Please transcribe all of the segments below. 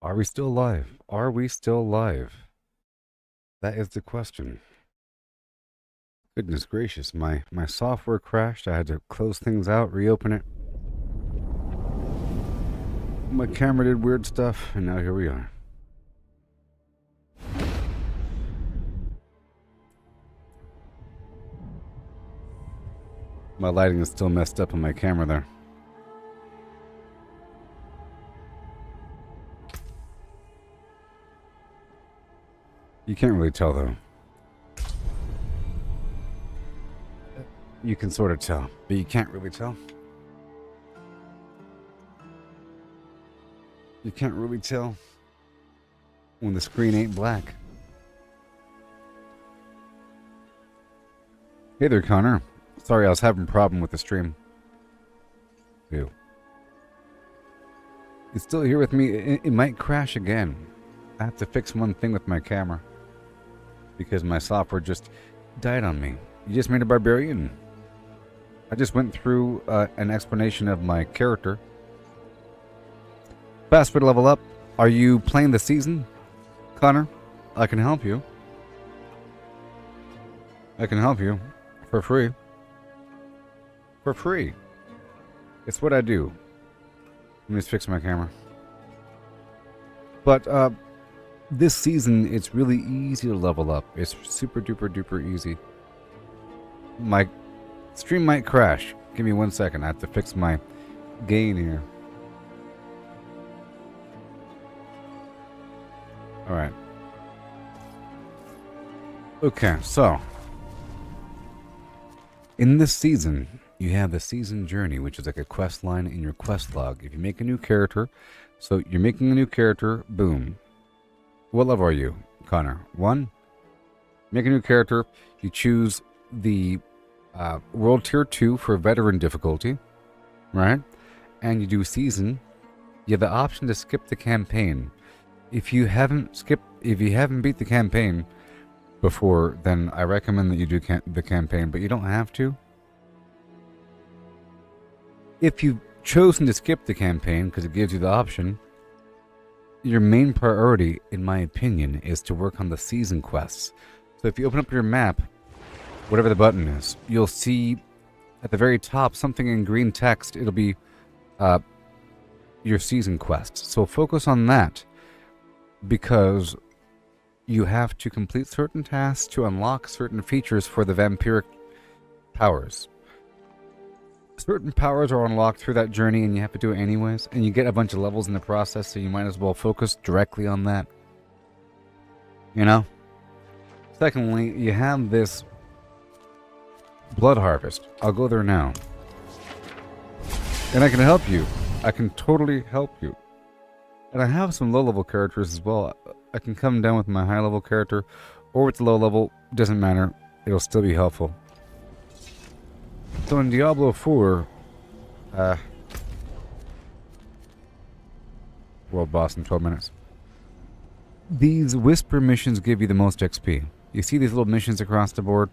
Are we still live? Are we still live? That is the question. Goodness gracious, my software crashed. I had to close things out, reopen it. My camera did weird stuff, and now here we are. My lighting is still messed up on my camera there. You can't really tell, though. You can sort of tell, but you can't really tell. You can't really tell when the screen ain't black. Hey there, Connor. Sorry, I was having a problem with the stream. Ew. It's still here with me. It might crash again. I have to fix one thing with my camera because my software just died on me. You just made a barbarian. I just went through an explanation of my character. Fast way to level up. Are you playing the season, Connor? I can help you. I can help you for free. For free. It's what I do. Let me just fix my camera. But this season, it's really easy to level up. It's super duper duper easy. My stream might crash. Give me 1 second. I have to fix my gain here. Alright. Okay, so in this season, you have the season journey, which is like a quest line in your quest log. If you make a new character, so you're making a new character, boom. What level are you, Connor? 1? Make a new character. You choose the World Tier 2 for Veteran difficulty, right? And you do season. You have the option to skip the campaign. If you haven't beat the campaign before, then I recommend that you do the campaign, but you don't have to. If you've chosen to skip the campaign because it gives you the option, your main priority, in my opinion, is to work on the season quests. So if you open up your map, whatever the button is, you'll see at the very top something in green text. It'll be your season quest. So focus on that because you have to complete certain tasks to unlock certain features for the vampiric powers. Certain powers are unlocked through that journey and you have to do it anyways, and you get a bunch of levels in the process, so you might as well focus directly on that. You know? Secondly, you have this blood harvest. I'll go there now. And I can help you. I can totally help you. And I have some low-level characters as well. I can come down with my high-level character or with the low-level. Doesn't matter. It'll still be helpful. So in Diablo 4, world boss in 12 minutes. These whisper missions give you the most XP. You see these little missions across the board?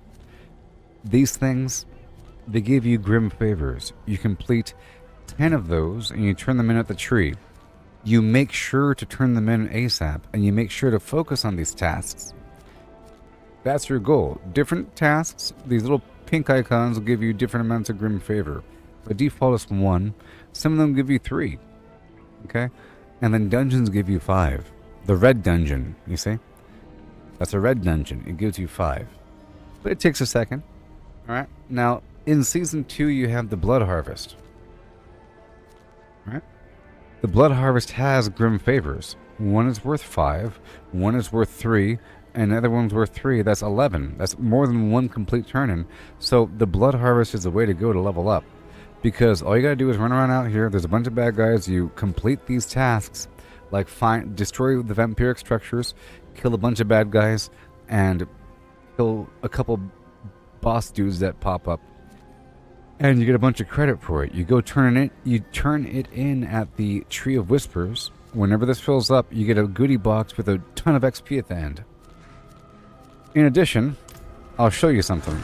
These things, they give you grim favors. You complete 10 of those and you turn them in at the tree. You make sure to turn them in ASAP and you make sure to focus on these tasks. That's your goal. Different tasks, these little pink icons will give you different amounts of grim favor. The default is 1. Some of them give you 3. Okay? And then dungeons give you 5. The red dungeon, you see? That's a red dungeon. It gives you 5. But it takes a second. Alright? Now, in Season 2, you have the Blood Harvest. Alright? The Blood Harvest has grim favors. One is worth 5. One is worth 3. And the other one's worth 3. That's 11. That's more than one complete turn-in. So the Blood Harvest is the way to go to level up. Because all you gotta do is run around out here. There's a bunch of bad guys. You complete these tasks. Like destroy the vampiric structures. Kill a bunch of bad guys. And kill a couple boss dudes that pop up. And you get a bunch of credit for it. You go turn it in at the Tree of Whispers. Whenever this fills up, you get a goodie box with a ton of XP at the end. In addition, I'll show you something.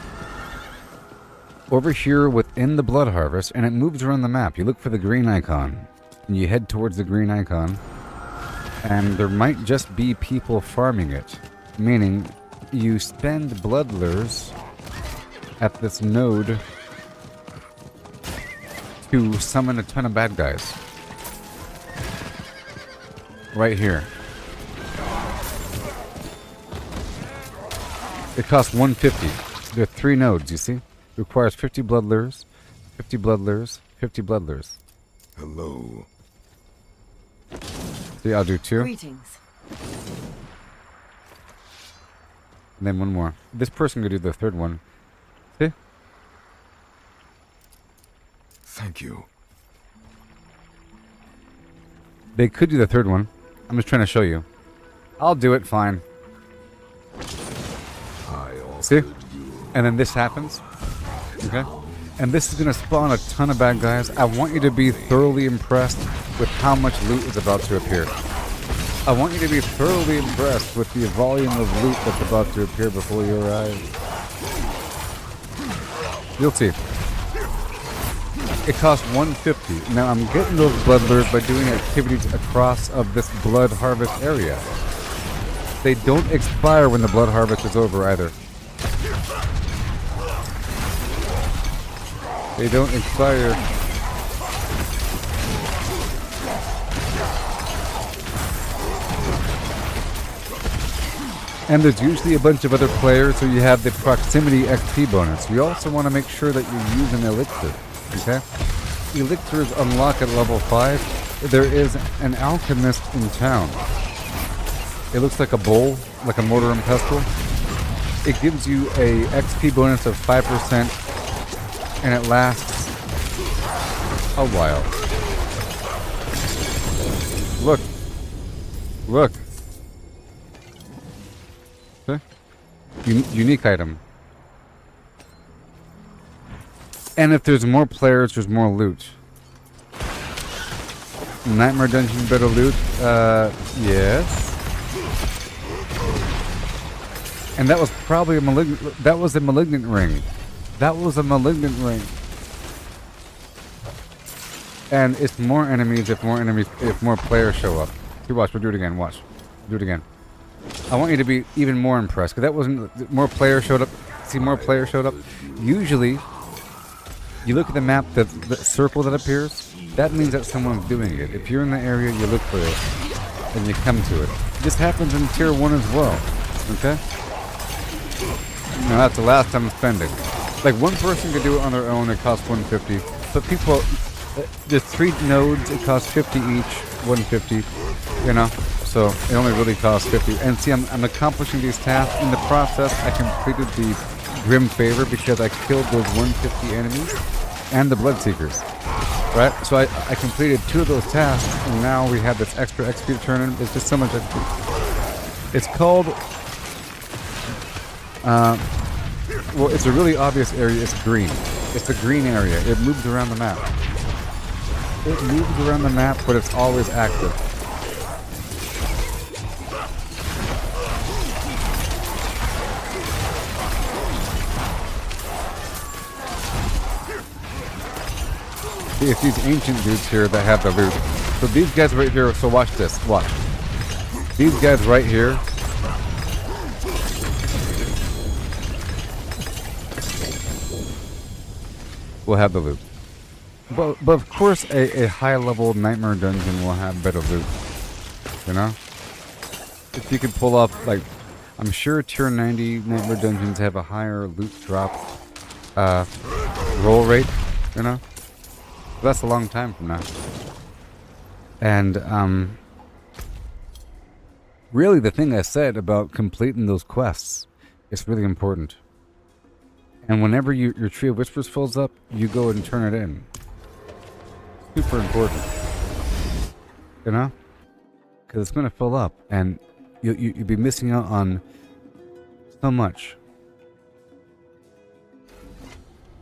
Over here within the Blood Harvest, and it moves around the map. You look for the green icon, and you head towards the green icon. And there might just be people farming it. Meaning, you spend blood lures at this node to summon a ton of bad guys. Right here. It costs 150. There are 3 nodes, you see? It requires 50 blood lures, 50 blood lures, 50 blood lures. Hello. See, I'll do 2. Greetings. And then 1 more. This person could do the 3rd one. See? Thank you. They could do the 3rd one. I'm just trying to show you. I'll do it, fine. See? And then this happens. Okay? And this is going to spawn a ton of bad guys. I want you to be thoroughly impressed with how much loot is about to appear. I want you to be thoroughly impressed with the volume of loot that's about to appear before your eyes. You'll see. It costs 150. Now I'm getting those blood lures by doing activities across of this blood harvest area. They don't expire when the blood harvest is over either. They don't expire. And there's usually a bunch of other players, so you have the proximity XP bonus. You also want to make sure that you use an elixir, okay? Elixirs unlock at level 5. There is an alchemist in town. It looks like a bowl, like a mortar and pestle. It gives you a XP bonus of 5%, and it lasts a while. Look. Look. Okay. Unique item. And if there's more players, there's more loot. Nightmare Dungeon better loot? Yes. And that was probably a malignant... That was a malignant ring. That was a malignant ring. And it's more enemies if more players show up. You watch, we'll do it again, watch. Do it again. I want you to be even more impressed, because that wasn't... More players showed up. See, more players showed up. Usually, you look at the map, the circle that appears, that means that someone's doing it. If you're in the area, you look for it, and you come to it. This happens in Tier 1 as well, okay? Now that's the last I'm spending. Like, one person could do it on their own, it costs 150. But people, there's 3 nodes, it costs 50 each, 150, you know? So it only really costs 50. And see, I'm accomplishing these tasks. In the process, I completed the Grim Favor because I killed those 150 enemies and the Bloodseekers. Right? So I completed 2 of those tasks, and now we have this extra XP to turn in. It's just so much XP. It's called... well, it's a really obvious area. It's green. It's a green area. It moves around the map. It moves around the map, but it's always active. See, it's these ancient dudes here that have the loot. So these guys right here, so watch this. Watch. These guys right here... will have the loot. But of course, a high-level Nightmare Dungeon will have better loot. You know? If you can pull off, like... I'm sure Tier 90 Nightmare Dungeons have a higher loot drop roll rate, you know? But that's a long time from now. And, really the thing I said about completing those quests is really important. And whenever your Tree of Whispers fills up, you go and turn it in. Super important. You know? Because it's going to fill up, and you'll be missing out on so much.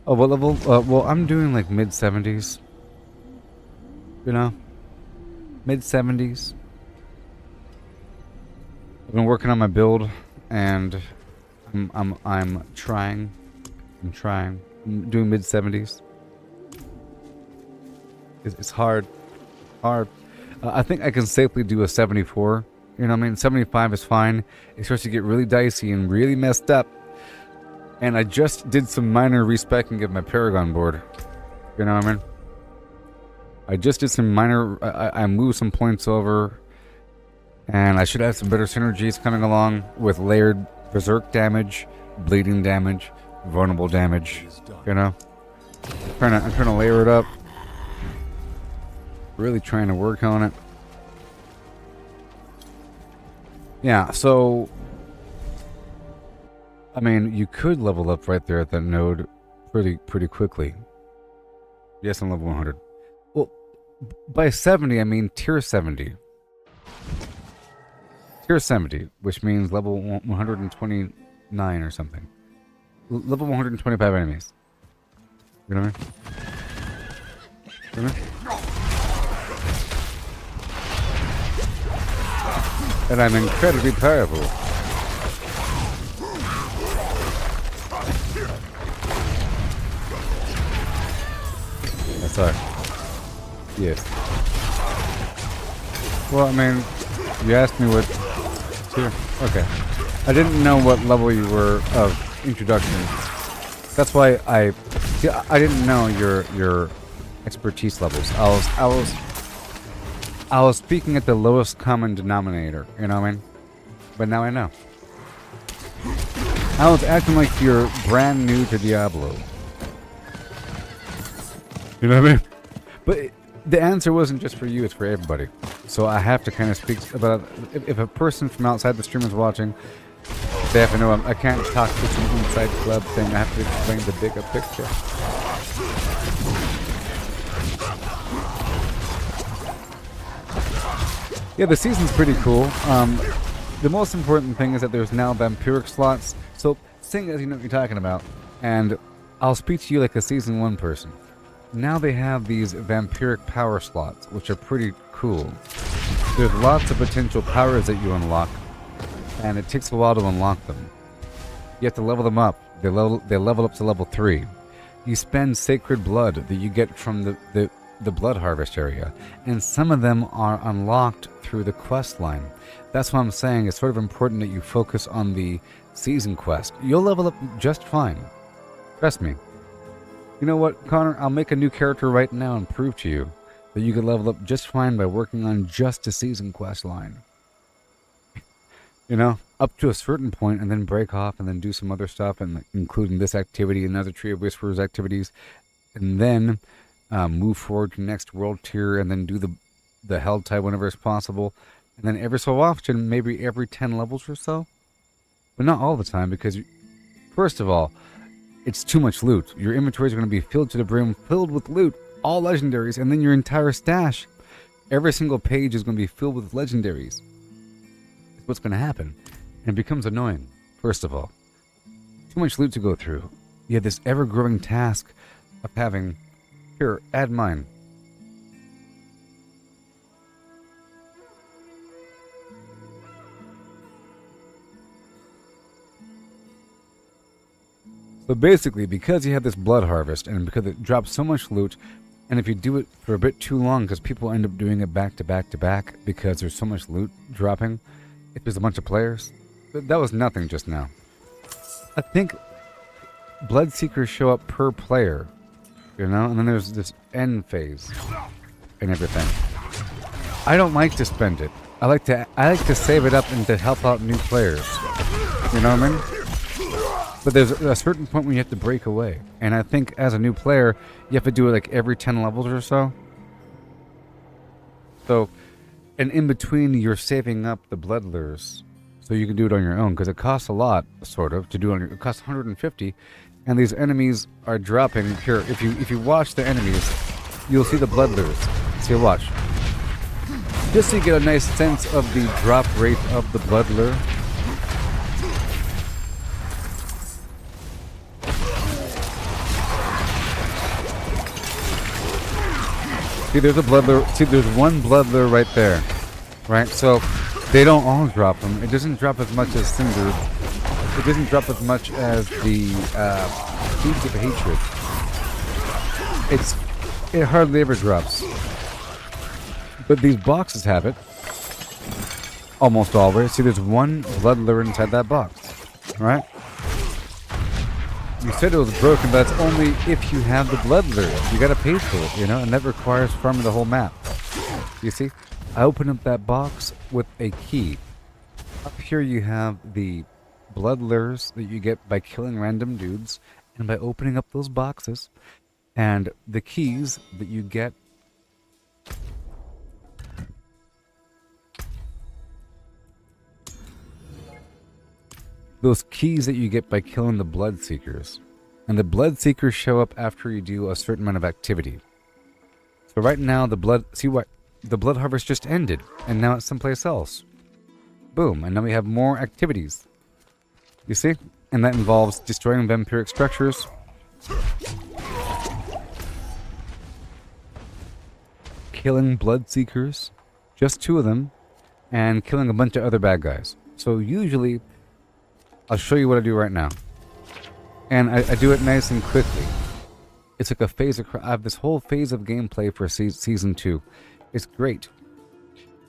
Oh, what level? Well, I'm doing like mid-70s. You know? Mid-70s. I've been working on my build, and I'm trying. I'm doing mid-70s. It's hard. Hard. I think I can safely do a 74. You know what I mean? 75 is fine. It starts to get really dicey and really messed up. And I just did some minor respecking of my Paragon board. You know what I mean? I just did some minor... I moved some points over. And I should have some better synergies coming along with layered berserk damage, bleeding damage, vulnerable damage. You know? I'm trying to layer it up. Really trying to work on it. Yeah, so... I mean, you could level up right there at that node pretty quickly. Yes, I'm level 100. Well, by 70, I mean tier 70. Tier 70, which means level 129 or something. Level 125 enemies. You know what I mean? And I'm incredibly powerful. That's hard. Yes. Well, I mean, you asked me what tier. Okay. I didn't know what level you were of introduction. That's why I didn't know your expertise levels. I was speaking at the lowest common denominator, you know what I mean? But now I know. I was acting like you're brand new to Diablo. You know what I mean? But the answer wasn't just for you, it's for everybody. So I have to kind of speak about it. If a person from outside the stream is watching, they have to know I can't talk to some inside club thing. I have to explain the bigger picture. Yeah, the season's pretty cool. The most important thing is that there's now vampiric slots. So, seeing as you know what you're talking about, and I'll speak to you like a Season 1 person. Now they have these vampiric power slots, which are pretty cool. There's lots of potential powers that you unlock, and it takes a while to unlock them. You have to level them up. They level up to level 3. You spend sacred blood that you get from the blood harvest area, and some of them are unlocked through the quest line. That's what I'm saying. It's sort of important that you focus on the season quest. You'll level up just fine. Trust me. You know what, Connor? I'll make a new character right now and prove to you that you can level up just fine by working on just a season quest line. You know, up to a certain point, and then break off and then do some other stuff, and including this activity, another Tree of Whisperers activities, and then move forward to next world tier, and then do the Hell type whenever it's possible, and then every so often, maybe every 10 levels or so, but not all the time, because first of all, it's too much loot. Your inventories are going to be filled to the brim, filled with loot, all legendaries, and then your entire stash, every single page is going to be filled with legendaries. It's what's going to happen, and it becomes annoying. First of all, too much loot to go through. You have this ever-growing task of having. Here, add mine. So basically, because you have this blood harvest, and because it drops so much loot, and if you do it for a bit too long, because people end up doing it back to back to back, because there's so much loot dropping, if there's a bunch of players, that was nothing just now. I think Bloodseekers show up per player. You know, and then there's this end phase and everything. I don't like to spend it. I like to save it up and to help out new players. You know what I mean? But there's a certain point when you have to break away. And I think as a new player, you have to do it like every 10 levels or so. So, and in between, you're saving up the blood lures so you can do it on your own, because it costs a lot, sort of, to do it on your. It costs 150. And these enemies are dropping here. If you watch the enemies, you'll see the blood lures. See, watch. Just so you get a nice sense of the drop rate of the blood lure. See, there's a blood lure. See, there's one blood lure right there, right? So they don't all drop them. It doesn't drop as much as cinders. It doesn't drop as much as the Seeds of Hatred. It hardly ever drops. But these boxes have it. Almost always. See, there's one blood lure inside that box. Right? You said it was broken, but that's only if you have the blood lure. You gotta pay for it, you know? And that requires farming the whole map. You see? I open up that box with a key. Up here you have the blood lures that you get by killing random dudes and by opening up those boxes, and the keys that you get by killing the blood seekers. And the blood seekers show up after you do a certain amount of activity. So right now the blood harvest just ended, and now it's someplace else. Boom, and now we have more activities. You see? And that involves destroying vampiric structures, killing blood seekers, just 2 of them, and killing a bunch of other bad guys. So usually, I'll show you what I do right now. And I do it nice and quickly. It's like a phase of... I have this whole phase of gameplay for Season 2. It's great.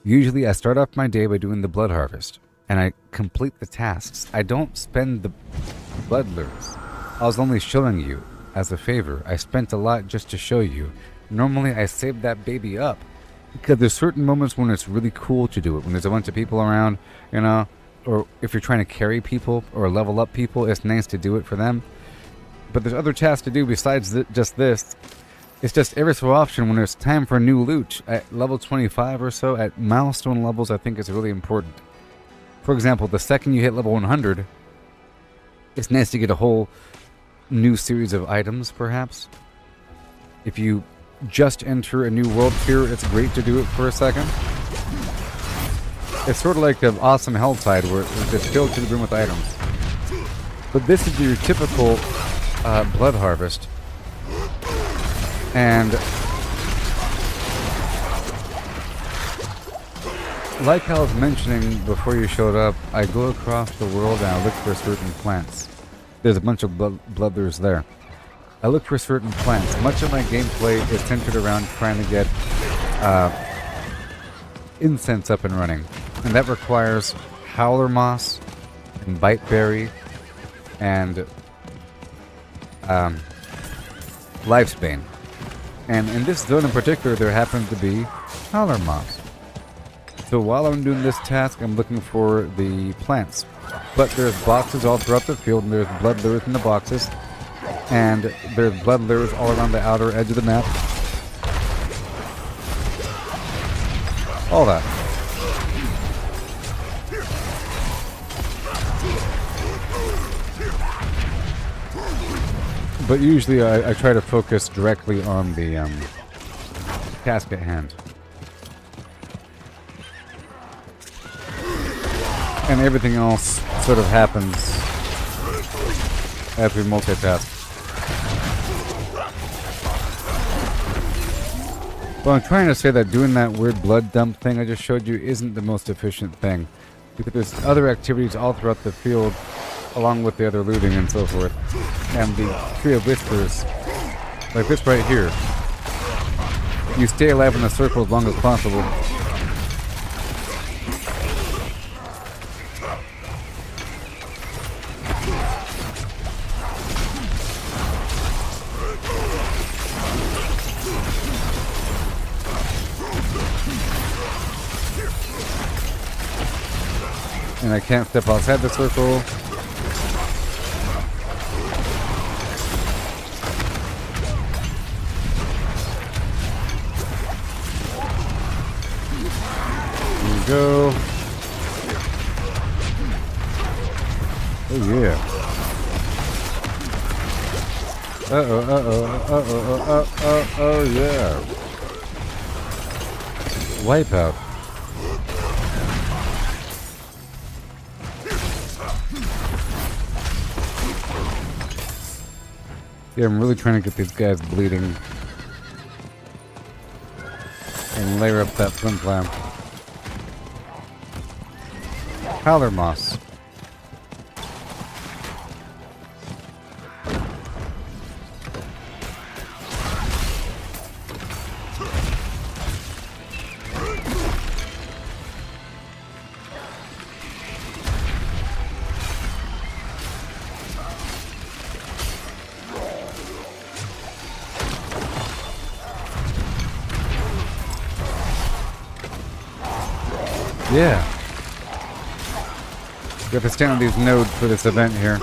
Usually I start off my day by doing the blood harvest, and I complete the tasks. I don't spend the blood lures. I was only showing you as a favor. I spent a lot just to show you. Normally I save that baby up, because there's certain moments when it's really cool to do it. When there's a bunch of people around, you know, or if you're trying to carry people or level up people, it's nice to do it for them. But there's other tasks to do besides just this. It's just every so often when it's time for new loot at level 25 or so, at milestone levels, I think it's really important. For example, the second you hit level 100, it's nice to get a whole new series of items, perhaps. If you just enter a new world tier, it's great to do it for a second. It's sort of like an awesome Helltide where it's just filled to the brim with items. But this is your typical blood harvest. And like I was mentioning before you showed up, I go across the world and I look for certain plants. There's a bunch of bloodlures there. I look for certain plants. Much of my gameplay is centered around trying to get incense up and running. And that requires howler moss and biteberry and lifesbane. And in this zone in particular, there happens to be howler moss. So while I'm doing this task, I'm looking for the plants. But there's boxes all throughout the field, and there's blood lures in the boxes. And there's blood lures all around the outer edge of the map. All that. But usually I try to focus directly on the task at hand. And everything else sort of happens as we multitask. Well, I'm trying to say that doing that weird blood dump thing I just showed you isn't the most efficient thing. Because there's other activities all throughout the field, along with the other looting and so forth. And the Tree of Whispers, like this right here. You stay alive in the circle as long as possible. And I can't step outside the circle. Here we go. Oh yeah. Oh yeah. Wipeout. Yeah, I'm really trying to get these guys bleeding and layer up that flint lamp. Howler moss. Yeah. You have to stand on these nodes for this event here.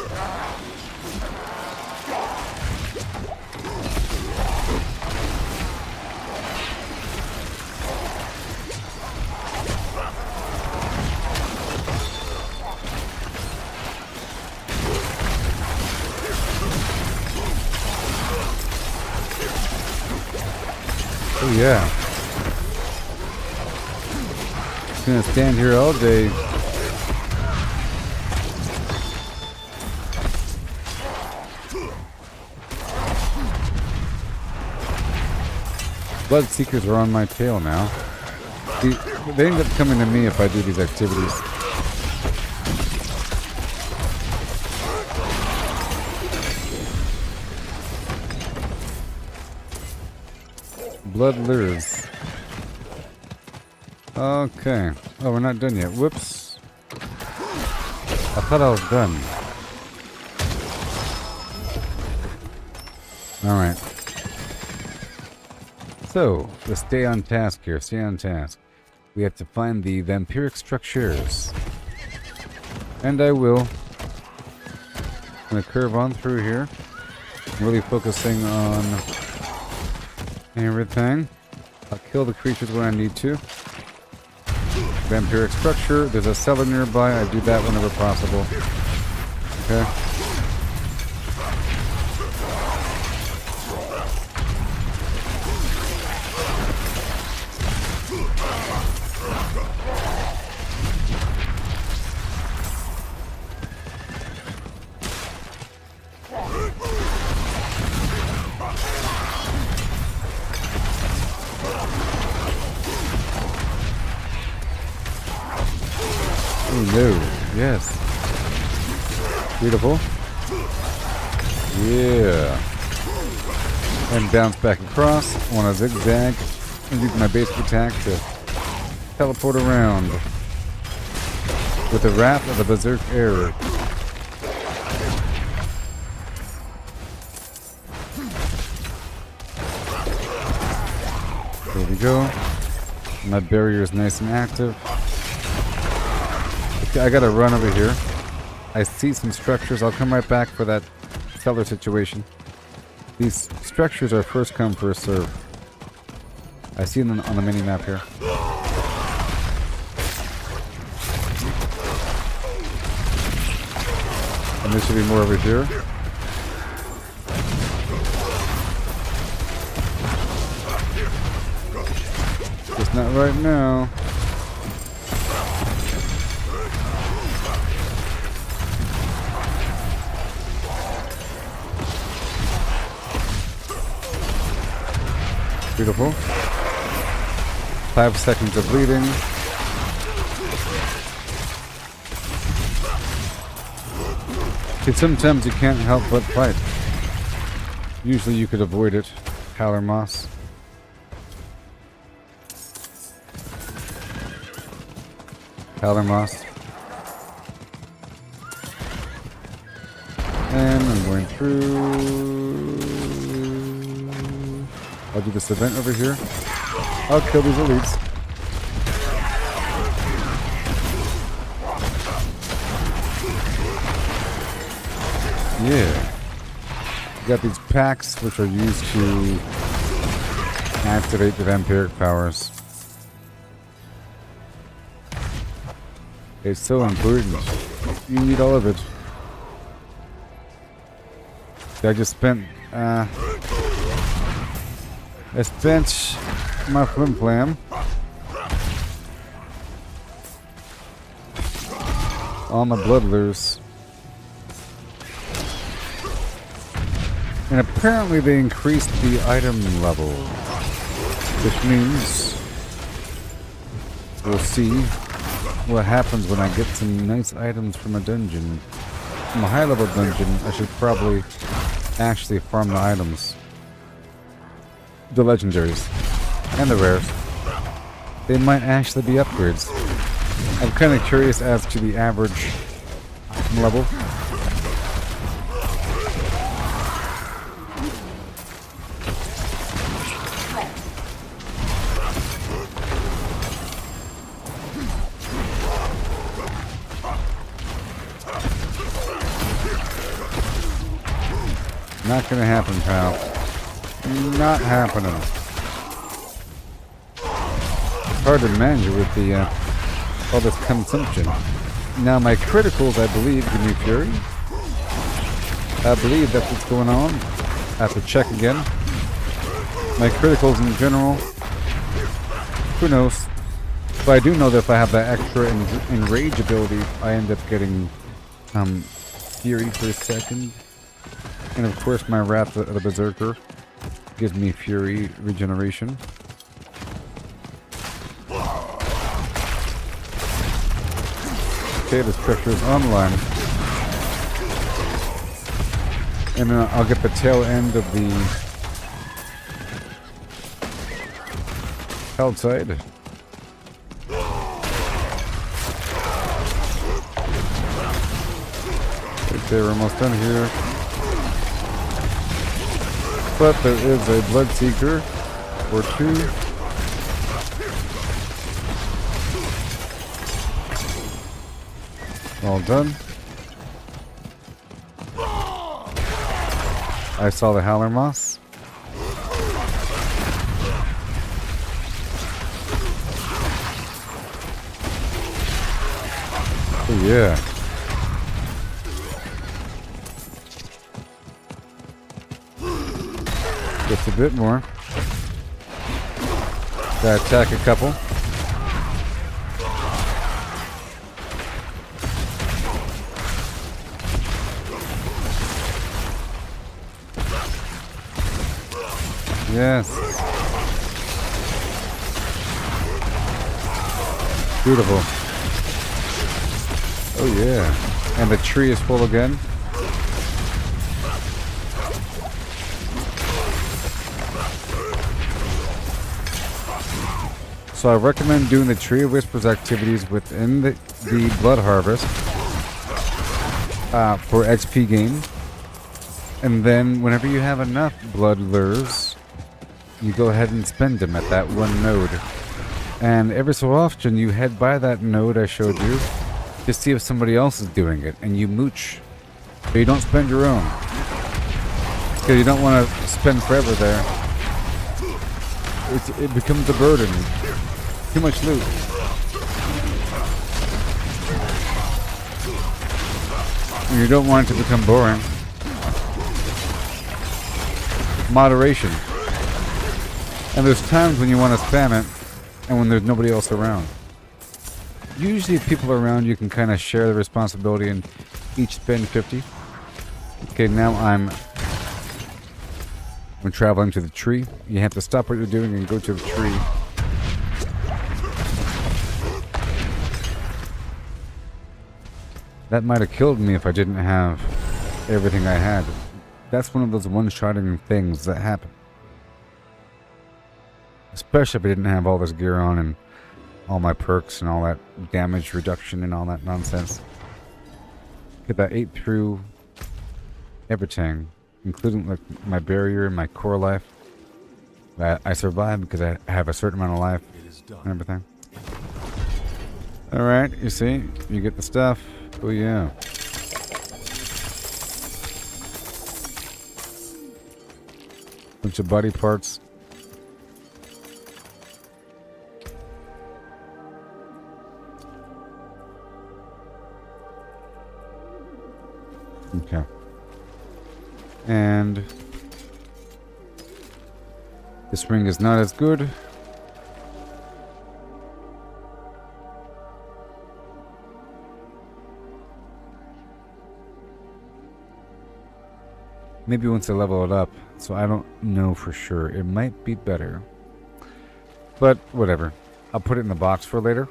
Oh yeah. Just gonna stand here all day. Blood Seekers are on my tail now. See, they end up coming to me if I do these activities. Blood lures. Okay. Oh, we're not done yet. Whoops. I thought I was done. Alright. So, let's stay on task here. Stay on task. We have to find the vampiric structures. And I will. I'm going to curve on through here. I'm really focusing on everything. I'll kill the creatures when I need to. Vampiric structure. There's a cellar nearby. I do that whenever possible. Okay. Oh no, yes. Beautiful. Yeah. And bounce back across. I want to zigzag and use my basic attack to teleport around with the Wrath of the Berserk Error. There we go. My barrier is nice and active. I gotta run over here. I see some structures. I'll come right back for that cellar situation. These structures are first come, first serve. I see them on the mini map here. And there should be more over here. Just not right now. Beautiful. 5 seconds of bleeding. See, sometimes you can't help but fight. Usually you could avoid it. Howler Moss. Howler Moss. And I'm going through. I'll do this event over here. I'll kill these elites. Yeah. You got these packs which are used to activate the vampiric powers. It's so important. You need all of it. I just spent my flim flam on my blood lures. And apparently they increased the item level, which means we'll see what happens when I get some nice items from a dungeon. From a high level dungeon, I should probably actually farm the items. The legendaries and the rares. They might actually be upgrades. I'm kind of curious as to the average level. Not gonna happen, pal. Not happening. It's hard to manage with the all this consumption. Now my criticals, I believe, give me fury. I believe that's what's going on. I have to check again. My criticals in general. Who knows? But I do know that if I have that extra enrage ability, I end up getting fury for a second. And of course my Wrath of the Berserker gives me fury regeneration. Okay, this pressure is online. And then I'll get the tail end of the held side. Okay, we're almost done here. But there is a Bloodseeker or two. All done. I saw the Howler Moss. Oh yeah. Just a bit more. Gotta attack a couple. Yes. Beautiful. Oh yeah. And the tree is full again. So I recommend doing the Tree of Whispers activities within the Blood Harvest for XP gain. And then whenever you have enough blood lures, you go ahead and spend them at that one node. And every so often you head by that node I showed you to see if somebody else is doing it, and you mooch. But you don't spend your own, because you don't want to spend forever there. It becomes a burden. Too much loot. And you don't want it to become boring. Moderation. And there's times when you want to spam it, and when there's nobody else around. Usually if people are around, you can kind of share the responsibility and each spend 50. Okay, now I'm traveling to the tree. You have to stop what you're doing and go to the tree. That might have killed me if I didn't have everything I had. That's one of those one-shotting things that happen. Especially if I didn't have all this gear on and all my perks and all that damage reduction and all that nonsense. Get that ate through everything, including like my barrier and my core life. I survived because I have a certain amount of life and everything. Alright, you see? You get the stuff. Oh yeah. Bunch of body parts. Okay. And this ring is not as good. Maybe once I level it up, so I don't know for sure. It might be better. But whatever. I'll put it in the box for later.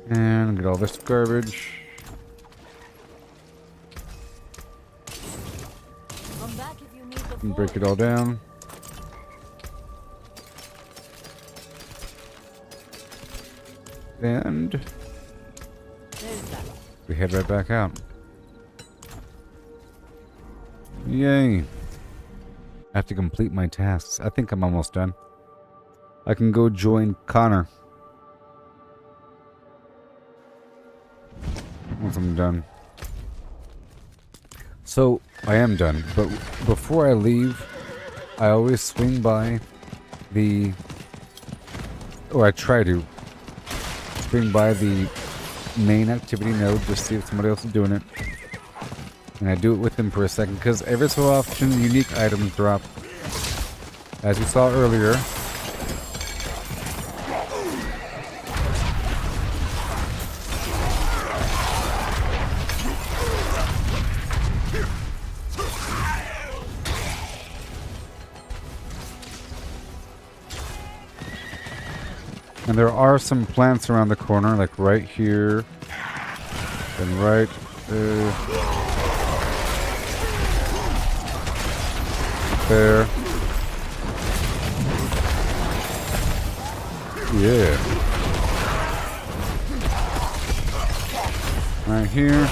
And get all this garbage. And break it all down. And we head right back out. Yay. I have to complete my tasks. I think I'm almost done. I can go join Connor once I'm done. So, I am done, but before I leave, I always swing by the... or I try to swing by the main activity node just to see if somebody else is doing it. And I do it with them for a second, because every so often unique items drop. As you saw earlier. And there are some plants around the corner, like right here. And right there. Yeah. Right here.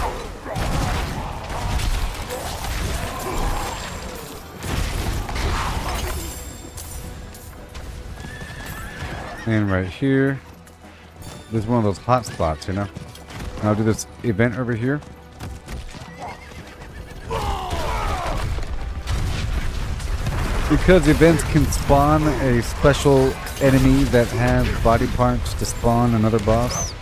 And right here. This is one of those hot spots, you know? And I'll do this event over here. Because events can spawn a special enemy that has body parts to spawn another boss.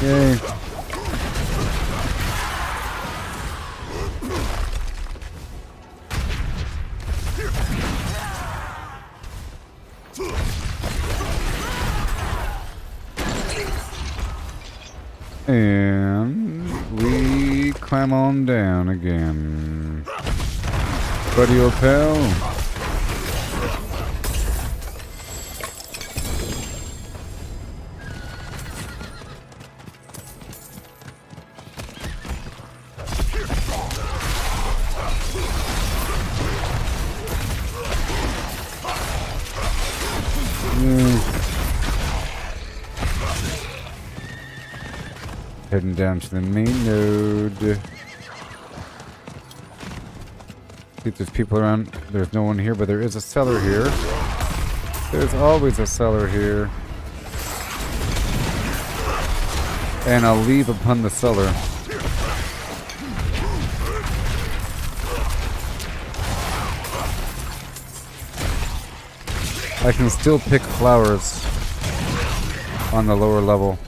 Yay. And we climb on down again. Buddy old pal. Heading down to the main node. See if there's people around. There's no one here, but there is a cellar here. There's always a cellar here. And I'll leave upon the cellar. I can still pick flowers on the lower level.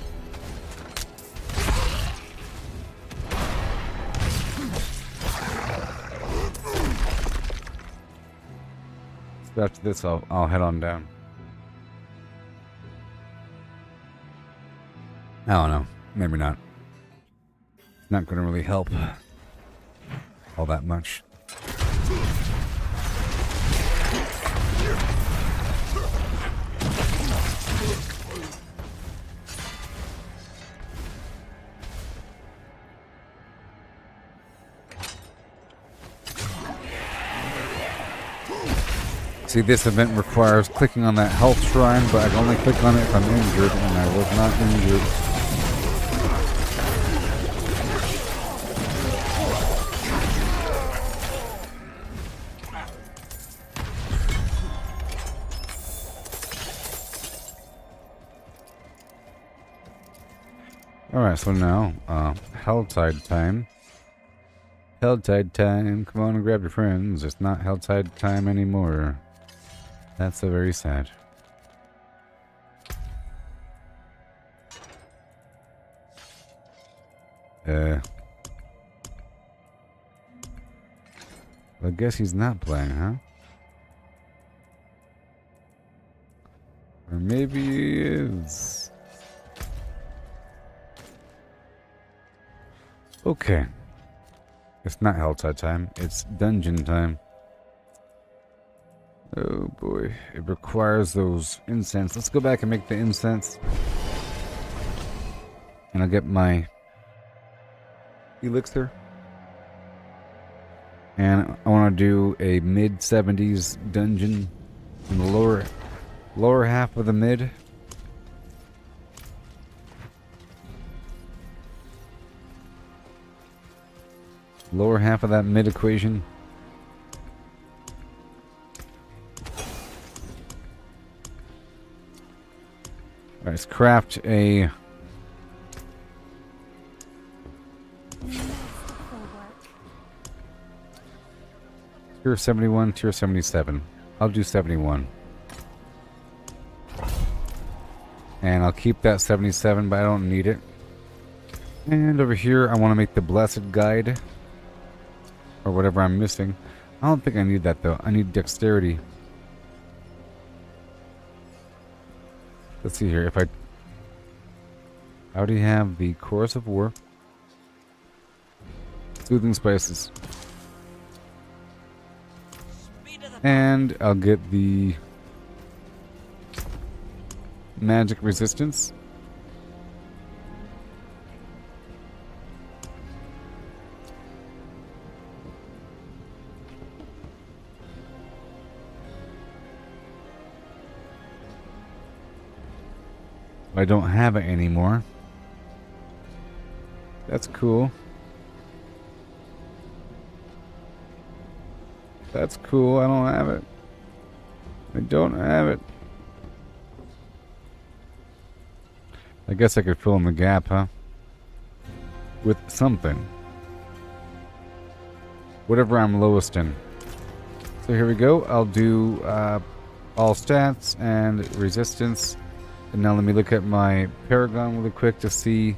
So after this, I'll head on down. I don't know. Maybe not. It's not going to really help all that much. See, this event requires clicking on that health shrine, but I can only click on it if I'm injured, and I was not injured. Alright, so now, Helltide time. Helltide time. Come on and grab your friends. It's not Helltide time anymore. That's so very sad. Well, I guess he's not playing, huh? Or maybe he is. Okay. It's not Helltide time. It's dungeon time. Oh boy, it requires those incense. Let's go back and make the incense. And I'll get my elixir. And I want to do a mid-70s dungeon in the lower half of the mid. Lower half of that mid equation. Alright, let's craft a... Tier 71, tier 77. I'll do 71. And I'll keep that 77, but I don't need it. And over here, I want to make the Blessed Guide. Or whatever I'm missing. I don't think I need that, though. I need Dexterity. Let's see here. If I already have the Chorus of War. Soothing Spices. And I'll get the Magic Resistance. I don't have it anymore. That's cool. That's cool. I don't have it. I don't have it. I guess I could fill in the gap, huh? With something. Whatever I'm lowest in. So here we go. I'll do all stats and resistance. And now let me look at my Paragon really quick to see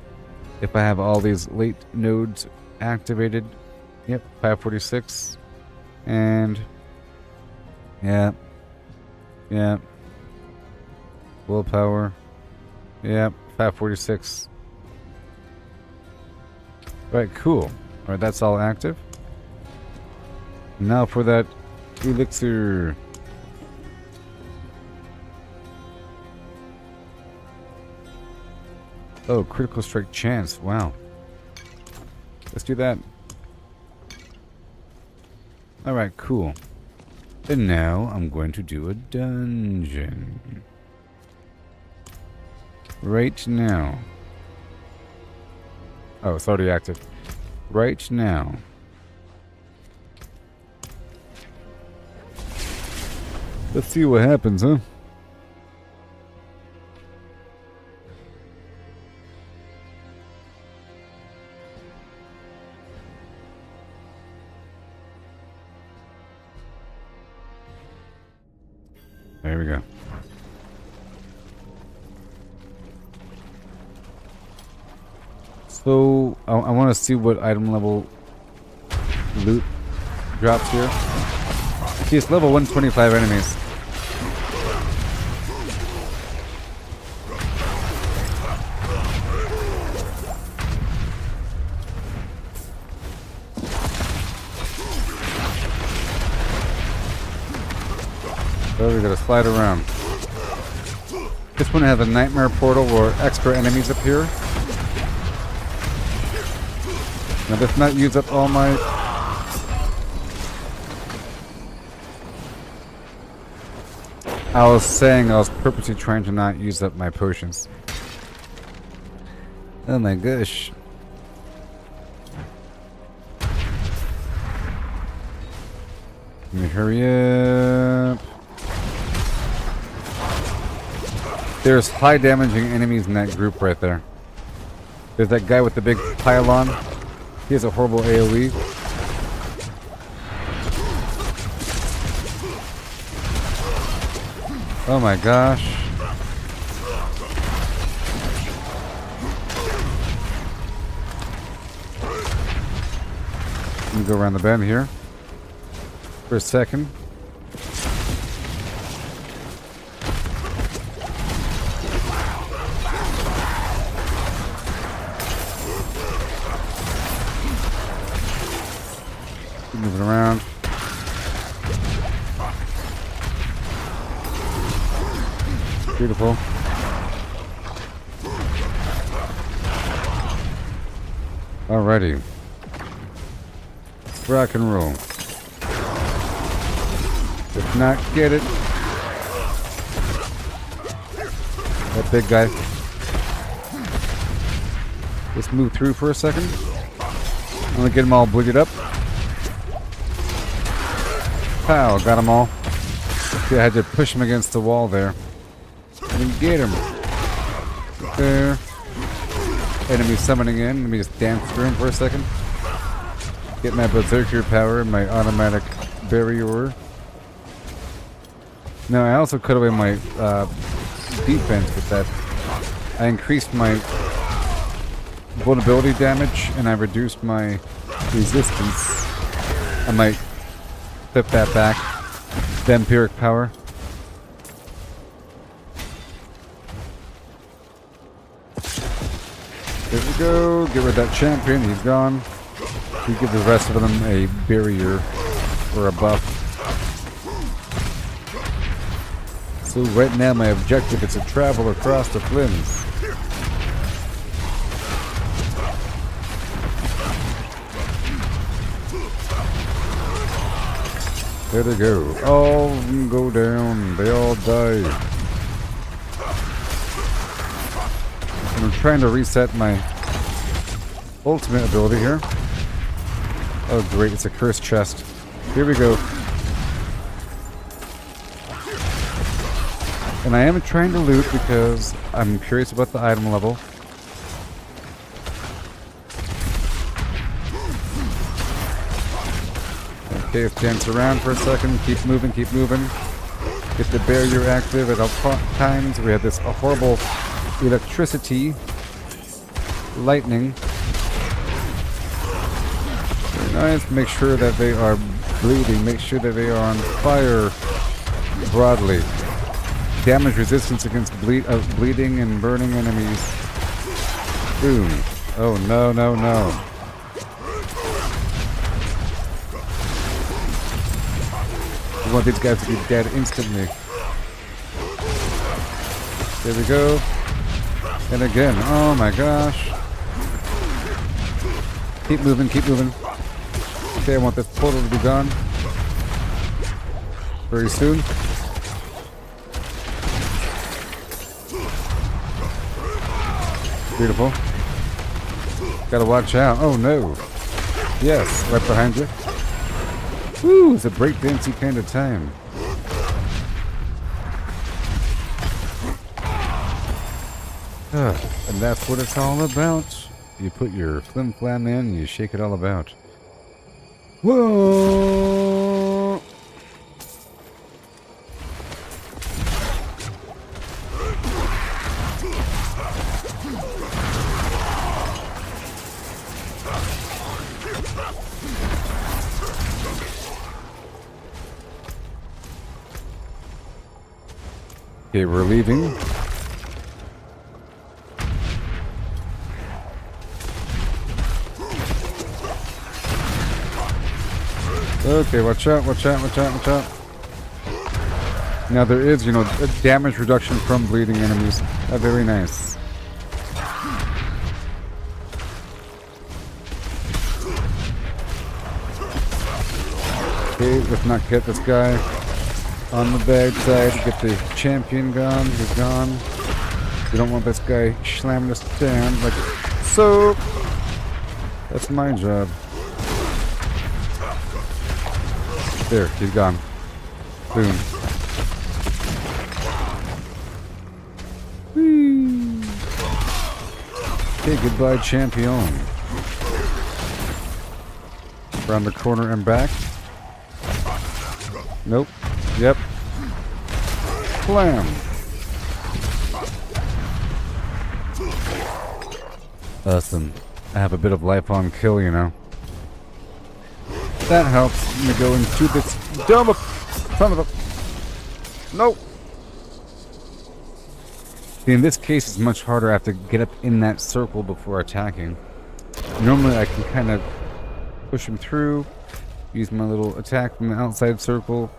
if I have all these late nodes activated. Yep, 546. And yeah. Willpower. Yep, 546. Alright, cool. Alright, that's all active. Now for that elixir. Oh, critical strike chance. Wow. Let's do that. Alright, cool. And now I'm going to do a dungeon. Right now. Oh, it's already active. Right now. Let's see what happens, huh? There we go. So, I want to see what item level loot drops here. See, it's level 125 enemies. So we gotta slide around. This one has a nightmare portal where extra enemies appear. Now let's not use up all my... I was saying I was purposely trying to not use up my potions. Oh my gosh. Let me hurry up. There's high damaging enemies in that group right there. There's that guy with the big pylon. He has a horrible AoE. Oh my gosh. Let me go around the bend here for a second. Moving around. Beautiful. Alrighty. Rock and roll. If not, get it. That big guy. Let's move through for a second. I'm gonna get them all bleeded up. Pow, got them all. See, I had to push him against the wall there. And get him. There. Enemy summoning in. Let me just dance through him for a second. Get my berserker power, my automatic barrier. Now I also cut away my defense with that. I increased my vulnerability damage and I reduced my resistance. I might flip that back. Vampiric power. There we go. Get rid of that champion. He's gone. We give the rest of them a barrier or a buff. So right now my objective is to travel across the flames. There they go. All go down. They all die. I'm trying to reset my ultimate ability here. Oh great, it's a cursed chest. Here we go. And I am trying to loot because I'm curious about the item level. Okay, let's dance around for a second. Keep moving, keep moving. Get the barrier active at all times. We have this horrible electricity. Lightning. Very nice. Make sure that they are bleeding. Make sure that they are on fire broadly. Damage resistance against bleeding and burning enemies. Boom. Oh no, no, no. We want these guys to be dead instantly. There we go. And again. Oh my gosh. Keep moving, keep moving. Okay, I want this portal to be gone very soon. Beautiful. Gotta watch out. Oh no. Yes, right behind you. Woo, it's a breakdancey kind of time. And that's what it's all about. You put your flim flam in, you shake it all about. Whoa! Okay, we're leaving. Okay, watch out, watch out, watch out, watch out. Now there is, you know, a damage reduction from bleeding enemies. Very nice. Okay, let's not get this guy on the bad side. Get the champion gone. He's gone. We don't want this guy slamming us down like so. That's my job. There, he's gone. Boom. Whee. Okay, goodbye, champion. Around the corner and back. Nope. Yep. Blam. Awesome. I have a bit of life on kill, you know. That helps me go into this dumb son of a... Nope. See, in this case, it's much harder. I have to get up in that circle before attacking. Normally, I can kind of push him through, use my little attack from the outside circle.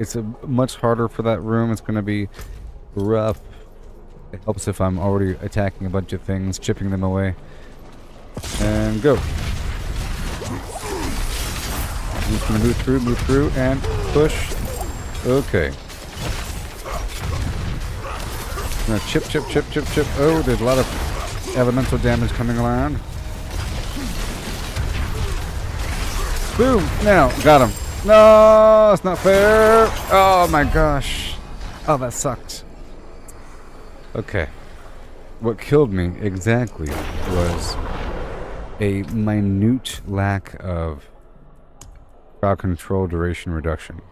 It's much harder for that room. It's going to be rough. It helps if I'm already attacking a bunch of things, chipping them away. And go. I'm just going to move through, and push. Okay. Now chip, chip, chip, chip, chip. Oh, there's a lot of elemental damage coming around. Boom! Now, got him. No, it's not fair. Oh my gosh. Oh, that sucked. Okay. What killed me exactly was a minute lack of crowd control duration reduction.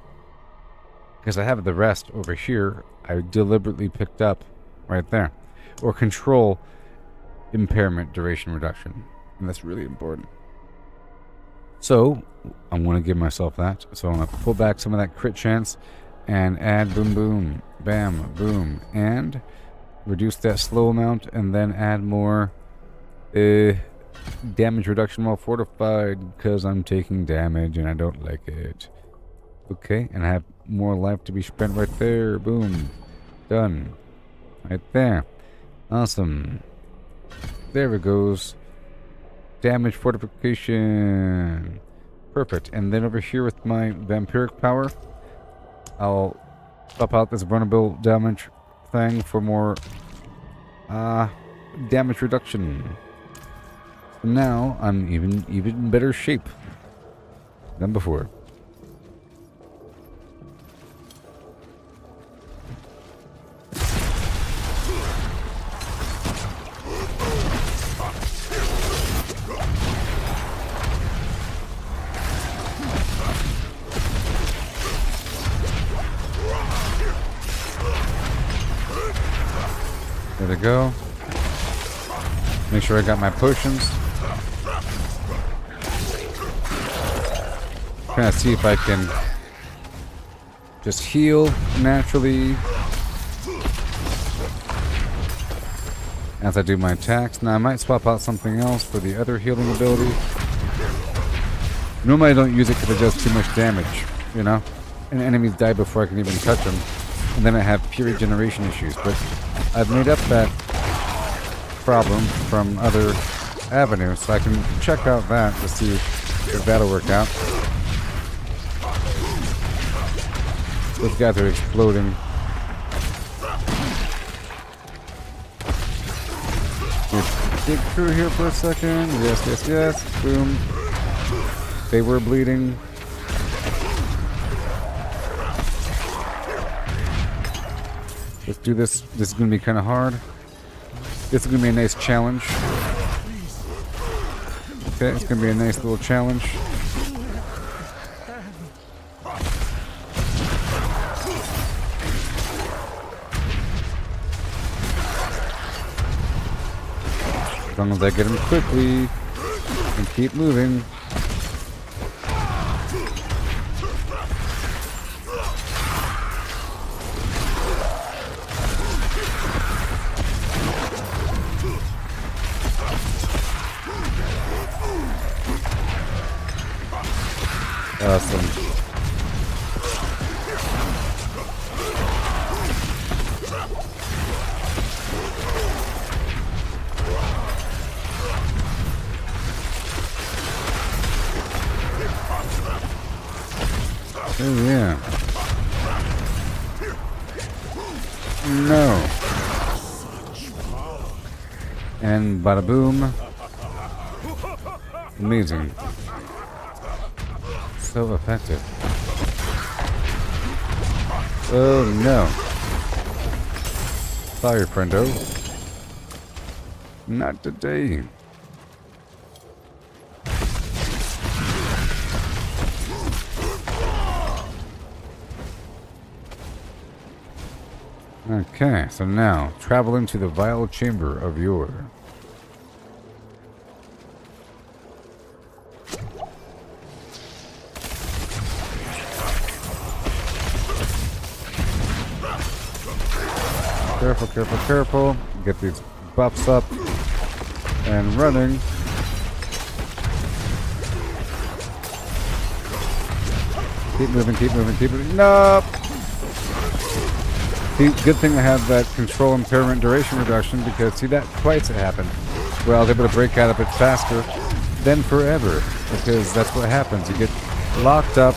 Because I have the rest over here, I deliberately picked up right there. Or control impairment duration reduction. And that's really important. So, I'm going to give myself that. So I'm going to pull back some of that crit chance and add boom boom, bam, boom, and reduce that slow amount and then add more damage reduction while fortified because I'm taking damage and I don't like it. Okay, and I have more life to be spent right there. Boom. Done. Right there. Awesome. There it goes. Damage fortification. Perfect. And then over here with my vampiric power, I'll swap out this vulnerable damage thing for more damage reduction. So now I'm even better shape than before. There we go. Make sure I got my potions. Kind of see if I can just heal naturally as I do my attacks. Now I might swap out something else for the other healing ability. Normally I don't use it because it does too much damage, you know? And enemies die before I can even touch them. And then I have pure regeneration issues. But I've made up that problem from other avenues, so I can check out that to see if that'll work out. Those guys are exploding. Dig through here for a second. Yes, yes, yes. Boom. They were bleeding. Let's do this. This is going to be kind of hard. This is going to be a nice challenge. Okay, it's going to be a nice little challenge. As long as I get him quickly and keep moving. Awesome. Oh yeah. No. And bada boom. Amazing. So effective. Oh no. Sorry, friendo. Not today. Okay, so now travel into the vile chamber of yore. Careful, careful, careful. Get these buffs up and running. Keep moving, keep moving, keep moving. Nope! See, good thing I have that control impairment duration reduction because see that twice it happened. Where I was able to break out of it faster than forever. Because that's what happens. You get locked up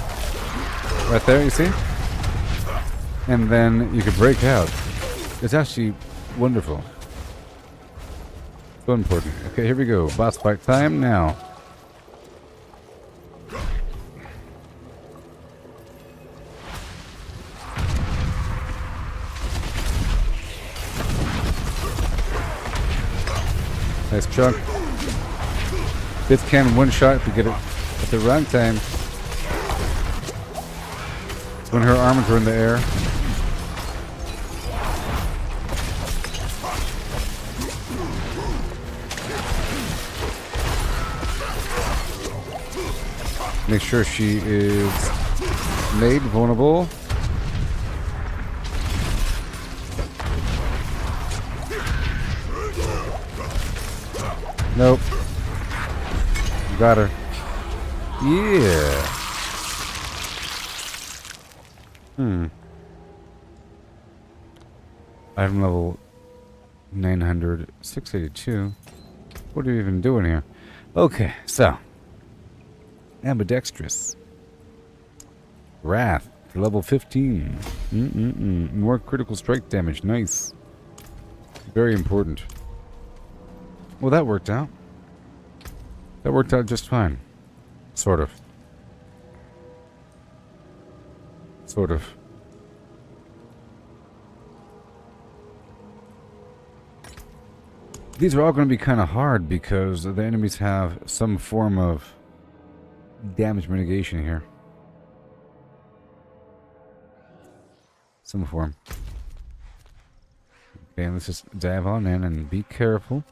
right there, you see? And then you can break out. It's actually wonderful. So important. Okay, here we go. Boss fight time now. chunk. This can one shot if you get it at the wrong time. When her arms are in the air. Make sure she is made vulnerable. Nope. Got her. Yeah. Item level 900, 682. What are we even doing here? Okay, so. Ambidextrous. Wrath, level 15. More critical strike damage, nice. Very important. Well, that worked out. That worked out just fine. Sort of. Sort of. These are all going to be kind of hard because the enemies have some form of damage mitigation here. Some form. Okay, let's just dive on in and be careful.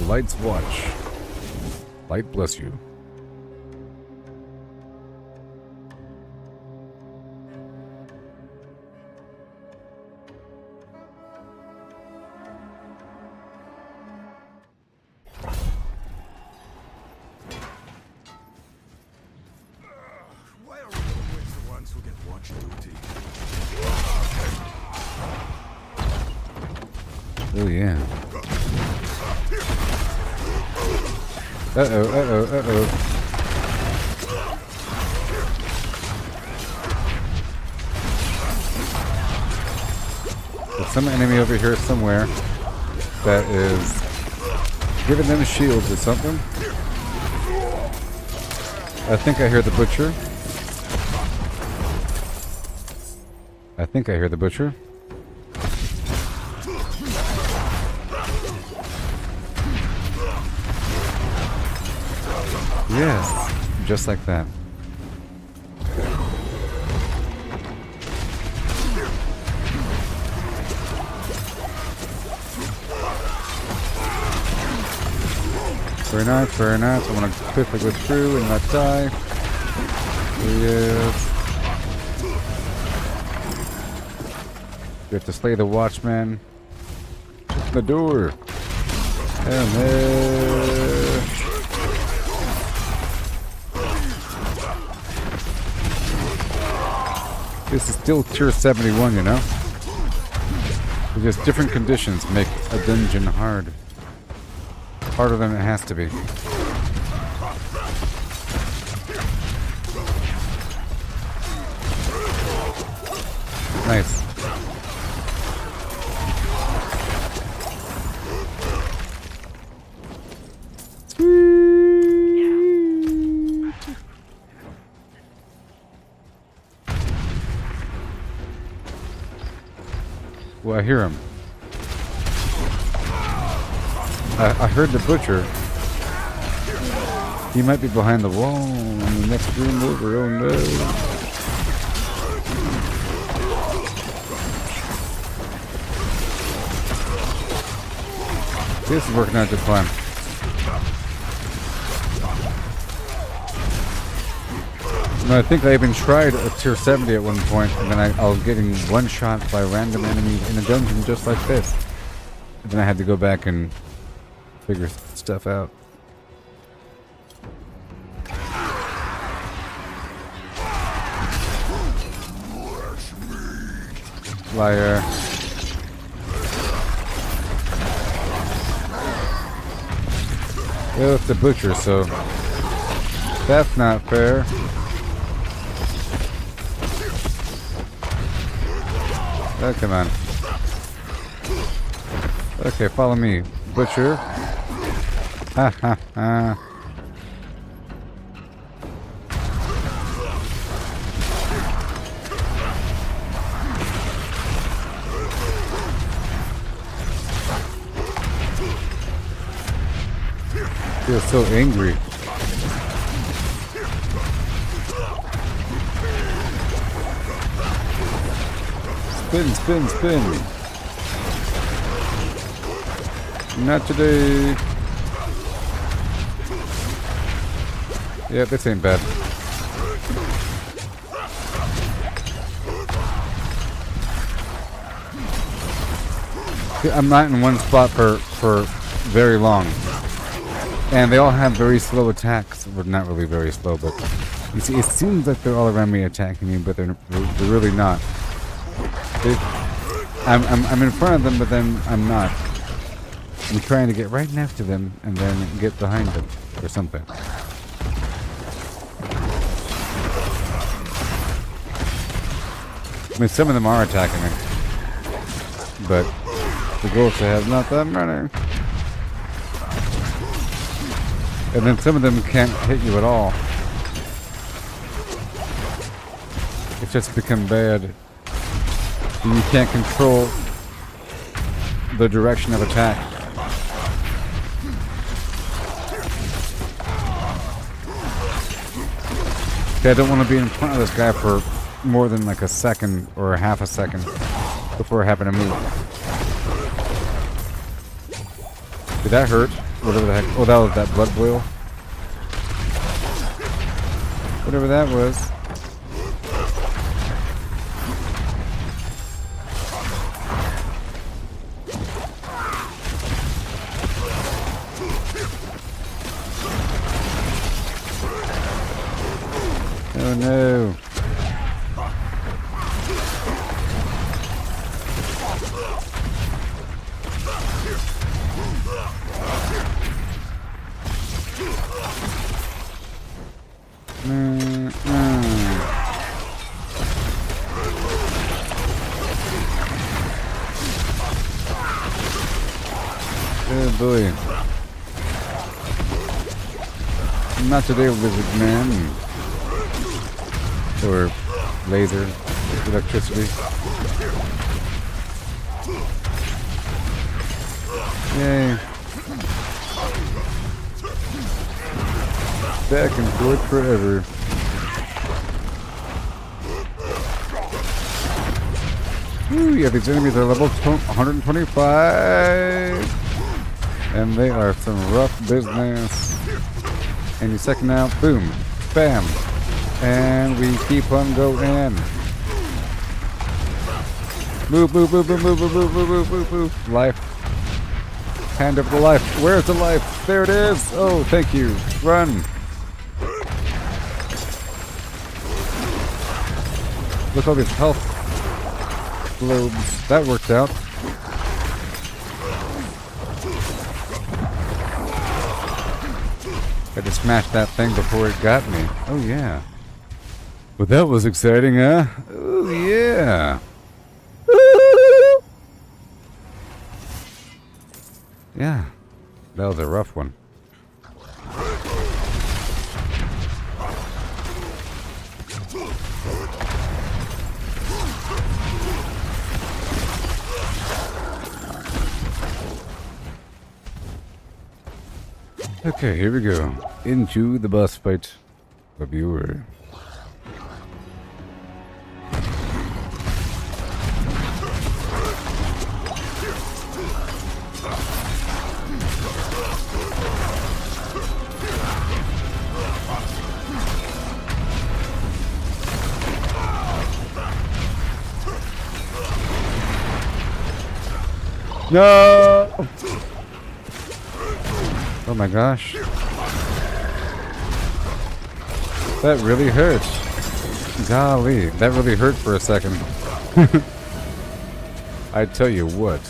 Lights watch. Light bless you. Why are we always the ones who get watch duty? Oh yeah. Uh-oh, uh-oh, uh-oh. There's some enemy over here somewhere that is giving them shields or something. I think I hear the butcher. I think I hear the butcher. Yes, just like that. Very nice, very nice. I want to quickly go through and not die. Here he is. We have to slay the watchman. Open the door. Hello. This is still tier 71, you know? Because different conditions make a dungeon hard. Harder than it has to be. Nice. Well, I hear him. I heard the butcher. He might be behind the wall in the next room over. Oh no. This is working out just fine. No, I think I even tried a tier 70 at one point, and then I was getting one shot by random enemies in a dungeon just like this. And then I had to go back and figure stuff out. Liar. Well, it's the butcher, so that's not fair. Oh, come on. Okay, follow me. Butcher. Ha ha ha. Feel so angry. Spin, spin, spin. Not today. Yeah, this ain't bad. I'm not in one spot for very long. And they all have very slow attacks. Well, not really very slow, but you see, it seems like they're all around me attacking me, but they're really not. I'm in front of them, but then I'm not. I'm trying to get right next to them and then get behind them or something. I mean, some of them are attacking me, but the goal is to have not that many. And then some of them can't hit you at all. It's just become bad. And you can't control the direction of attack. Okay, I don't want to be in front of this guy for more than like a second or a half a second before I happen to move. Did that hurt? Whatever the heck. Oh, that was that blood boil. Whatever that was. Oh no. Oh boy. Not today, lizard man. Or laser, electricity. Yay. Back and forth forever. Ooh, yeah, these enemies are level 125. And they are some rough business. Any second now, boom, bam. And we keep on going. Move, move, move, move, move, move, move, move, move, move, move. Life. Hand over the life. Where's the life? There it is. Oh, thank you. Run. Look at all these health globes. That worked out. I had to smash that thing before it got me. Oh, yeah. But that was exciting, huh? Oh, yeah. Woo! Yeah. That was a rough one. Okay, here we go. Into the boss fight. The viewer. No! Oh my gosh. That really hurts. Golly, that really hurt for a second. I tell you what.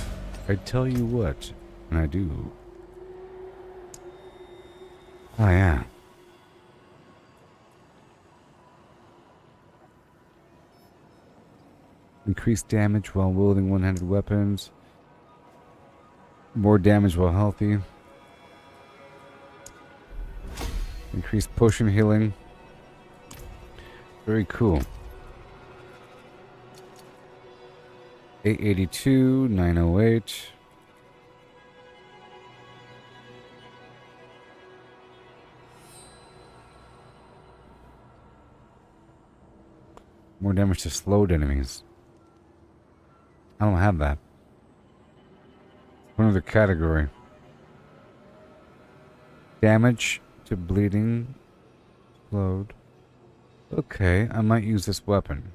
I tell you what. And I do. Oh yeah. Increased damage while wielding one-handed weapons. More damage while healthy. Increased potion healing. Very cool. 882, 908. More damage to slowed enemies. I don't have that. Another category. Damage to bleeding. Slowed. Okay, I might use this weapon.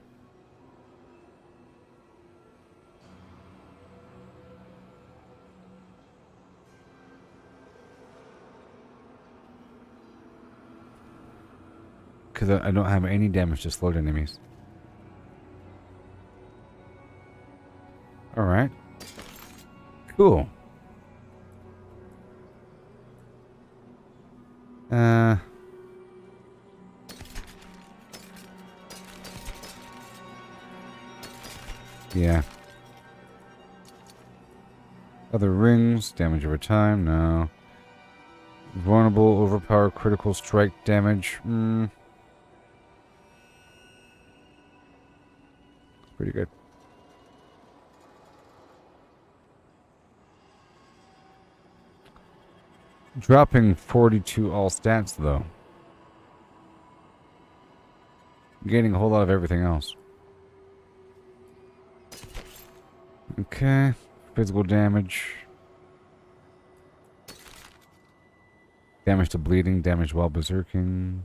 Because I don't have any damage to slowed enemies. Alright. Cool. Yeah. Other rings, damage over time, no. Vulnerable, overpower, critical strike damage. Pretty good. Dropping 42 all stats, though. Gaining a whole lot of everything else. Okay. Physical damage. Damage to bleeding, damage while berserking.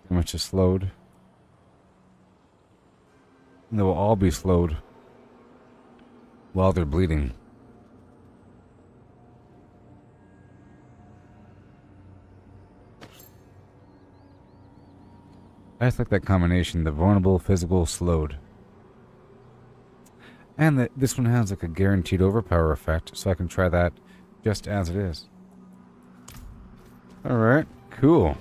Damage is slowed. And they will all be slowed while they're bleeding. I just like that combination, the vulnerable, physical, slowed. And that this one has like a guaranteed overpower effect, so I can try that just as it is. Alright, cool.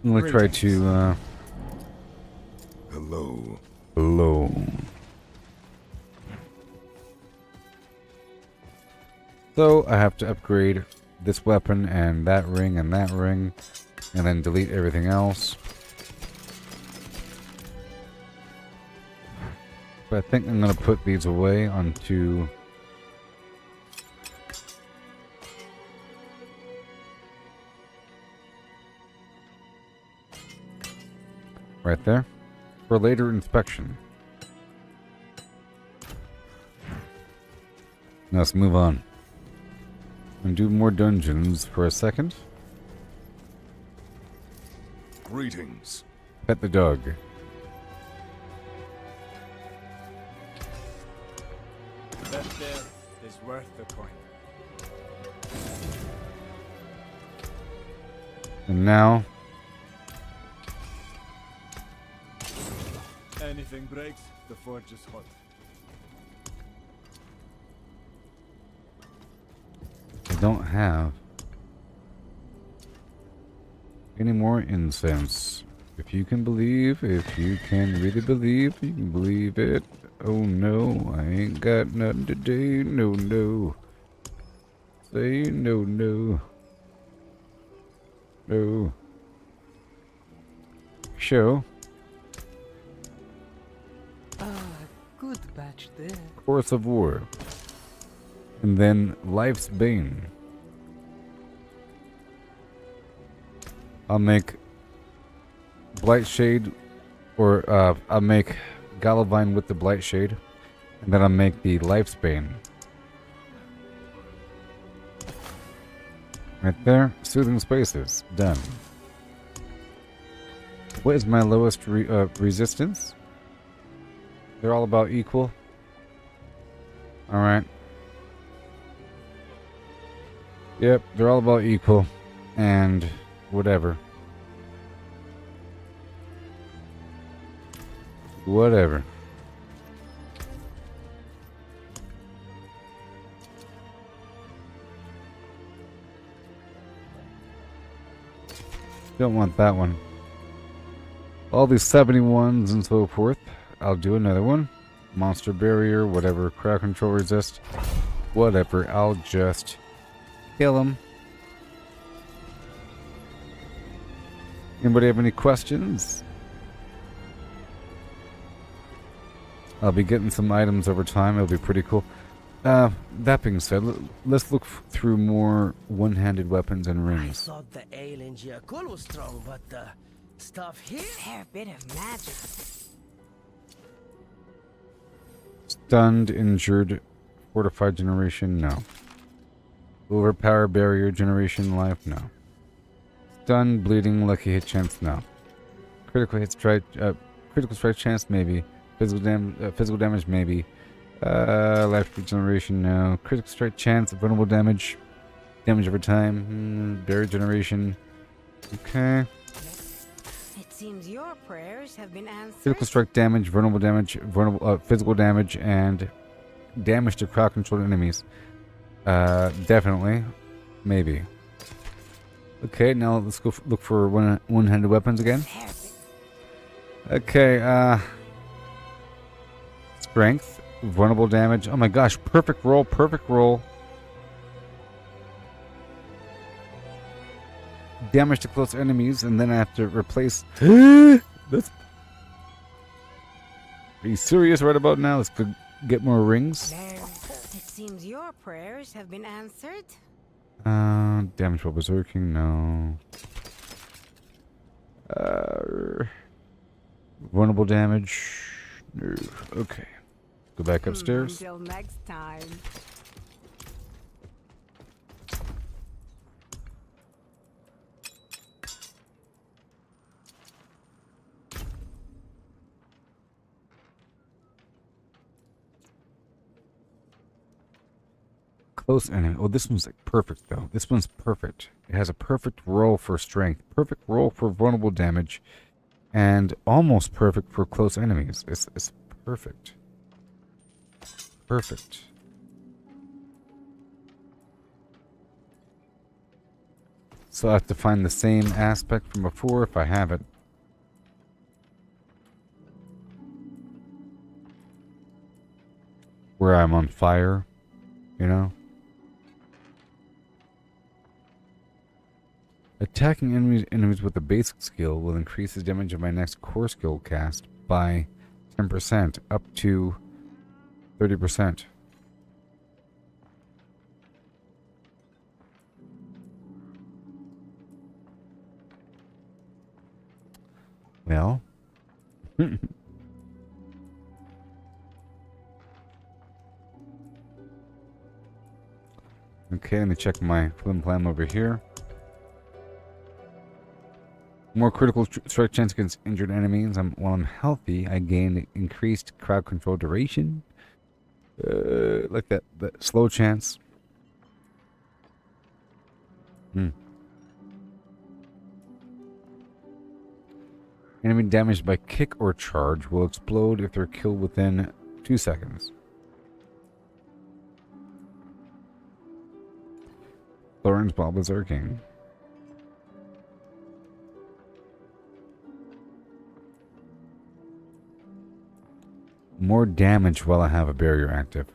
I'm gonna try to, Hello. Hello. So, I have to upgrade this weapon and that ring, and then delete everything else. But I think I'm gonna put these away onto... right there. For later inspection. Now let's move on. And do more dungeons for a second. Greetings. Pet the dog. That there is worth the coin. And now... Anything breaks, the forge is hot. I don't have any more incense. If you can believe, if you can really believe, you can believe it. Oh no, I ain't got nothing to do. No, no. Say no, no. No. Show. Good batch there. Course of War. And then Life's Bane. I'll make Blightshade, or I'll make Galavine with the Blightshade, and then I'll make the Life's Bane. Right there, Soothing Spaces, done. What is my lowest resistance? They're all about equal. Alright. Yep, they're all about equal. And whatever. Whatever. Don't want that one. All these 71s and so forth. I'll do another one. Monster barrier, whatever. Crowd control resist. Whatever. I'll just Kill him. Anybody have any questions? I'll be getting some items over time. It'll be pretty cool. That being said, let's look through more one-handed weapons and I rings. thought the ale in Giacoul was strong, but the stuff here? Fair bit of magic. Stunned, injured, fortified generation, no. Overpower barrier generation life, no. Stunned, bleeding, lucky hit chance, no. Critical strike chance, maybe. Physical damage, maybe. Life regeneration, no. Critical strike chance, vulnerable damage. Damage over time. Barrier generation. Okay. It seems your prayers have been answered. Critical strike damage, vulnerable damage, physical damage, and damage to crowd controlled enemies. Definitely. Maybe. Okay, now let's go look for one-handed weapons again. Okay, strength, vulnerable damage. Oh my gosh, perfect roll, perfect roll. Damage to close enemies, and then I have to replace. That's. Are you serious right about now? Let's go get more rings. There. It seems your prayers have been answered. Damage while berserking, no. Vulnerable damage. No. Okay. Go back upstairs. Until next time. Close enemy. Oh, this one's like perfect though. This one's perfect. It has a perfect roll for strength, perfect roll for vulnerable damage, and almost perfect for close enemies. It's perfect. Perfect. So I have to find the same aspect from before if I have it. Where I'm on fire, you know? Attacking enemies with a basic skill will increase the damage of my next core skill cast by 10%, up to 30%. Well. Okay, let me check my flim flam over here. More critical strike chance against injured enemies. While I'm healthy, I gain increased crowd control duration. Like that slow chance. Enemy damaged by kick or charge will explode if they're killed within 2 seconds. Thorns while berserking. More damage while I have a barrier active.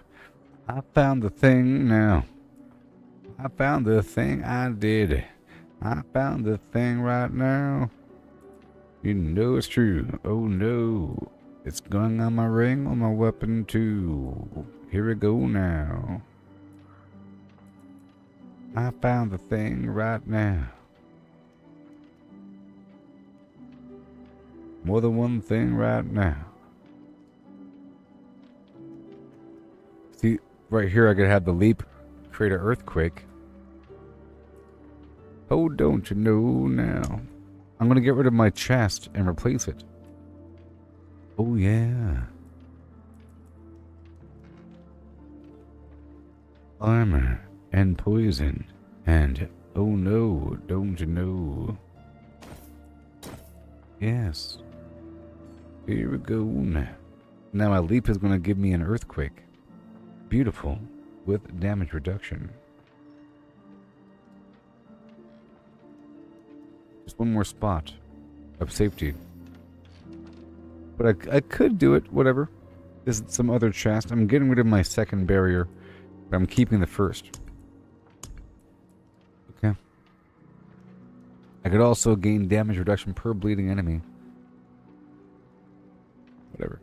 I found the thing now. I found the thing I did. I found the thing right now. You know it's true. Oh no. It's going on my ring on my weapon too. Here we go now. I found the thing right now. More than one thing right now. See, right here I could have the leap, create an earthquake. Oh, don't you know now? I'm gonna get rid of my chest and replace it. Oh yeah. Armor and poison and oh no, don't you know? Yes. Here we go now. Now my leap is gonna give me an earthquake. Beautiful, with damage reduction. Just one more spot of safety. But I could do it, whatever. This is some other chest. I'm getting rid of my second barrier, but I'm keeping the first. I could also gain damage reduction per bleeding enemy. Whatever.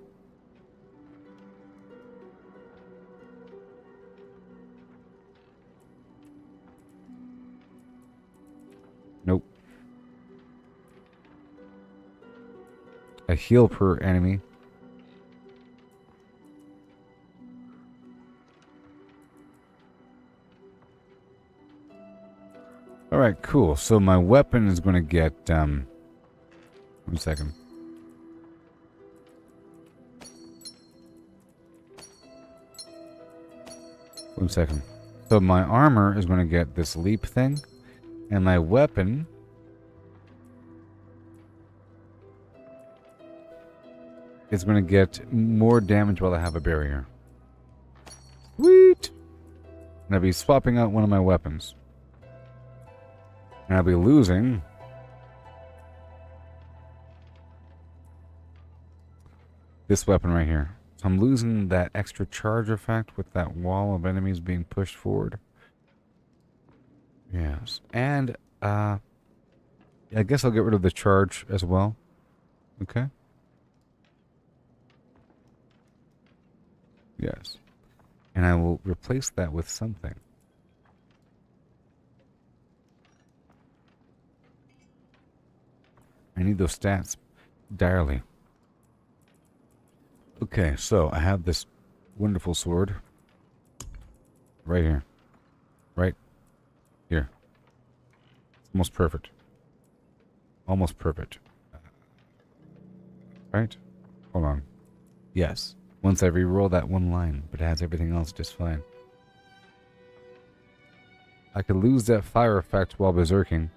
Nope. A heal per enemy. Alright, cool. So my weapon is going to get, 1 second. One second. So my armor is going to get this leap thing, and my weapon is going to get more damage while I have a barrier. Sweet! And I'll be swapping out one of my weapons. And I'll be losing this weapon right here. So I'm losing that extra charge effect with that wall of enemies being pushed forward. Yes. And, I guess I'll get rid of the charge as well. Okay. Yes. And I will replace that with something. I need those stats direly. Okay, so I have this wonderful sword. Right here. Right here. It's almost perfect. Almost perfect. Right? Hold on. Yes. Once I re-roll that one line, but it has everything else just fine. I could lose that fire effect while berserking.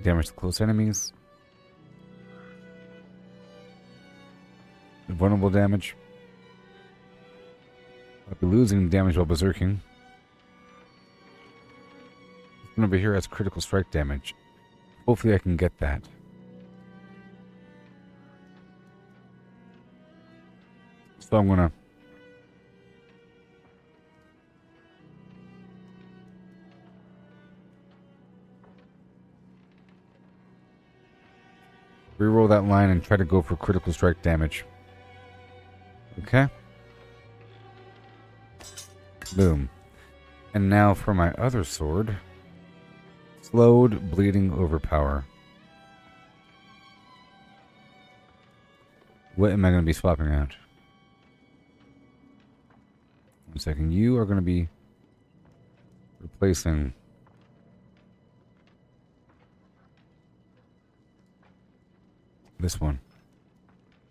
Damage to close enemies. Vulnerable damage. I'll be losing damage while berserking. This one over here has critical strike damage. Hopefully I can get that. So I'm gonna reroll that line and try to go for critical strike damage. Okay. Boom. And now for my other sword. Slowed, bleeding, overpower. What am I going to be swapping out? 1 second. You are going to be replacing this one.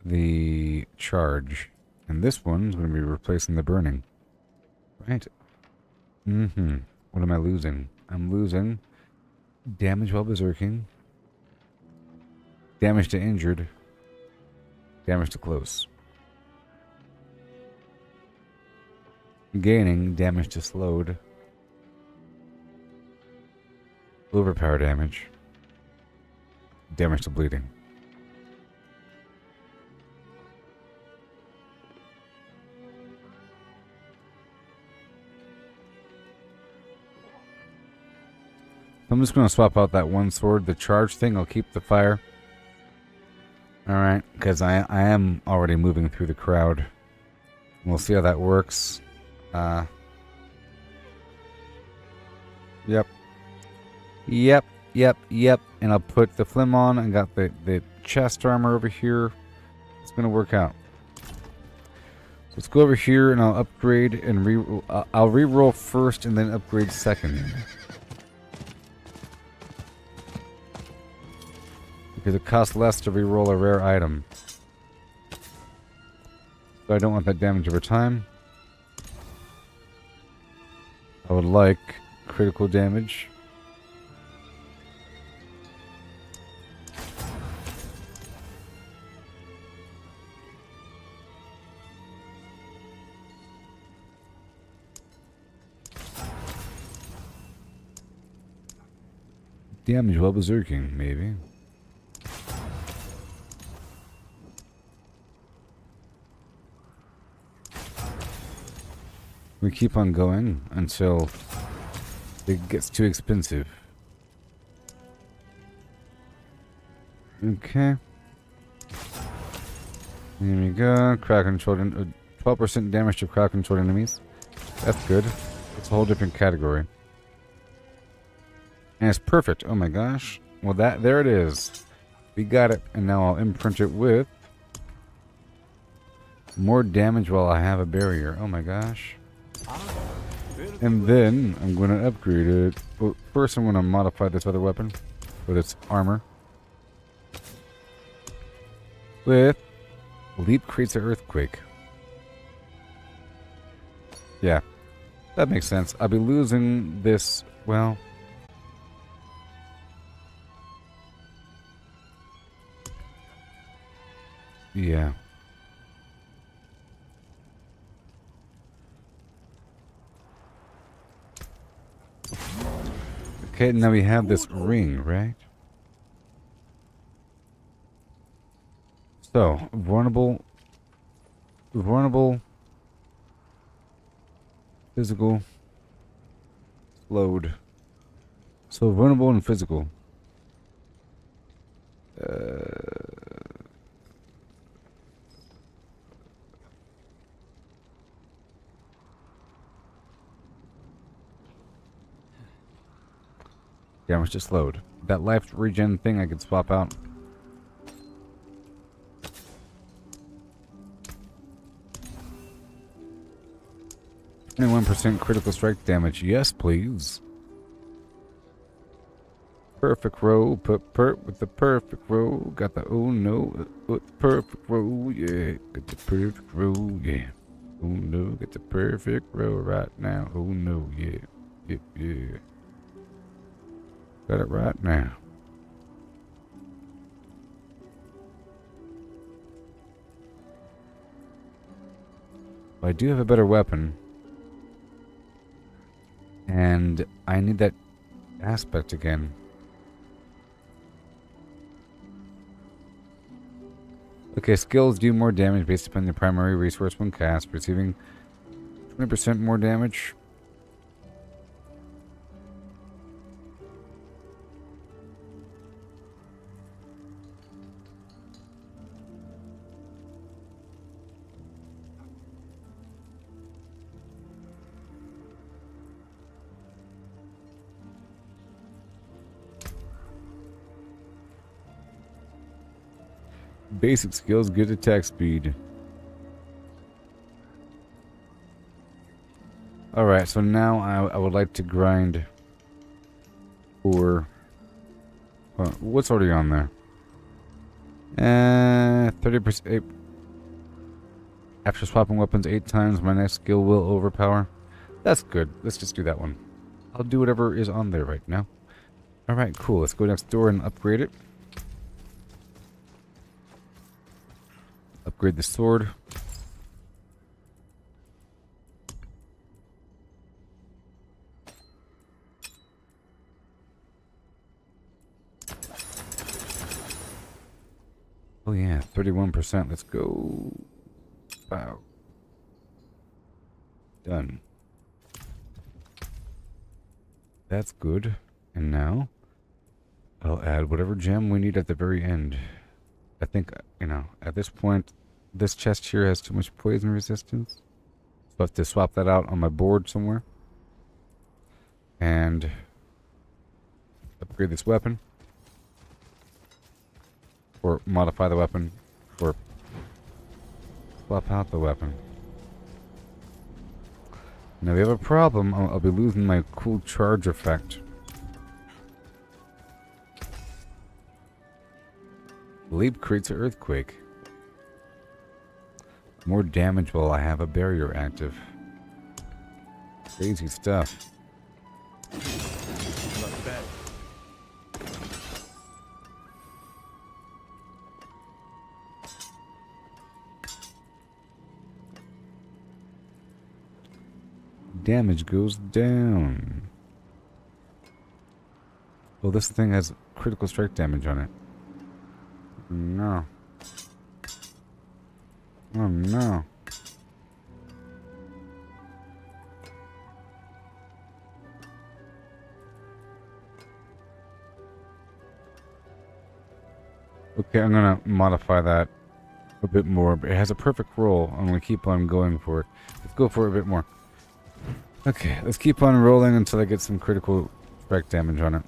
The charge. And this one's going to be replacing the burning. Right. Mm-hmm. What am I losing? I'm losing damage while berserking. Damage to injured. Damage to close. Gaining damage to slowed. Overpower damage. Damage to bleeding. I'm just going to swap out that one sword. The charge thing, I'll keep the fire. Alright, because I am already moving through the crowd. We'll see how that works. Yep. And I'll put the flim on. I got the chest armor over here. It's going to work out. So let's go over here and I'll upgrade and I'll re-roll first and then upgrade second. Because it costs less to reroll a rare item. So I don't want that damage over time. I would like critical damage. Damage while berserking, maybe. We keep on going until it gets too expensive. Okay. Here we go. Crowd controlled. 12% damage to crowd controlled enemies. That's good. It's a whole different category. And it's perfect. Oh my gosh. Well, there it is. We got it. And now I'll imprint it with more damage while I have a barrier. Oh my gosh. And then I'm going to upgrade it. Well, first I'm going to modify this other weapon with its armor. With Leap creates an earthquake. Yeah, that makes sense. I'll be losing this, well... Yeah. Okay, now we have this ring, right? So, vulnerable, physical, slowed. So vulnerable and physical. Damage to slowed. That life regen thing I could swap out. And 1% critical strike damage. Yes, please. Perfect roll. Put perp with the perfect roll. Got the oh no with the perfect roll. Yeah. Get the perfect roll. Yeah. Oh no. Get the perfect roll right now. Oh no. Yeah. Yeah. Yeah. Got it right now. Well, I do have a better weapon. And I need that aspect again. Okay, skills do more damage based upon the primary resource when cast, receiving 20% more damage. Basic skills, good attack speed. Alright, so now I would like to grind for... what's already on there? 30%... After swapping weapons 8 times, my next skill will overpower. That's good. Let's just do that one. I'll do whatever is on there right now. Alright, cool. Let's go next door and upgrade it. Upgrade the sword. Oh yeah, 31%. Let's go. Wow. Done. That's good. And now, I'll add whatever gem we need at the very end. I think, you know, at this point, this chest here has too much poison resistance. So I have to swap that out on my board somewhere. And upgrade this weapon. Or modify the weapon. Or swap out the weapon. Now we have a problem. I'll be losing my cool charge effect. Leap creates an earthquake. More damage while I have a barrier active. Crazy stuff. Not bad. Damage goes down. Well, this thing has critical strike damage on it. No. Oh no. Okay, I'm gonna modify that a bit more, but it has a perfect roll. I'm gonna keep on going for it. Let's go for it a bit more. Okay, let's keep on rolling until I get some critical strike damage on it.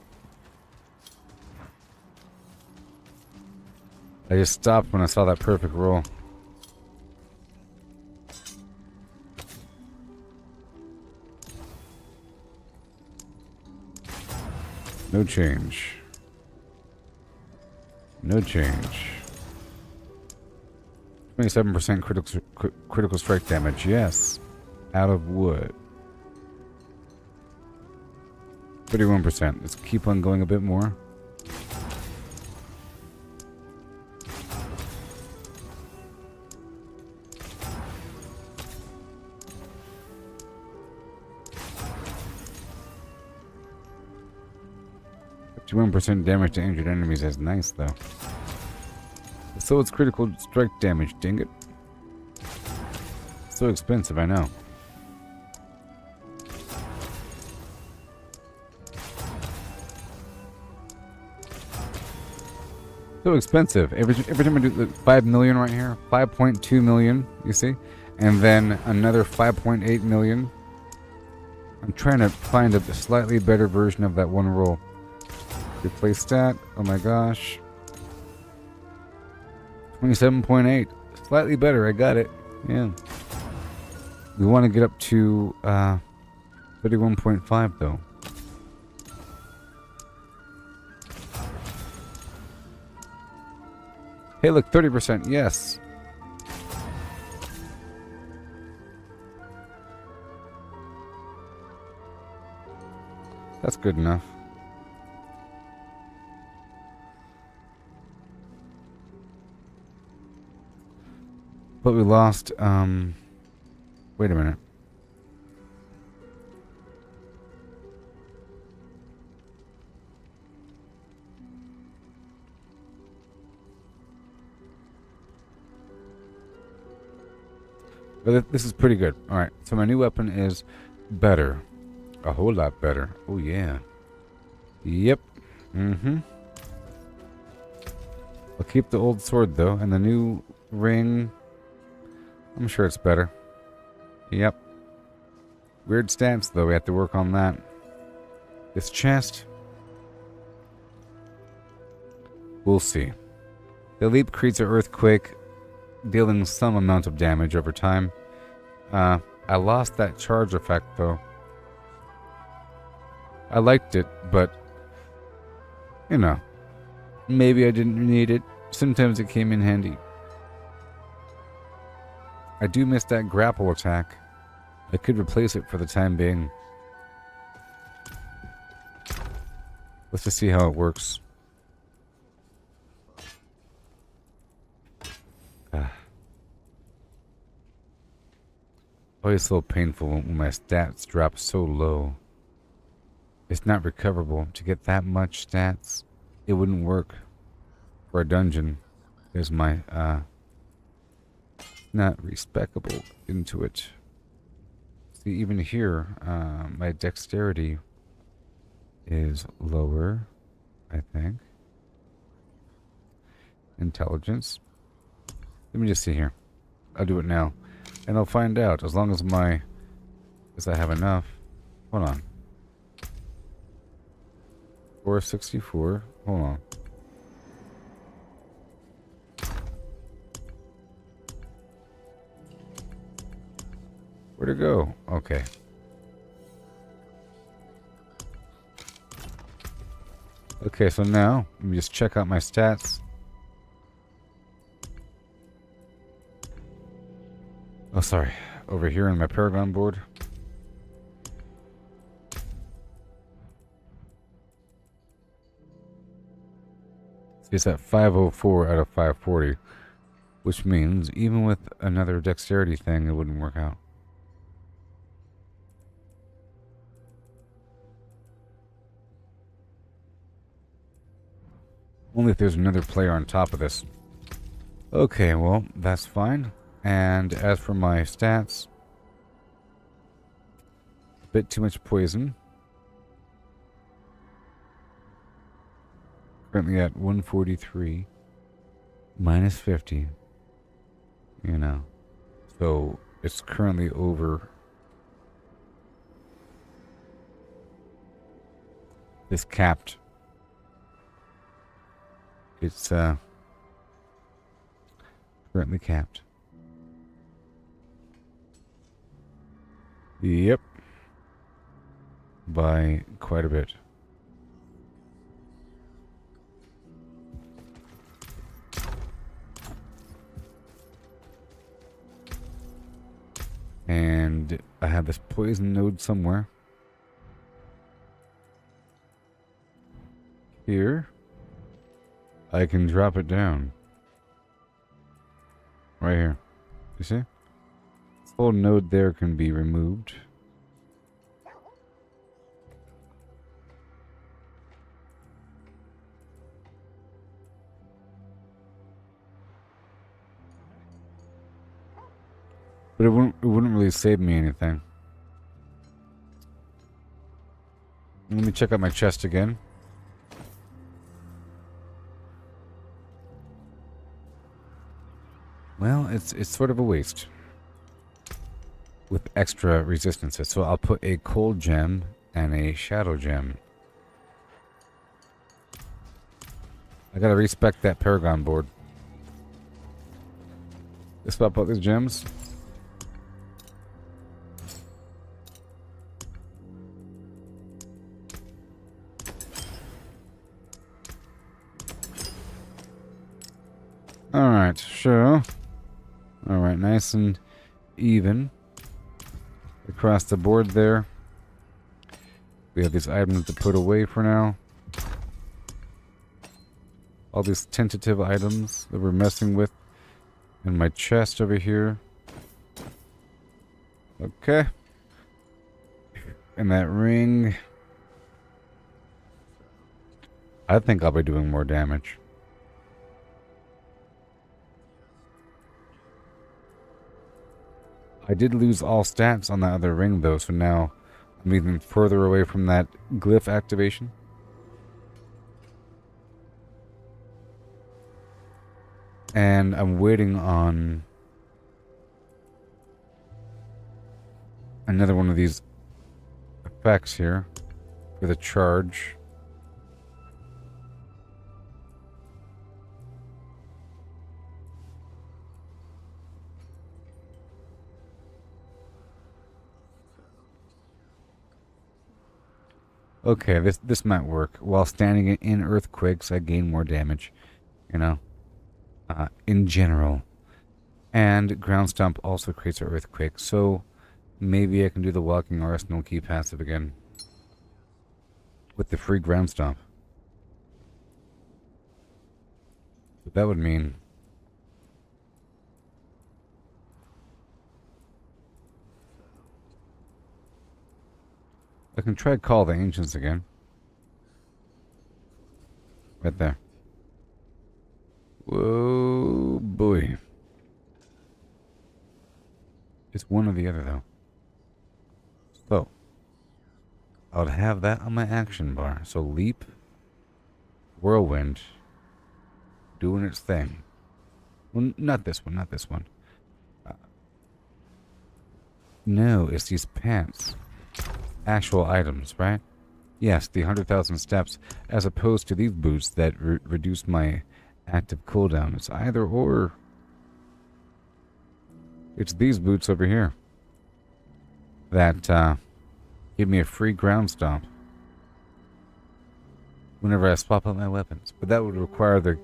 I just stopped when I saw that perfect roll. No change. No change. 27% critical strike damage. Yes. Out of wood. 31%. Let's keep on going a bit more. %, damage to injured enemies is nice, though. So it's critical strike damage, dang it. So expensive, I know. So expensive. Every time I do the 5 million right here, 5.2 million, you see? And then another 5.8 million. I'm trying to find a slightly better version of that one roll. Replace that. Oh my gosh. 27.8. Slightly better. I got it. Yeah. We want to get up to 31.5 though. Hey, look, 30%. Yes. That's good enough. But we lost, wait a minute. But this is pretty good. Alright, so my new weapon is better. A whole lot better. Oh yeah. Yep. Mm-hmm. I'll keep the old sword though, and the new ring, I'm sure it's better. Yep. Weird stance though, we have to work on that. This chest, we'll see. The leap creates an earthquake, dealing some amount of damage over time. I lost that charge effect though. I liked it, but you know, maybe I didn't need it. Sometimes it came in handy. I do miss that grapple attack. I could replace it for the time being. Let's just see how it works. Always so painful when my stats drop so low. It's not recoverable. To get that much stats, it wouldn't work for a dungeon. There's my not respectable into it. See, even here, my dexterity is lower, I think. Intelligence. Let me just see here. I'll do it now. And I'll find out, as long as I have enough. Hold on. 464. Hold on. Where'd it go? Okay. Okay, so now, let me just check out my stats. Oh, sorry. Over here on my Paragon board. See, it's at 504 out of 540. Which means, even with another dexterity thing, it wouldn't work out. Only if there's another player on top of this. Okay, well, that's fine. And as for my stats, a bit too much poison. Currently at 143. Minus 50. You know. So it's currently over this capped. It's currently capped. Yep. By quite a bit. And I have this poison node somewhere. Here. I can drop it down. Right here. You see? This whole node there can be removed. But it wouldn't really save me anything. Let me check out my chest again. Well, it's sort of a waste. With extra resistances. So I'll put a cold gem and a shadow gem. I gotta respec that Paragon board. Let's swap out these gems. Alright, sure. Alright, nice and even. Across the board there. We have these items to put away for now. All these tentative items that we're messing with. In my chest over here. Okay. And that ring. I think I'll be doing more damage. I did lose all stats on that other ring though, so now I'm even further away from that glyph activation. And I'm waiting on another one of these effects here for the charge. Okay, this might work. While standing in earthquakes, I gain more damage, you know, in general. And ground stomp also creates an earthquake, so maybe I can do the walking arsenal key passive again with the free ground stomp. But that would mean I can try call the ancients again. Right there. Whoa, boy. It's one or the other, though. So, I'll have that on my action bar. So, leap, whirlwind, doing its thing. Well, not this one, not this one. No, it's these pants. Actual items, right? Yes, the 100,000 steps, as opposed to these boots that reduce my active cooldown. It's either or. It's these boots over here that give me a free ground stomp whenever I swap out my weapons. But that would require the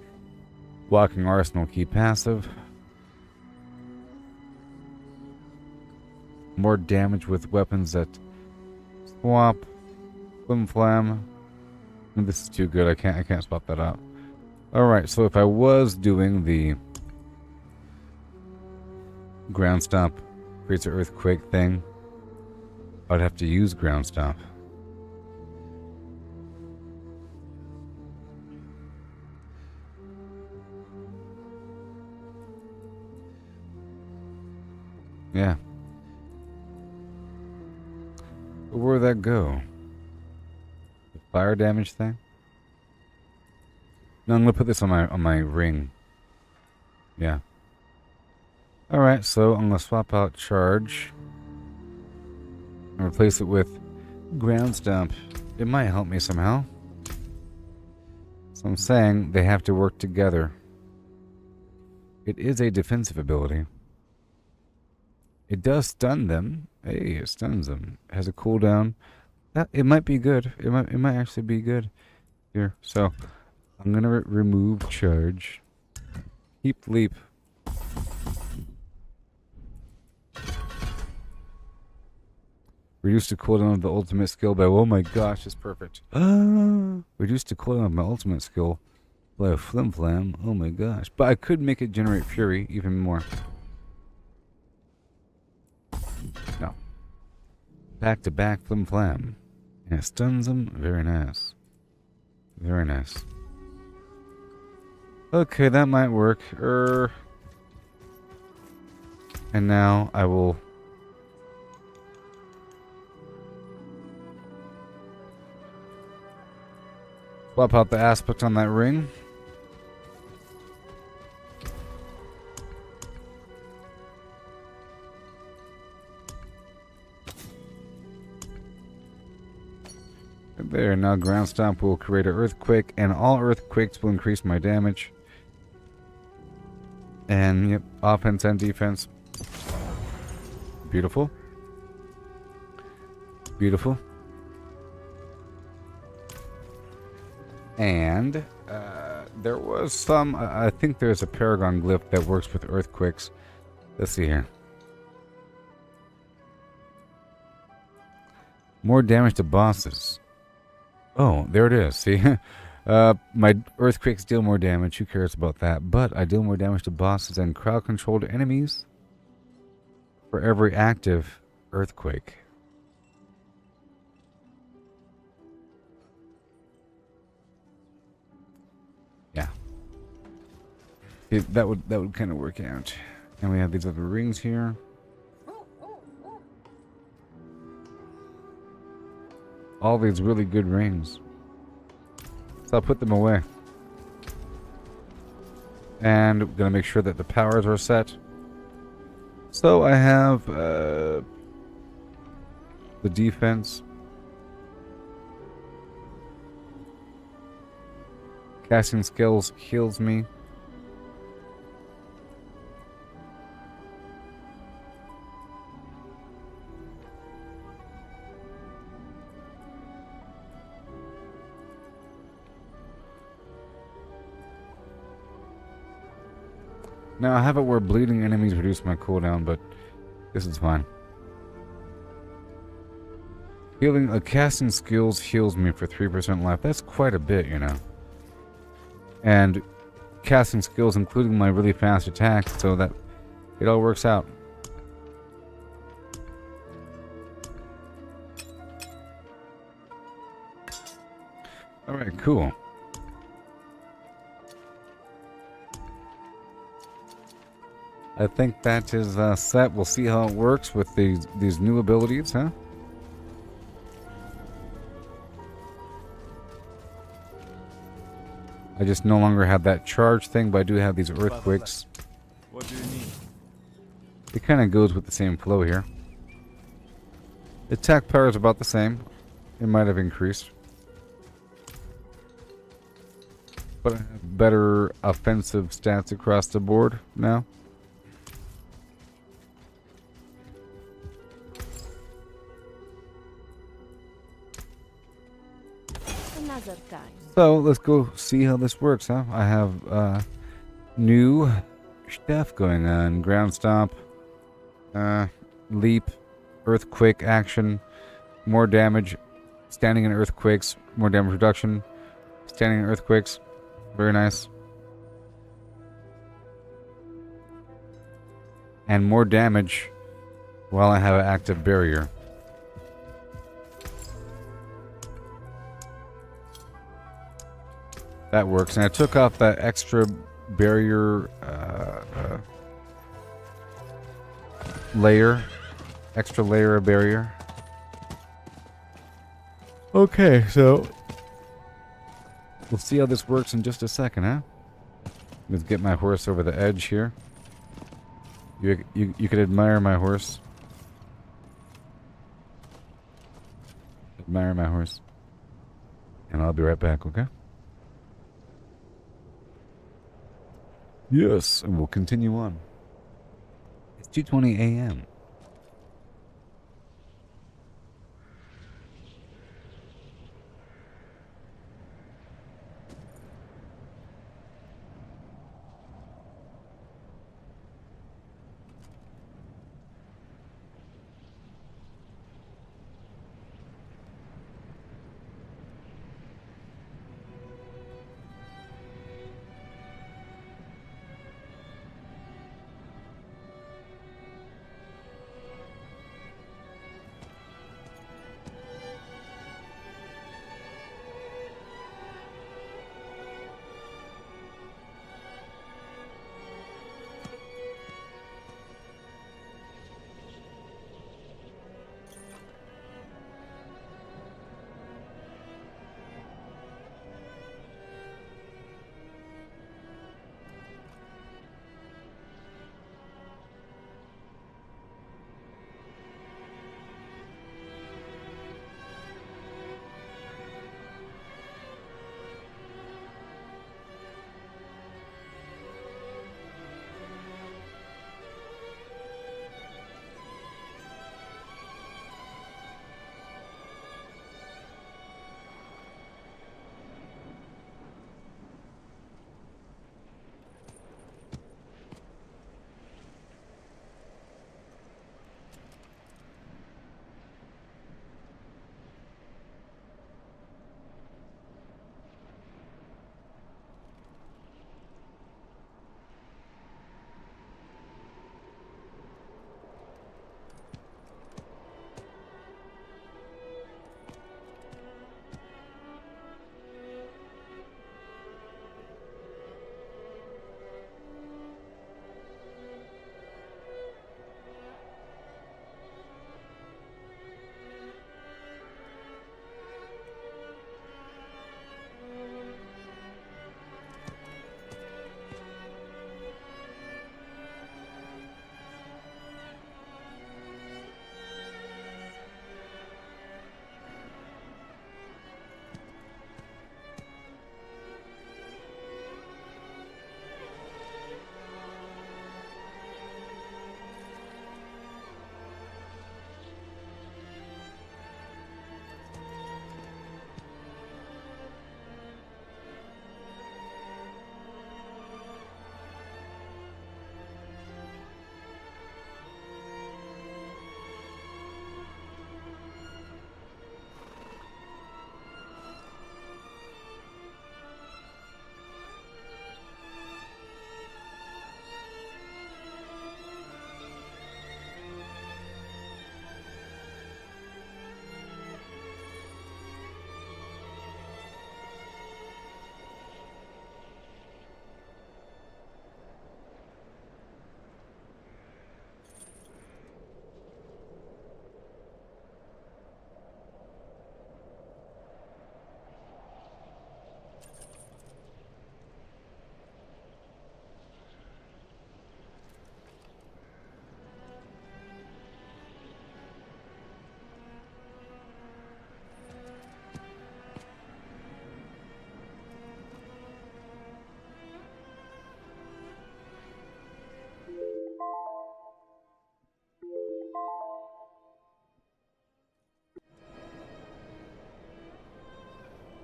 walking arsenal key passive. More damage with weapons that swap, flim flam. This is too good. I can't swap that out. All right. So if I was doing the ground stomp creates an earthquake thing, I'd have to use ground stomp. Yeah. Where'd that go? The fire damage thing? No, I'm gonna put this on my ring. Yeah. Alright, so I'm going to swap out charge and replace it with ground stomp. It might help me somehow. So I'm saying they have to work together. It is a defensive ability. It does stun them. Hey, it stuns them. It has a cooldown. It might be good. It might actually be good here. So I'm gonna remove charge. Keep leap. Reduce the cooldown of the ultimate skill by, oh my gosh, it's perfect. Reduce the cooldown of my ultimate skill by a flim flam. Oh my gosh. But I could make it generate fury even more. No. Back to back flim flam. And it stuns them. Very nice. Very nice. Okay, that might work. And now I will swap out the aspect on that ring. There, now ground stomp will create an earthquake, and all earthquakes will increase my damage. And yep, offense and defense. Beautiful. Beautiful. And there was some, I think there's a Paragon glyph that works with earthquakes. Let's see here. More damage to bosses. Oh, there it is. See? My earthquakes deal more damage. Who cares about that? But I deal more damage to bosses and crowd-controlled enemies for every active earthquake. Yeah. See, that would kind of work out. And we have these other rings here. All these really good rings. So I'll put them away. And I'm going to make sure that the powers are set. So I have the defense. Casting skills heals me. Now, I have it where bleeding enemies reduce my cooldown, but this is fine. Healing, casting skills heals me for 3% life. That's quite a bit, you know. And casting skills, including my really fast attack, so that it all works out. Alright, cool. I think that is set. We'll see how it works with these new abilities, huh? I just no longer have that charge thing, but I do have these earthquakes. What do you need? It kind of goes with the same flow here. Attack power is about the same. It might have increased. But I have better offensive stats across the board now. Another time. So let's go see how this works, huh? I have new stuff going on. Ground stomp, leap, earthquake action, more damage, standing in earthquakes, more damage reduction, standing in earthquakes. Very nice. And more damage while I have an active barrier. That works. And I took off that extra barrier layer. Extra layer of barrier. Okay, so we'll see how this works in just a second, huh? Let's get my horse over the edge here. You could admire my horse. Admire my horse. And I'll be right back, okay? Yes, and we'll continue on. It's 2:20 a.m.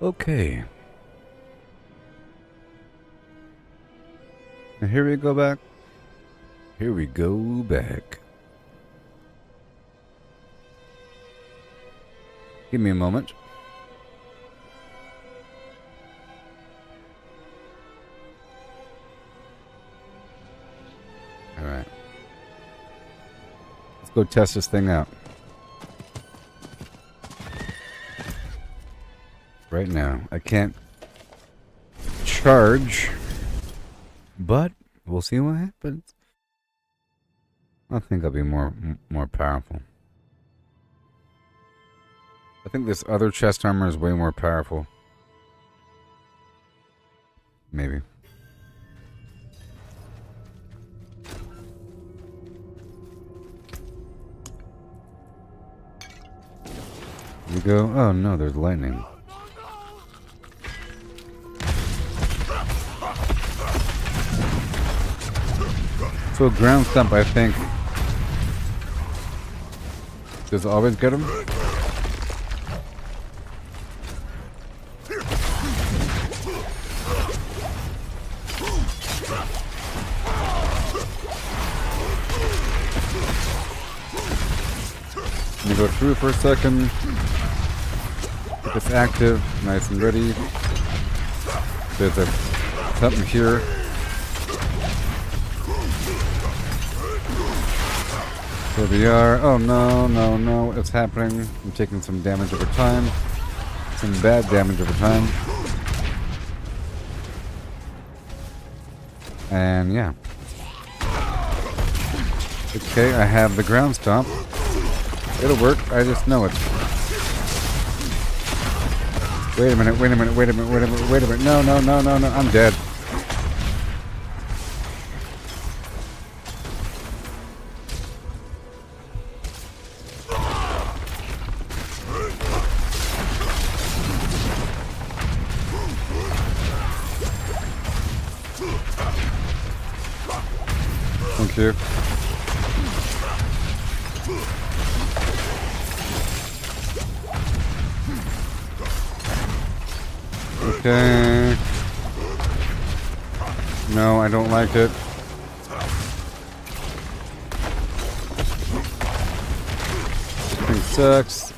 Okay. And here we go back. Here we go back. Give me a moment. Alright. Let's go test this thing out. Right now. I can't charge, but we'll see what happens. I think I'll be more powerful. I think this other chest armor is way more powerful. Maybe. You go. Oh no, there's lightning. So ground stomp, I think. Does it always get him? Let me go through for a second. Get this active, nice and ready. There's something here. There we are. Oh no, no, no, it's happening. I'm taking some damage over time. Some bad damage over time. And yeah. Okay, I have the ground stomp. It'll work, I just know it. Wait a minute, wait a minute, wait a minute, wait a minute, wait a minute. No, no, no, no, no, I'm dead. Thank you. Okay. No, I don't like it. This thing sucks.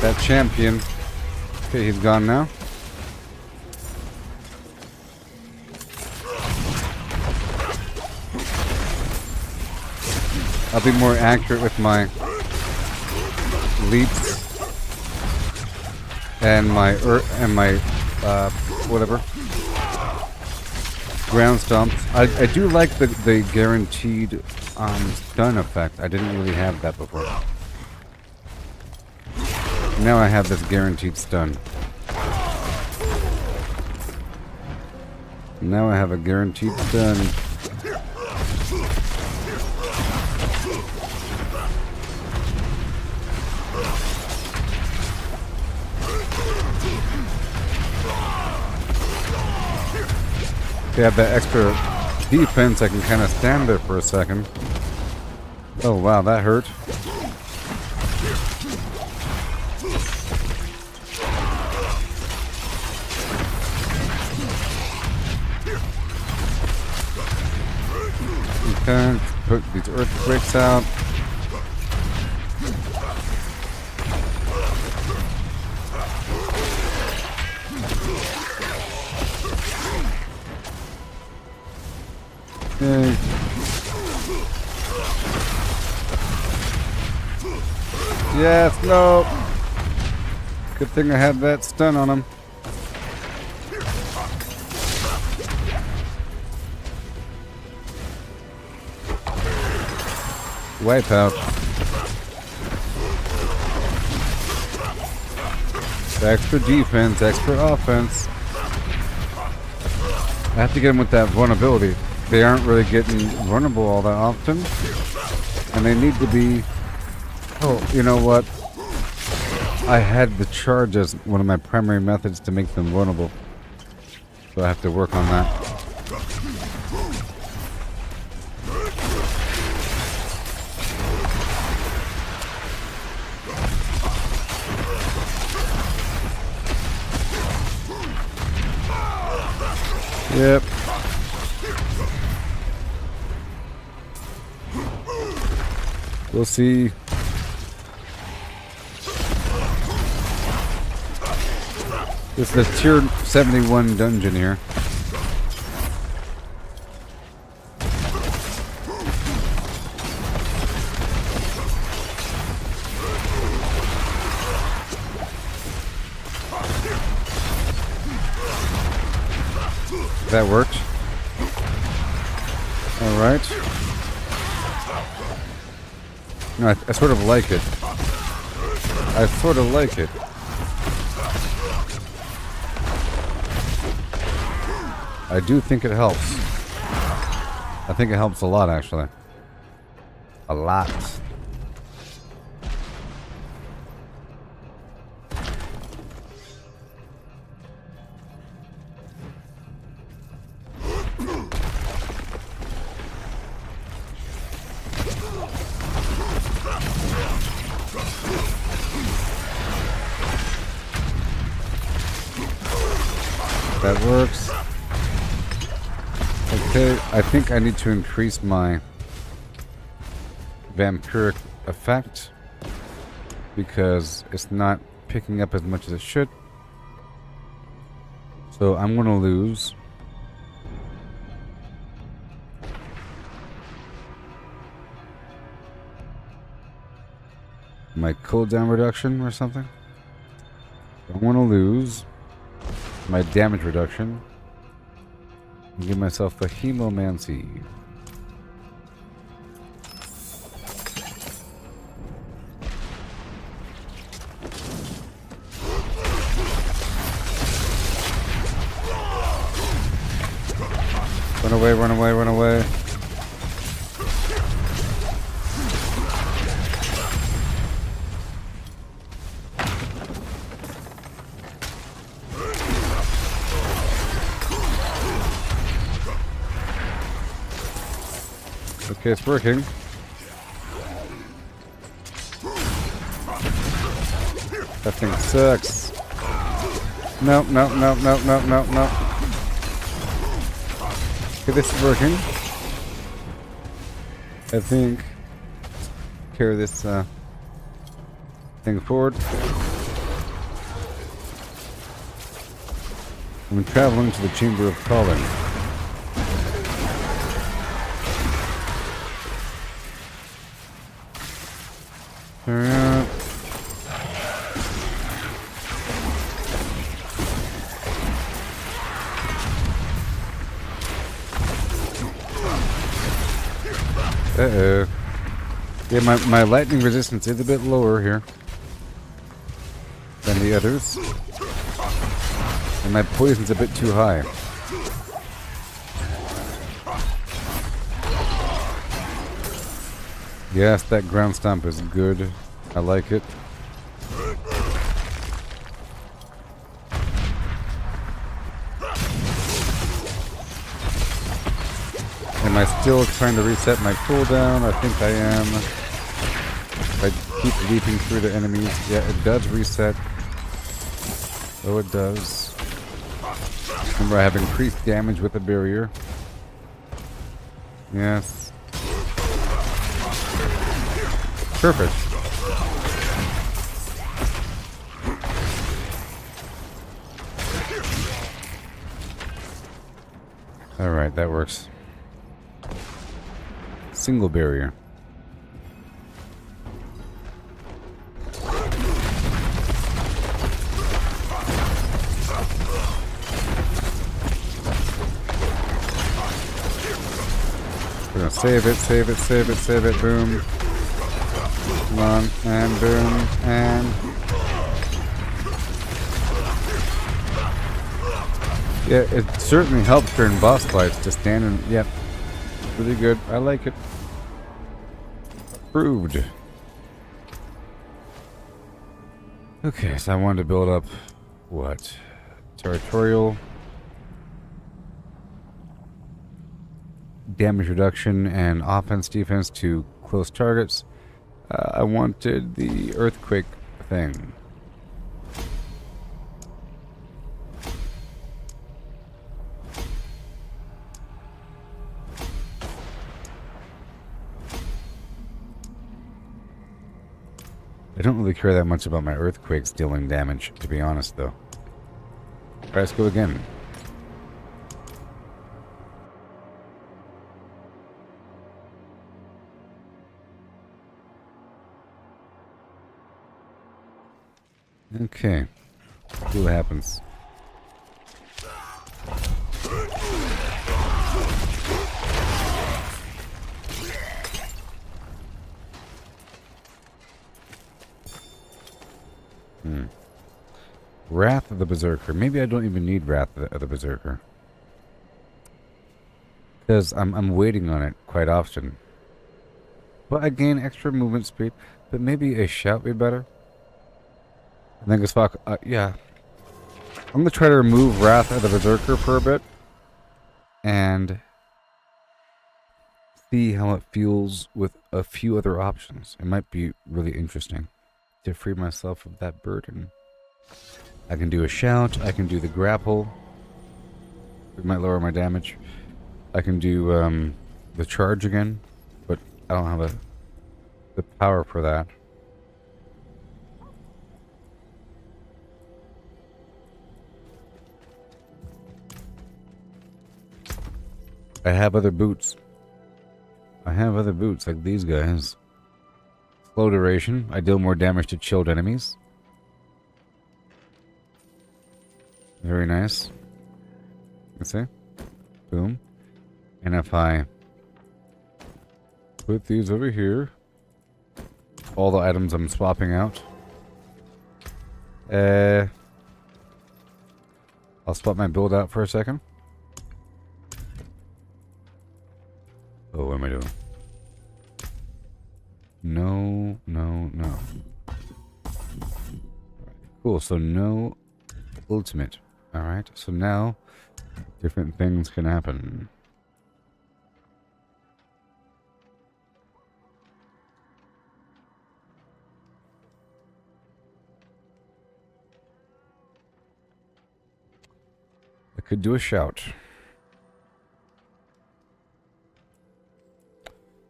That champion. Okay, he's gone now. I'll be more accurate with my leaps and my whatever ground stomps. I do like the guaranteed stun effect. I didn't really have that before. Now I have this guaranteed stun. Now I have a guaranteed stun. They have that extra defense, I can kind of stand there for a second. Oh wow, that hurt. Okay, put these earthquakes out. Okay. Yes, no. Good thing I had that stun on him. Wipe out. Extra defense, extra offense. I have to get him with that vulnerability. They aren't really getting vulnerable all that often. And they need to be... Oh, you know what? I had the charge as one of my primary methods to make them vulnerable. So I have to work on that. Yep. We'll see. This is the tier 71 dungeon here. That worked. All right. No, I sort of like it. I sort of like it. I do think it helps. I think it helps a lot, actually. A lot. That works. Okay, I think I need to increase my vampiric effect because it's not picking up as much as it should. So I'm going to lose my cooldown reduction or something. I want to lose my damage reduction and give myself the hemomancy. Run away, run away, run away. Okay, it's working. That thing sucks. No, no, no, no, no, no, no. Okay, this is working. I think. Carry this thing forward. I'm traveling to the Chamber of Calling. Uh-oh. Yeah, my lightning resistance is a bit lower here than the others. And my poison's a bit too high. Yes, that ground stomp is good. I like it. Am I still trying to reset my cooldown? I think I am. If I keep leaping through the enemies. Yeah, it does reset. Oh, it does. Remember, I have increased damage with the barrier. Yes. Perfect. Alright, that works. Single barrier. We're gonna save it, save it, save it, save it, boom. Come on, and boom, and... Yeah, it certainly helps during boss fights to stand and... Yep. Really good. I like it. Approved. Okay, so I wanted to build up... What? Territorial... damage reduction and offense defense to close targets. I wanted the earthquake thing. I don't really care that much about my earthquakes dealing damage, to be honest, though. Alright, let's go again. Okay. See what happens. Wrath of the Berserker. Maybe I don't even need Wrath of the Berserker. Because I'm waiting on it quite often. But I gain extra movement speed. But maybe a shout would be better. And then fuck, yeah. I'm going to try to remove Wrath of the Berserker for a bit. And see how it feels with a few other options. It might be really interesting to free myself of that burden. I can do a shout, I can do the grapple. It might lower my damage. I can do the charge again, but I don't have the power for that. I have other boots. I have other boots like these guys. Slow duration. I deal more damage to chilled enemies. Very nice. Let's see. Boom. And if I put these over here, all the items I'm swapping out. I'll swap my build out for a second. Oh, what am I doing? No, no, no. Cool, so no ultimate. Alright, so now different things can happen. I could do a shout.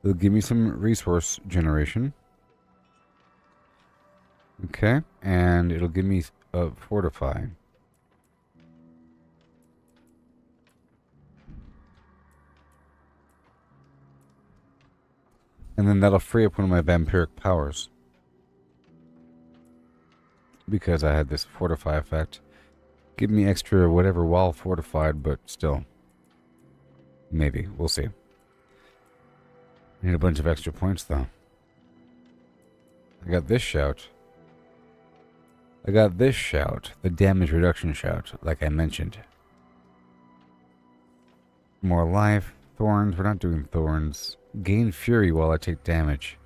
It'll give me some resource generation. Okay, and it'll give me a fortify. And then that'll free up one of my vampiric powers. Because I had this fortify effect. Give me extra whatever while fortified, but still. Maybe. We'll see. I need a bunch of extra points, though. I got this shout. I got this shout. The damage reduction shout, like I mentioned. More life. Thorns. We're not doing thorns. Gain fury while I take damage.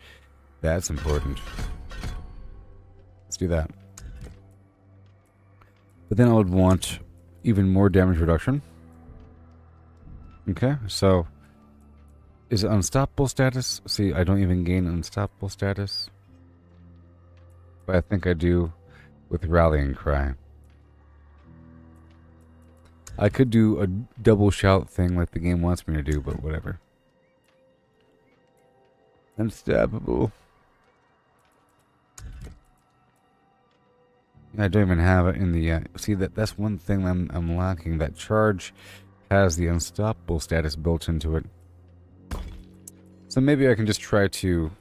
That's important. Let's do that. But then I would want even more damage reduction. Okay, so is it unstoppable status? See, I don't even gain unstoppable status. But I think I do with rallying cry. I could do a double shout thing like the game wants me to do, but whatever. Unstoppable. I don't even have it in the see that's one thing I'm lacking. That charge has the unstoppable status built into it. So maybe I can just try to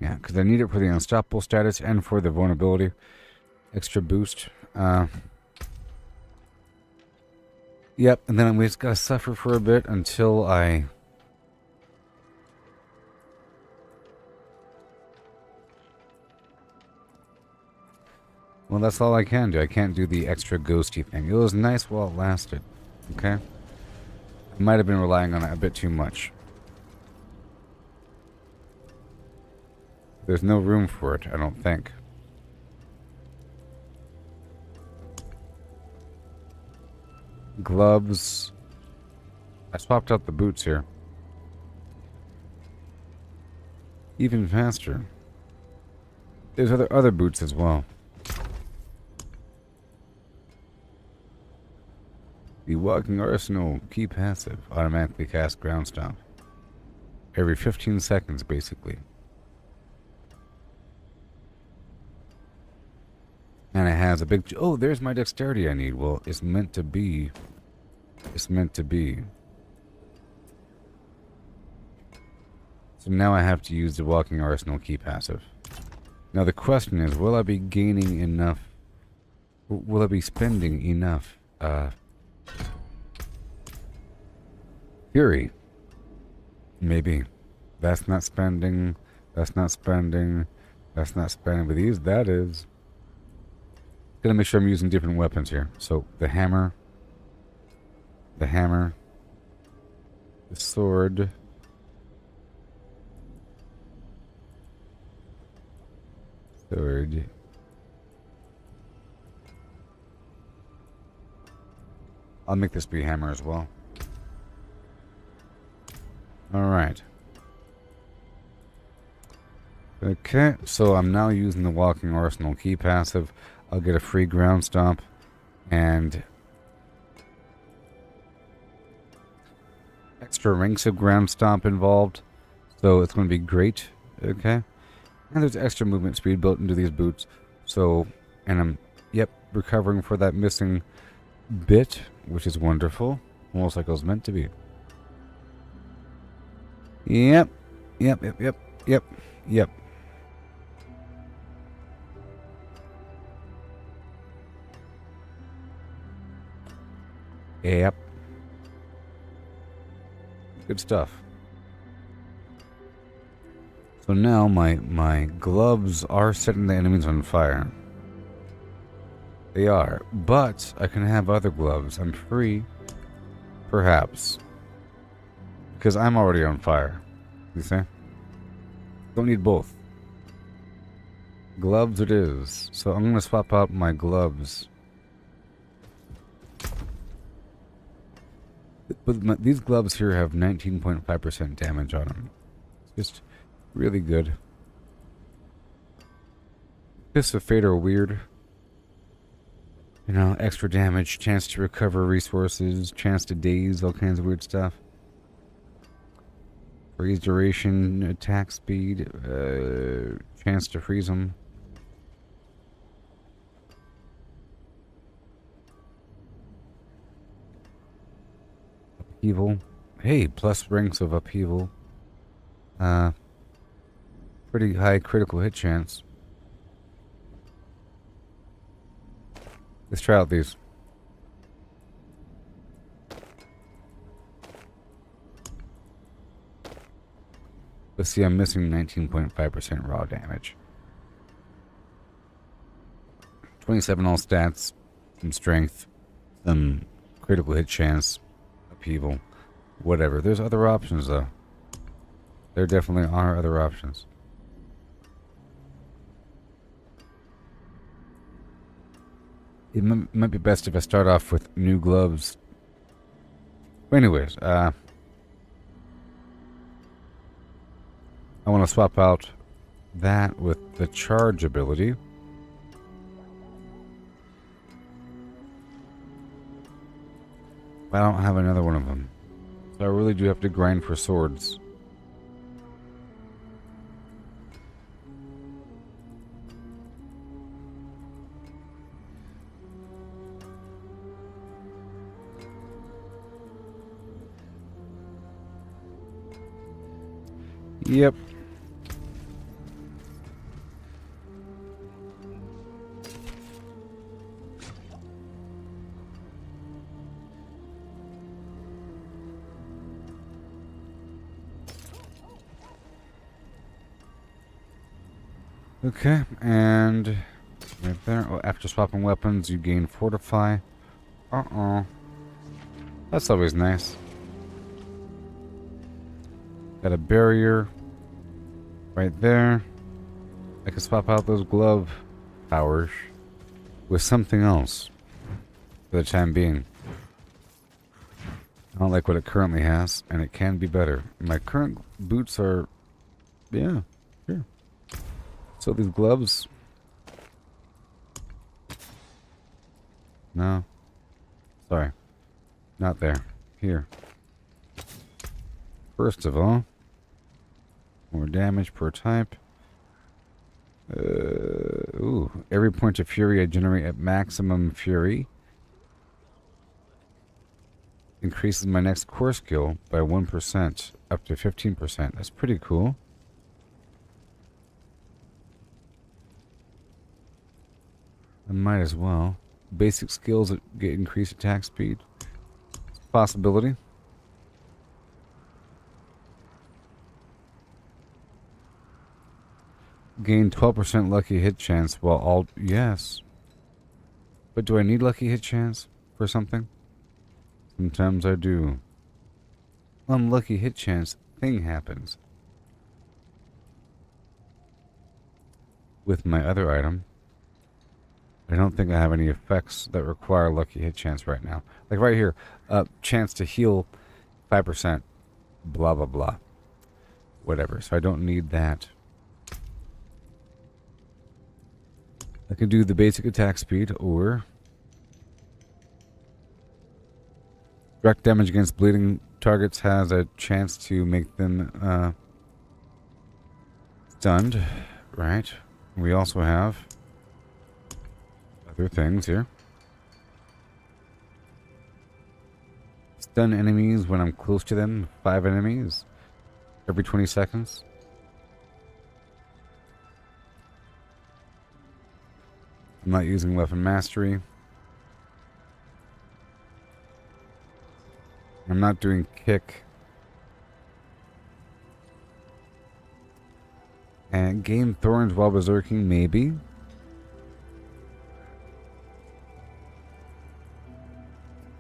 yeah, because I need it for the unstoppable status and for the vulnerability. Extra boost. Yep, and then we just gotta suffer for a bit until I... Well, that's all I can do. I can't do the extra ghosty thing. It was nice while it lasted. Okay? I might have been relying on it a bit too much. There's no room for it, I don't think. Gloves. I swapped out the boots here. Even faster. There's other boots as well. The walking arsenal, key passive, automatically cast ground stomp. Every 15 seconds, basically. And it has a big... Oh, there's my dexterity I need. Well, it's meant to be. It's meant to be. So now I have to use the walking arsenal key passive. Now the question is, will I be gaining enough... Will I be spending enough... Fury? Maybe. That's not spending. That's not spending. That's not spending. But these, that is... Gonna make sure I'm using different weapons here. So the hammer, the sword, Sword. I'll make this be hammer as well. Alright. Okay, so I'm now using the Walking Arsenal key passive. I'll get a free ground stomp and extra ranks of ground stomp involved. So it's going to be great. Okay. And there's extra movement speed built into these boots. So, and I'm, yep, recovering for that missing bit, which is wonderful. Almost like it was meant to be. Yep. Yep, yep, yep, yep, yep. Yep. Good stuff. So now my gloves are setting the enemies on fire. They are. But I can have other gloves. I'm free. Perhaps. Because I'm already on fire. You see? Don't need both. Gloves it is. So I'm going to swap out my gloves. But these gloves here have 19.5% damage on them. It's just really good. Fists of Fate are weird. You know, extra damage, chance to recover resources, chance to daze, all kinds of weird stuff. Freeze duration, attack speed, chance to freeze them. Upheaval. Hey, plus ranks of upheaval. Pretty high critical hit chance. Let's try out these. Let's see, I'm missing 19.5% raw damage. 27 all stats, some strength, some critical hit chance, upheaval, whatever. There's other options though. There definitely are other options. It might be best if I start off with new gloves. But anyways, I want to swap out that with the charge ability. But I don't have another one of them. So I really do have to grind for swords. Yep. Okay, and right there. Oh, after swapping weapons, you gain Fortify. That's always nice. Got a barrier right there. I can swap out those glove powers with something else for the time being. I don't like what it currently has, and it can be better. My current boots are, yeah, sure. So these gloves, no, sorry, not there, here. First of all, more damage per type. Ooh, every point of fury I generate at maximum fury increases my next core skill by 1%, up to 15%. That's pretty cool. I might as well. Basic skills that get increased attack speed. It's a possibility. Gain 12% lucky hit chance while all... Yes. But do I need lucky hit chance for something? Sometimes I do. Unlucky hit chance thing happens. with my other item. I don't think I have any effects that require lucky hit chance right now. Like right here, chance to heal 5%, blah blah blah. Whatever, so I don't need that. I can do the basic attack speed, or direct damage against bleeding targets has a chance to make them stunned. Right. We also have other things here. Stun enemies when I'm close to them. 5 enemies every 20 seconds. I'm not using weapon mastery. I'm not doing kick. And gain thorns while berserking, maybe.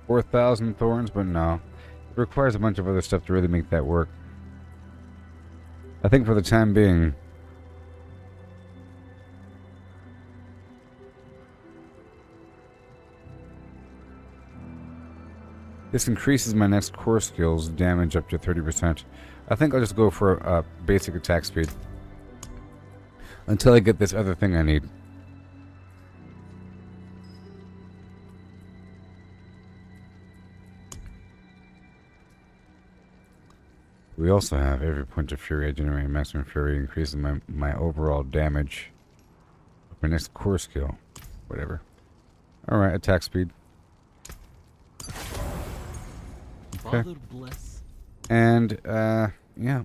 $4,000 thorns, but no. It requires a bunch of other stuff to really make that work. I think for the time being, this increases my next core skills damage up to 30%. I think I'll just go for basic attack speed until I get this other thing I need. We also have every point of fury I generate maximum fury, increasing my overall damage of my next core skill. Whatever. Alright, attack speed. Okay. Father bless. And, yeah.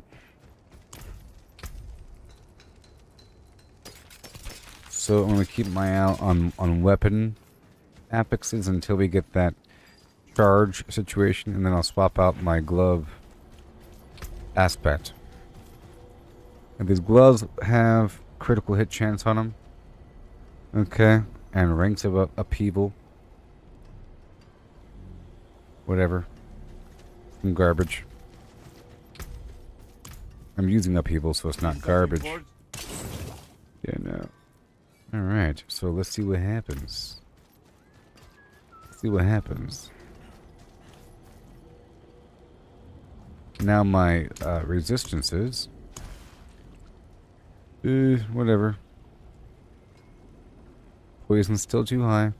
So I'm going to keep my eye out on weapon apexes until we get that charge situation, and then I'll swap out my glove aspect. And these gloves have critical hit chance on them. Okay. And ranks of upheaval. Whatever. Some garbage. I'm using upheaval, so it's not garbage. Yeah, no. Alright, so let's see what happens. Let's see what happens. Now my resistances. Whatever. Poison's still too high.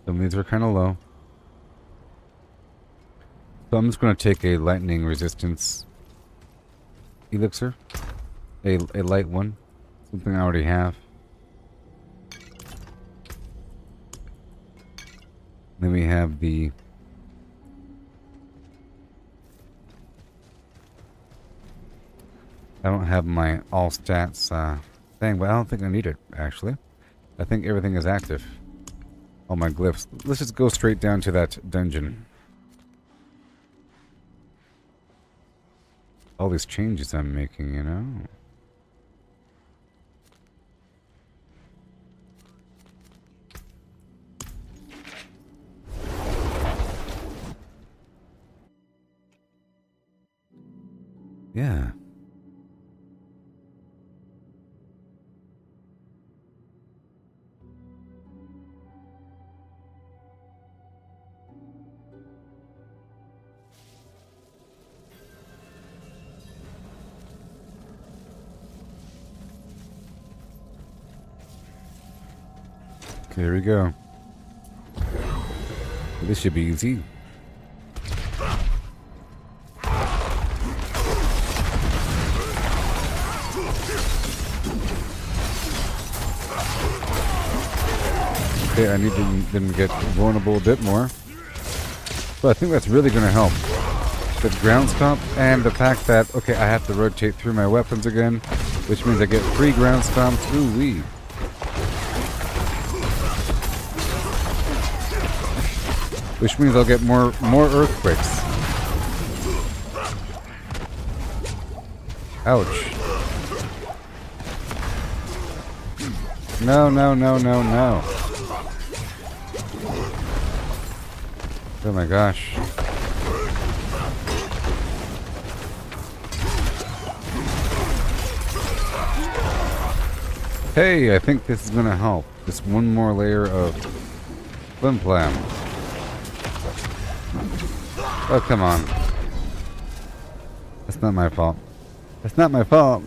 Some of these are kind of low. So I'm just going to take a lightning resistance elixir. A light one. Something I already have. Then we have the I don't have my all stats thing, but I don't think I need it, actually. I think everything is active. All my glyphs. Let's just go straight down to that dungeon. All these changes I'm making, you know? Yeah. There we go. This should be easy. Okay, I need them to get vulnerable a bit more. But I think that's really going to help. The ground stomp and the fact that, okay, I have to rotate through my weapons again, which means I get free ground stomps. Ooh-wee. Which means I'll get more earthquakes. Ouch. No, no, no, no, no. Oh my gosh. Hey, I think this is gonna help. Just one more layer of flim flam. Oh, come on. That's not my fault. That's not my fault.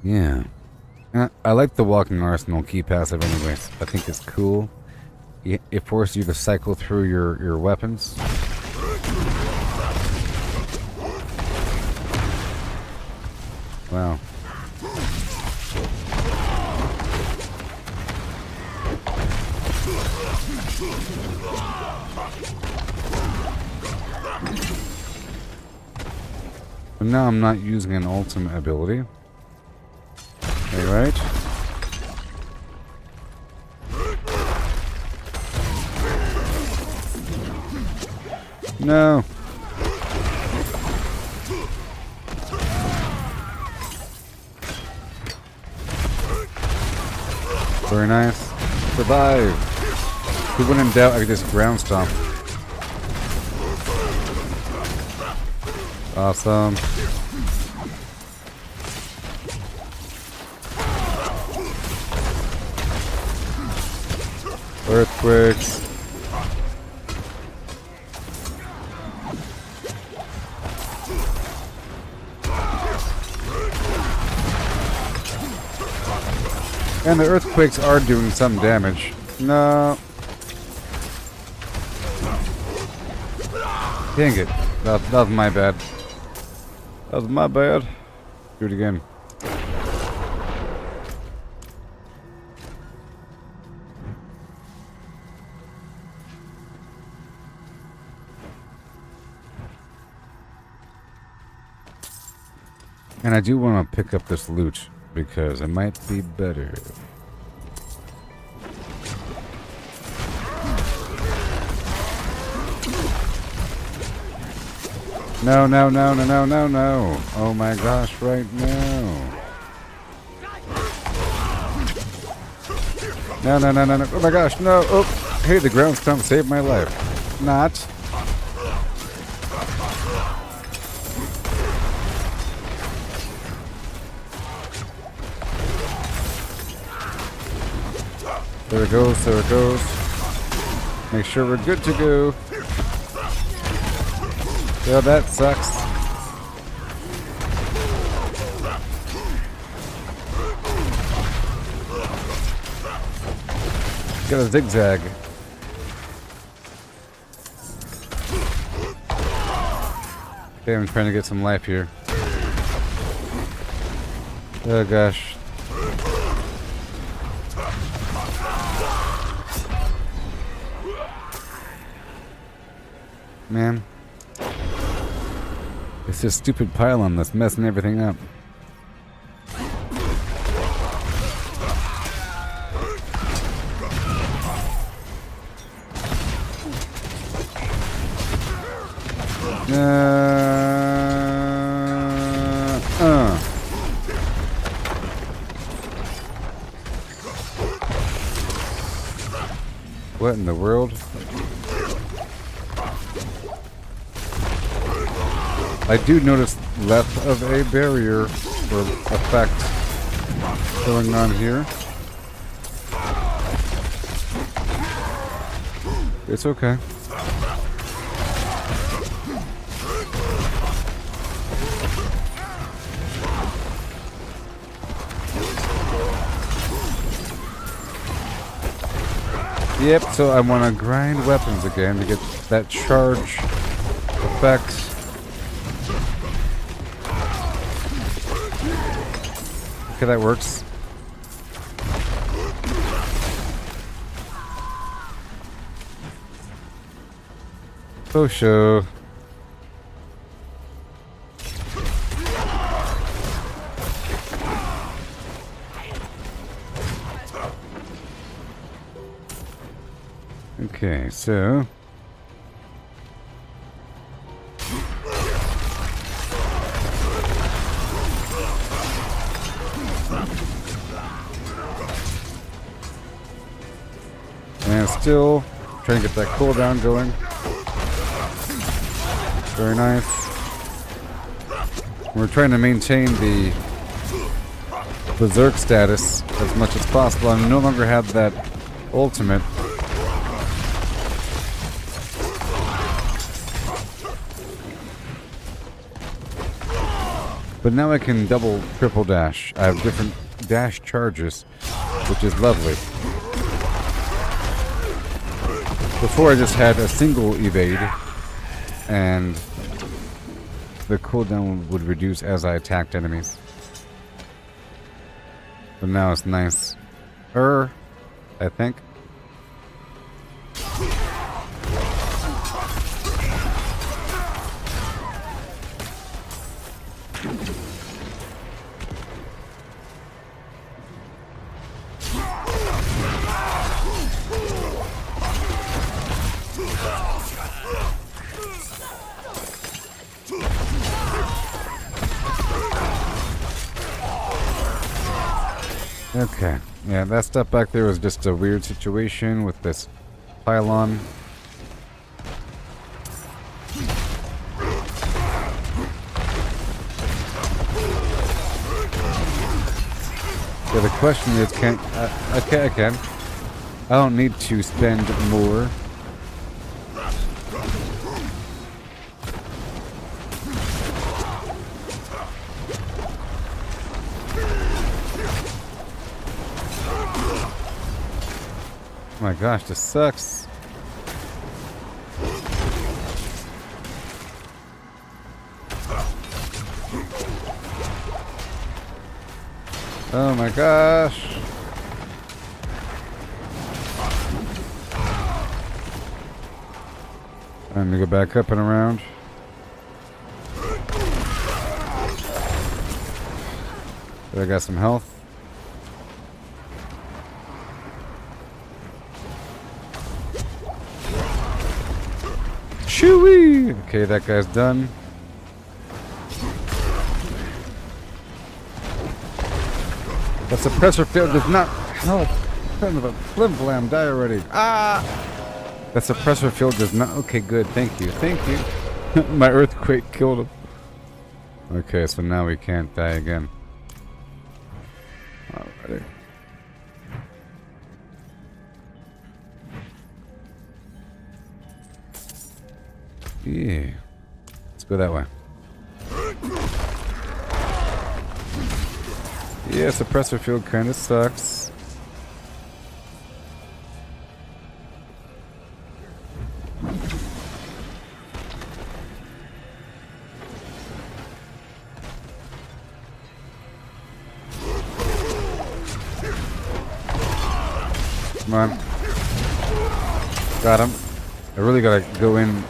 Yeah. I like the walking arsenal key passive anyways. I think it's cool. It forces you to cycle through your weapons. Wow. But now I'm not using an ultimate ability. Alright. No. Very nice. Survive. When in doubt, I could just ground stomp. Awesome. Earthquakes. And the earthquakes are doing some damage. No. Dang it. That was my bad. That was my bad. Do it again. And I do want to pick up this loot because it might be better. No, no, no, no, no, no, no. Oh my gosh, right now. No, no, no, no, no. Oh my gosh, no. Oh, hey, the ground stomp saved my life. Not. There it goes, there it goes. Make sure we're good to go. Yeah, that sucks. Got a zigzag. Okay, I'm trying to get some life here. Oh gosh. Man. It's this stupid pylon that's messing everything up. What in the world? I do notice less of a barrier or effect going on here. It's okay. Yep, so I want to grind weapons again to get that charge effect. Okay, that works. Oh, show. Okay, so and still trying to get that cooldown going. Very nice. We're trying to maintain the berserk status as much as possible. I no longer have that ultimate. But now I can double, triple dash. I have different dash charges, which is lovely. Before I just had a single evade, and the cooldown would reduce as I attacked enemies. But now it's nice. I think. Okay, yeah, that stuff back there was just a weird situation with this pylon. Yeah, the question is, I can. I don't need to spend more. Oh my gosh, this sucks. Oh my gosh. Time to go back up and around. I got some health. Chewie! Okay, that guy's done. The suppressor field does not help. Son of a flim flam, die already. Ah! That suppressor field does not. Okay, good. Thank you. Thank you. My earthquake killed him. Okay, so now we can't die again. Alrighty. Yeah. Let's go that way. Yeah, suppressor field kind of sucks. Come on. Got him. I really gotta go in.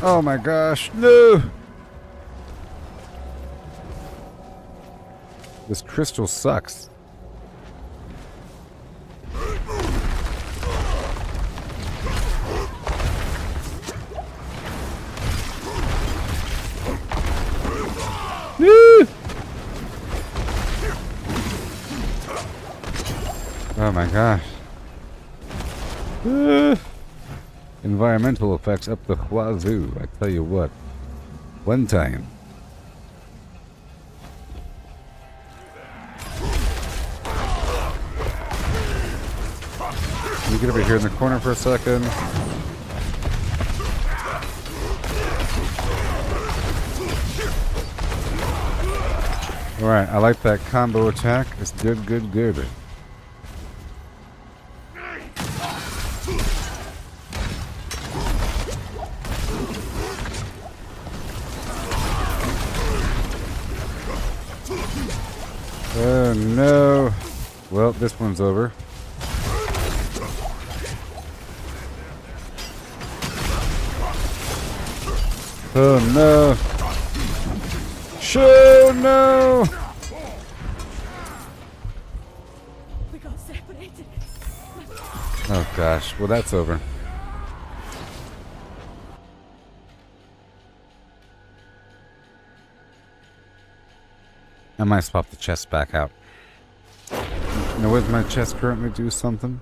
Oh my gosh, no! This crystal sucks. Woo! Oh my gosh. Environmental effects up the wazoo, I tell you what. One time. Can you get over here in the corner for a second? Alright, I like that combo attack. It's good, good, good. Oh no. Well, this one's over. Oh no. Show no. We got separated. Oh gosh. Well, that's over. I might swap the chest back out. Now, would my chest currently do something?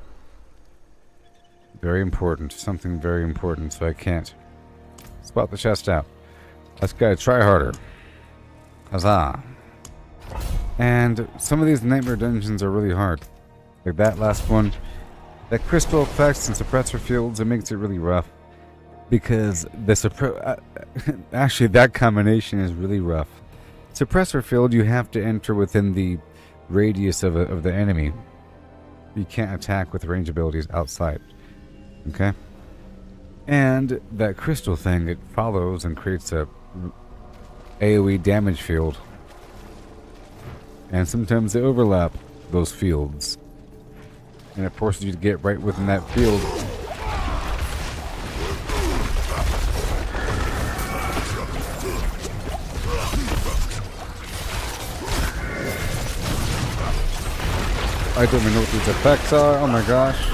Very important. Something very important, so I can't swap the chest out. Let's gotta try harder. Huzzah. And some of these nightmare dungeons are really hard. Like that last one. That crystal effects and suppressor fields, it makes it really rough. Because the actually that combination is really rough. Suppressor field, you have to enter within the radius of the enemy. You can't attack with range abilities outside. Okay? And that crystal thing, it follows and creates a AoE damage field. And sometimes they overlap those fields. And it forces you to get right within that field. I don't even know what these effects are. Oh my gosh.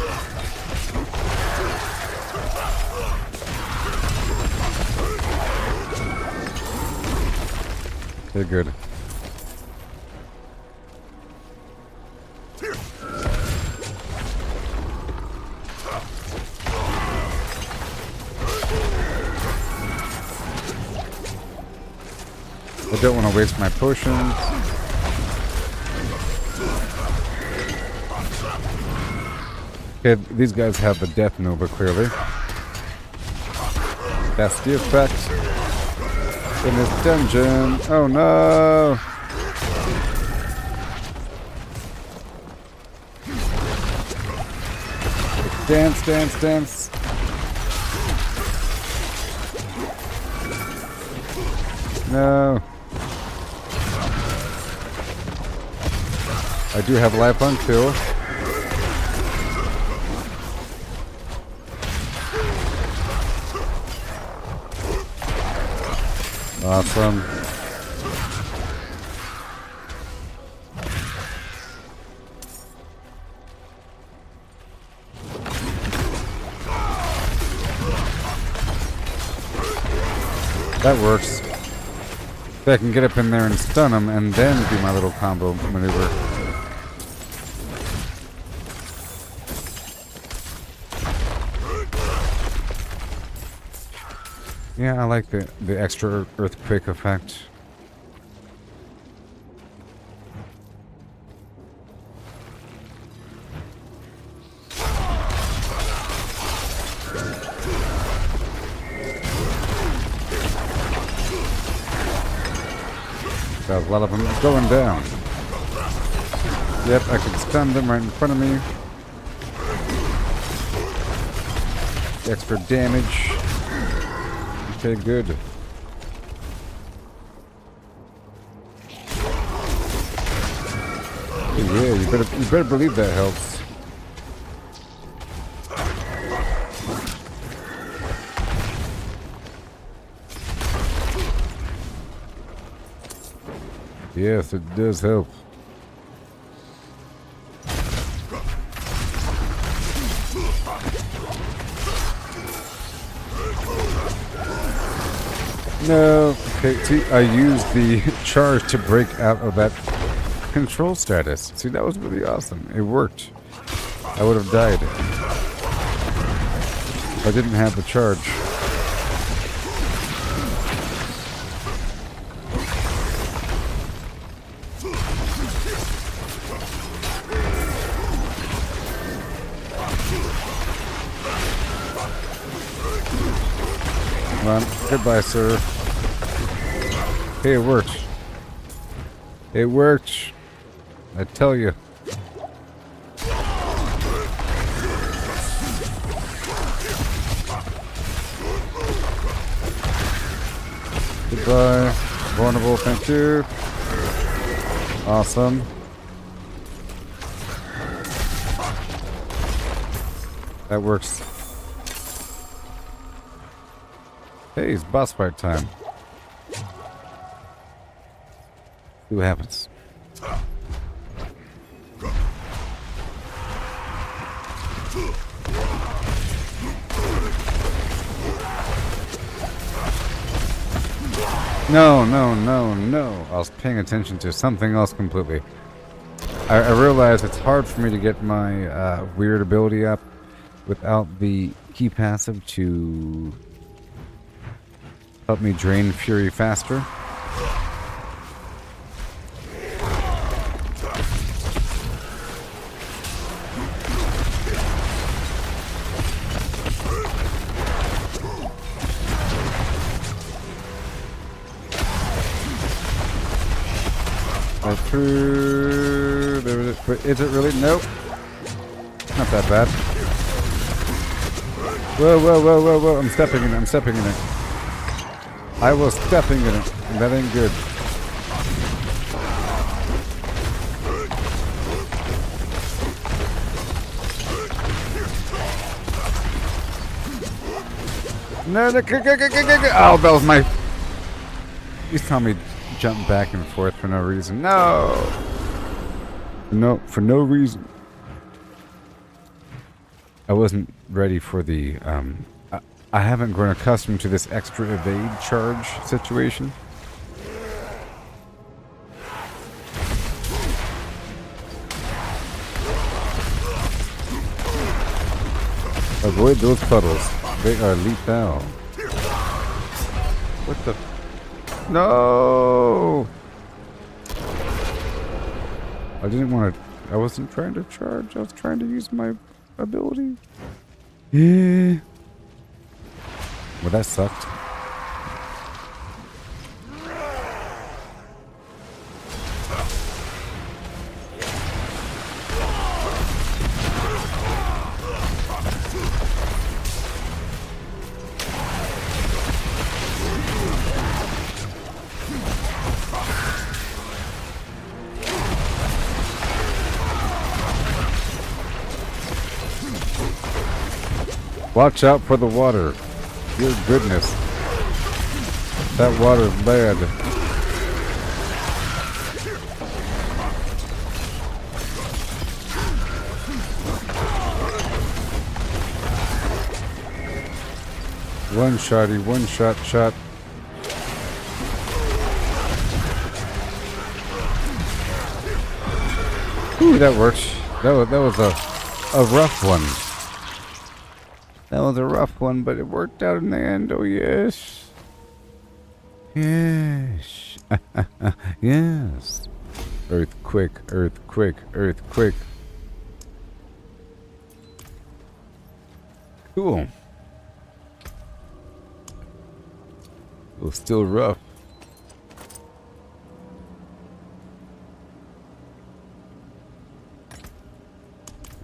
They're good. I don't want to waste my potions. Okay, these guys have the Death Nova, clearly. That's the effect in this dungeon. Oh no! Dance, dance, dance. No. I do have life until. Awesome. That works. If I can get up in there and stun them and then do my little combo maneuver. Yeah, I like the extra earthquake effect. Got a lot of them going down. Yep, I can stun them right in front of me. Extra damage. Okay, good. Yeah, you better believe that helps. Yes, it does help. No. Okay, see, I used the charge to break out of that control status. See, that was really awesome. It worked. I would have died if I didn't have the charge. Come on. Goodbye, sir. Hey, it worked. It worked. I tell you. Goodbye. Vulnerable, thank you. Awesome. That works. Hey, it's boss fight time. See what happens. No, no, no, no. I was paying attention to something else completely. I realized it's hard for me to get my weird ability up without the key passive to help me drain fury faster. Right through. There it is. But is it really? Nope. Not that bad. Whoa, whoa, whoa, whoa, whoa. I'm stepping in it. I'm stepping in it. I was stepping in it. And that ain't good. No, no, oh, that was my... He's telling me jump back and forth for no reason. No! No, for no reason. I wasn't ready for the, I haven't grown accustomed to this extra evade charge situation. Avoid those puddles. They are lethal. What the? No! I didn't want to... I wasn't trying to charge. I was trying to use my ability. Yeah. Well, that sucked. Watch out for the water. Dear goodness. That water's bad. One shotty, one shot. Ooh, that worked. That was a rough one. That was a rough one, but it worked out in the end. Oh, yes. Yes. Yes. Earthquake, earthquake, earthquake. Cool. It was still rough.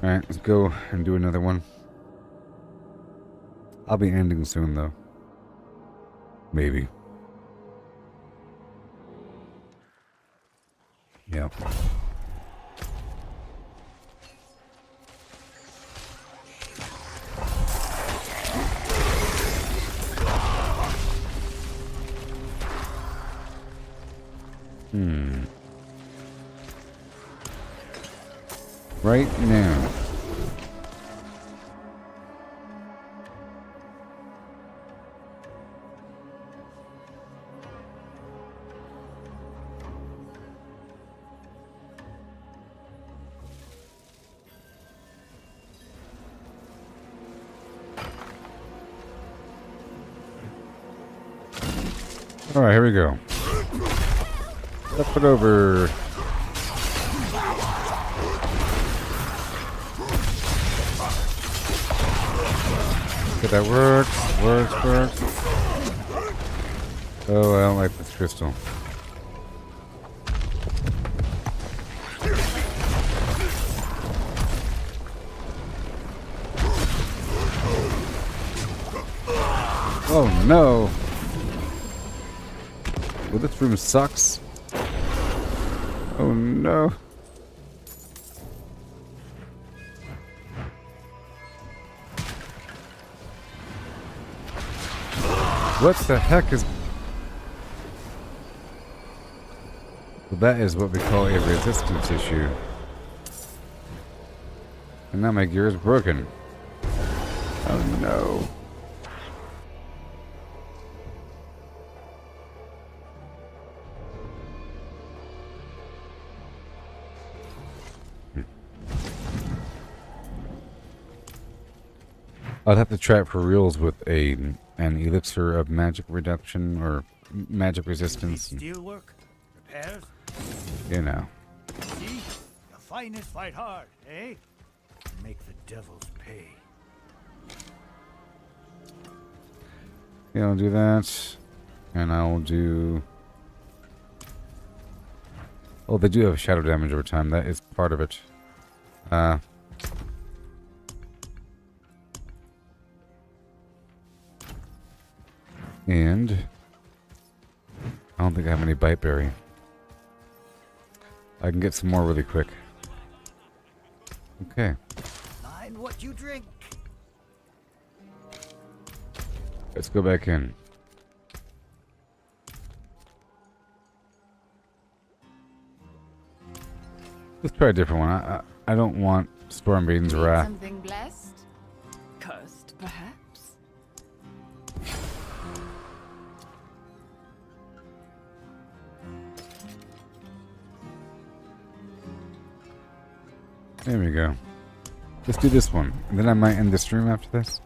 Alright, let's go and do another one. I'll be ending soon, though. Maybe. Yeah. Right now. Alright, here we go. Flip it over. Okay, that works. Oh, I don't like this crystal. Oh no! Well, this room sucks. Oh no. What the heck is... Well, that is what we call a resistance issue. And now my gear is broken. Oh no. I'd have to try it for reals with an elixir of magic reduction or magic resistance. Steel work? Repairs? You know. See? The finest fight hard, eh? Make the devils pay. Yeah, I'll do that. And I'll do... Oh, they do have shadow damage over time. That is part of it. And I don't think I have any bite berry. I can get some more really quick. Okay. Mind what you drink. Let's go back in. Let's try a different one. I don't want Stormbeaten's Wrath. Something blessed? Cursed, perhaps? There we go. Let's do this one. And then I might end the stream after this.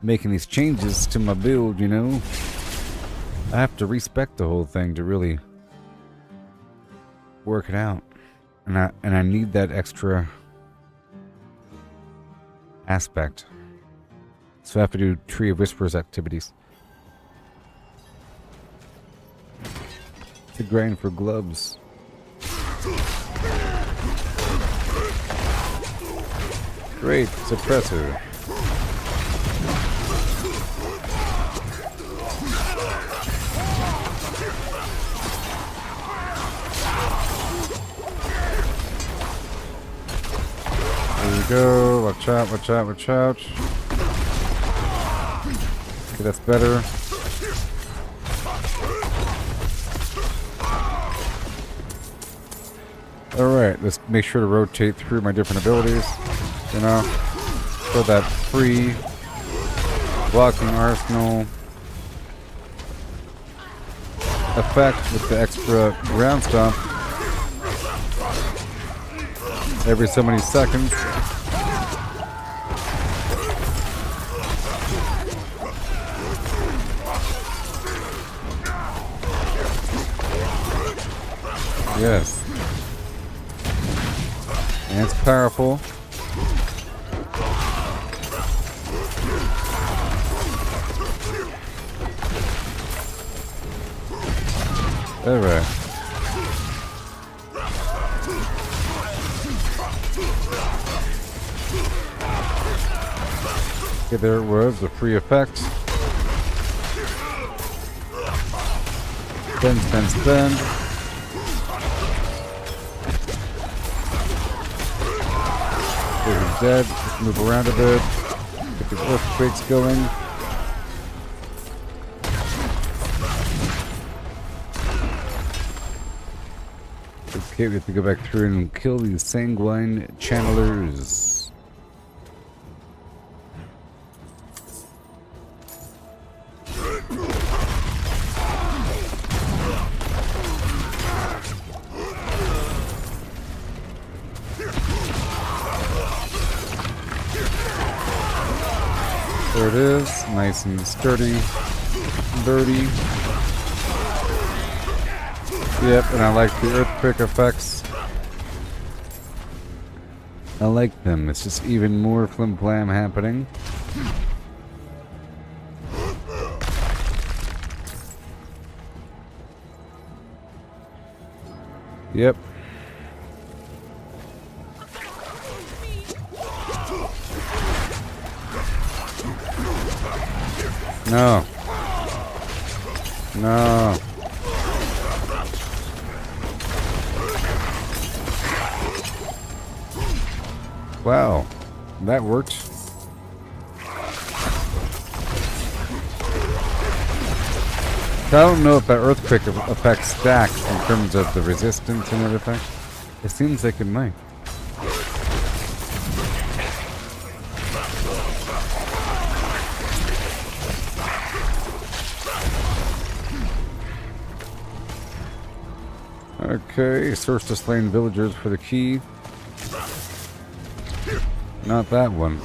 Making these changes to my build, you know. I have to respec the whole thing to really work it out. And I need that extra aspect. So I have to do Tree of Whispers activities. To grind for gloves. Great suppressor. There we go. Watch out, watch out, watch out. Okay, that's better. Alright, let's make sure to rotate through my different abilities. You know, for that free blocking arsenal effect with the extra ground stomp every so many seconds. Yes. And it's powerful. Alright. Okay, there it was, the free effect. Spend. Okay, he's dead. Let's move around a bit. Get the earthquakes going. Okay, we have to go back through and kill these sanguine channelers. There it is, nice and sturdy, dirty. Yep, and I like the earthquake effects. I like them. It's just even more flim flam happening. Yep. No. No. Wow, that worked. I don't know if that earthquake effect stacks in terms of the resistance and everything. It seems like it might. Okay, search the slain villagers for the key. Not that one.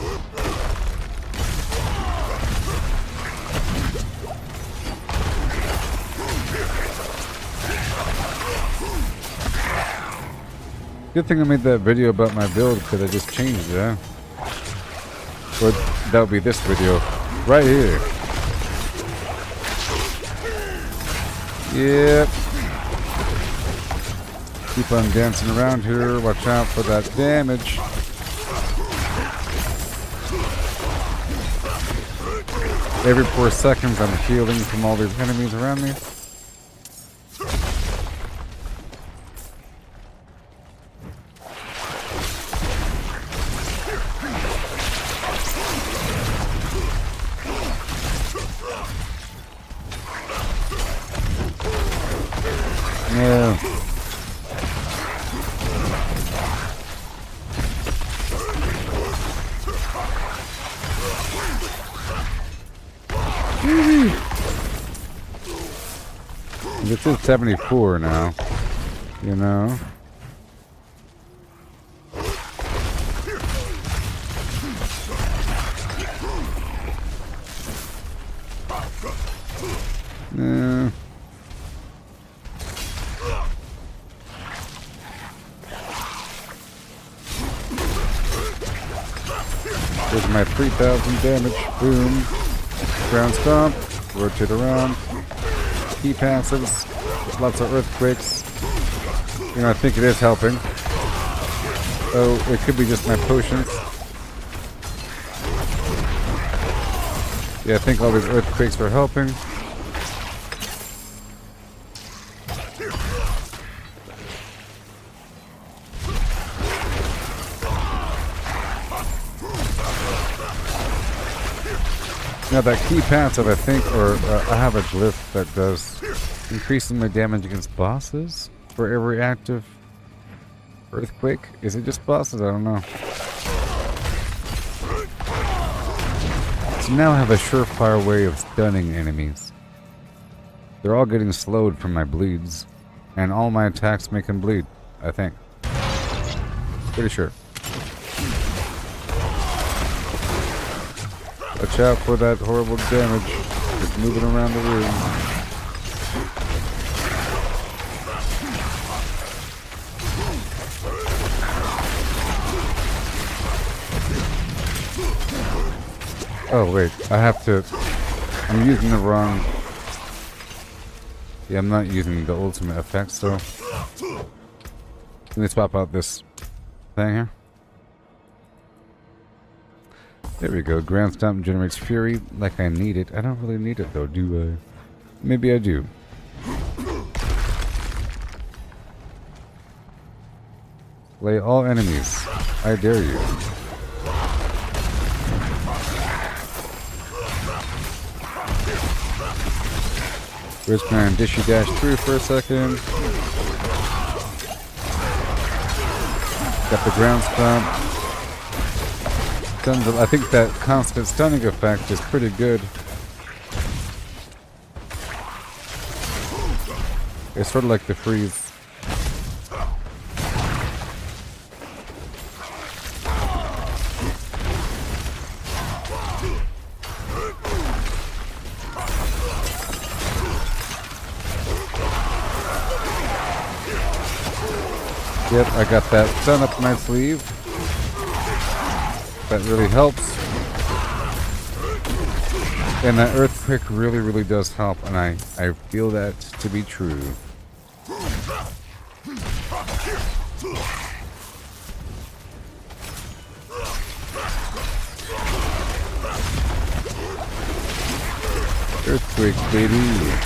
Good thing I made that video about my build because I just changed it, huh? Or that would be this video. Right here. Yep. Keep on dancing around here. Watch out for that damage. Every 4 seconds I'm healing from all these enemies around me. Yeah. This is 74 now, you know. Yeah. There's my 3,000 damage. Boom. Ground stomp. Rotate around. Key passives. Lots of earthquakes. You know, I think it is helping. Oh, it could be just my potions. Yeah, I think all these earthquakes are helping. Now that key passive, I think, or I have a glyph that does increasing my damage against bosses for every active earthquake. Is it just bosses? I don't know. So now I have a surefire way of stunning enemies. They're all getting slowed from my bleeds, and all my attacks make them bleed, I think. Pretty sure. Watch out for that horrible damage. It's moving around the room. Oh wait, I have to... I'm using the wrong... Yeah, I'm not using the ultimate effect, so... Let me swap out this thing here. There we go. Ground Stomp generates fury like I need it. I don't really need it though, do I? Maybe I do. Slay all enemies. I dare you. We're just gonna dishy dash through for a second. Got the Ground Stomp. I think that constant stunning effect is pretty good. It's sort of like the freeze. Yep, I got that stun up my sleeve. That really helps. And that earthquake really, really does help, and I feel that to be true. Earthquake, baby.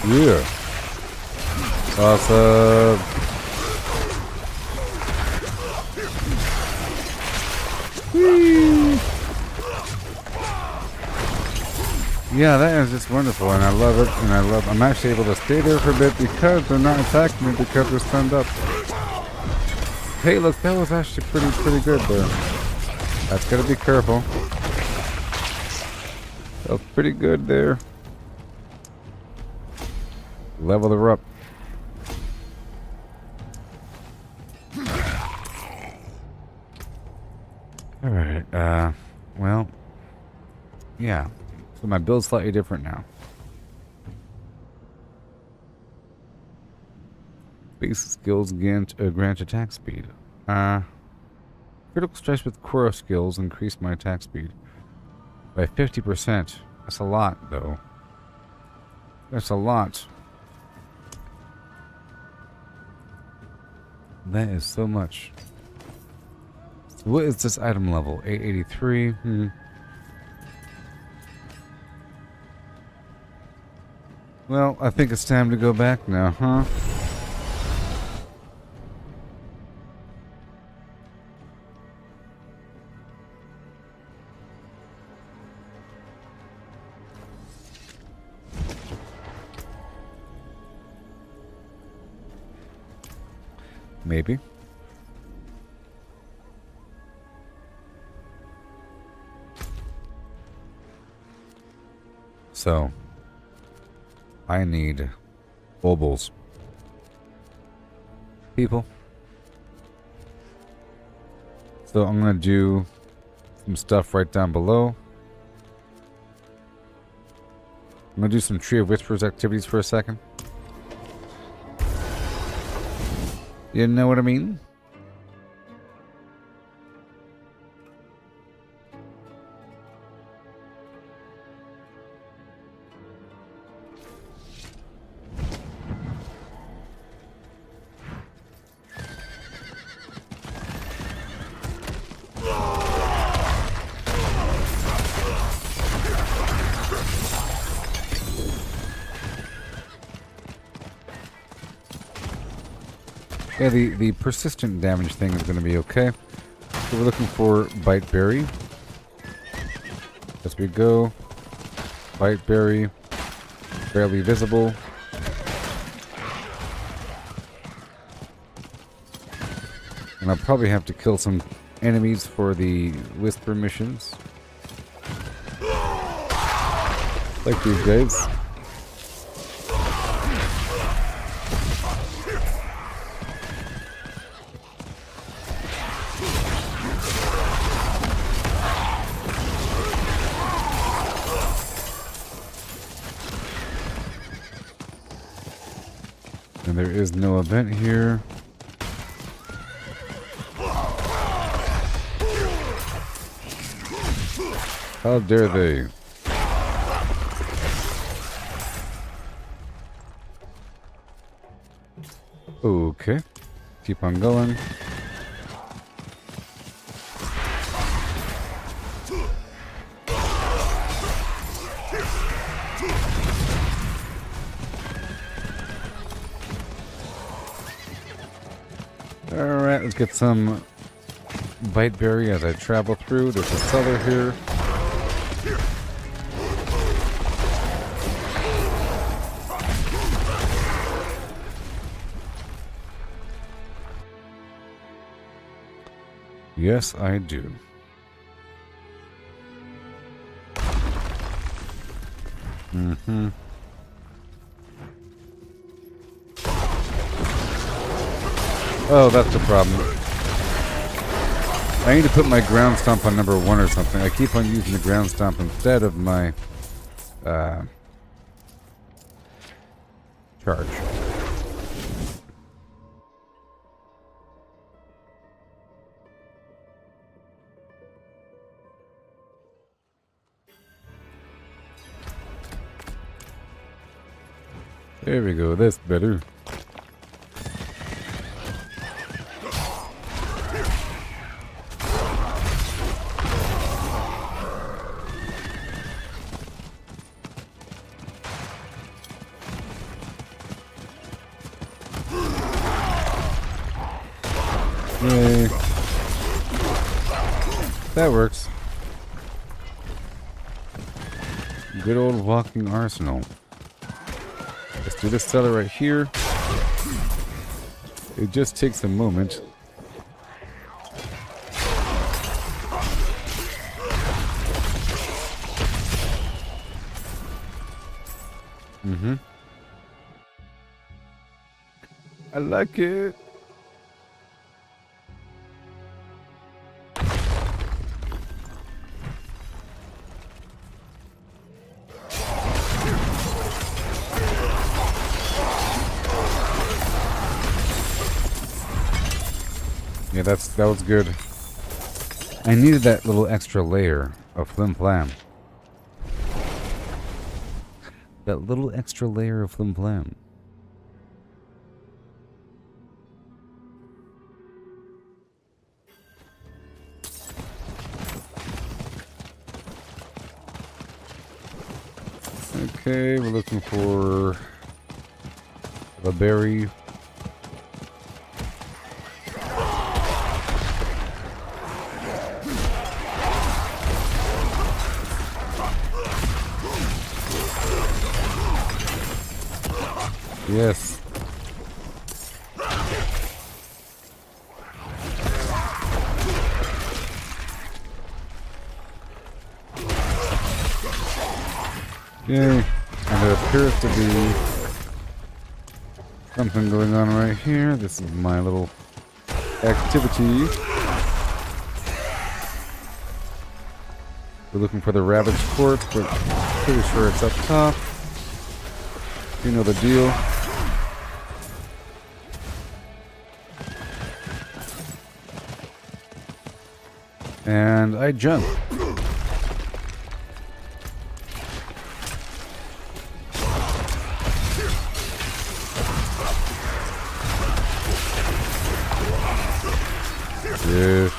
Yeah. Awesome. Whee! Yeah, that is just wonderful, and I love it, and I'm actually able to stay there for a bit because they're not attacking me because they're stunned up. Hey, look, that was actually pretty good there. That's gotta be careful. That was pretty good there. Level her up. Alright, well, yeah. So my build's slightly different now. Basic skills grant attack speed. Critical strikes with Kuro skills increase my attack speed by 50%. That's a lot, though. That's a lot. That is so much. So what is this item level? 883? Well, I think it's time to go back now, huh? Maybe. So, I need baubles. People. So I'm going to do some stuff right down below. I'm going to do some Tree of Whispers activities for a second. You know what I mean? Yeah, the persistent damage thing is going to be okay. So we're looking for Bite Berry. As we go. Bite Berry. Barely visible. And I'll probably have to kill some enemies for the Whisper missions. Like these guys. And there is no event here. How dare they? Okay. Keep on going. Alright, let's get some Bite Berry as I travel through. There's a cellar here. Yes, I do. Mm-hmm. Oh, that's the problem. I need to put my ground stomp on number 1 or something. I keep on using the ground stomp instead of my charge. There we go, that's better. Yay. That works. Good old walking arsenal. Let's do this cellar right here. It just takes a moment. Mm-hmm. I like it. Yeah, that was good. I needed that little extra layer of flim flam. That little extra layer of flim flam. Okay, we're looking for the berry. Yes. Yay. And there appears to be something going on right here. This is my little activity. We're looking for the ravaged corpse, but pretty sure it's up top. You know the deal. And I jump. Yes.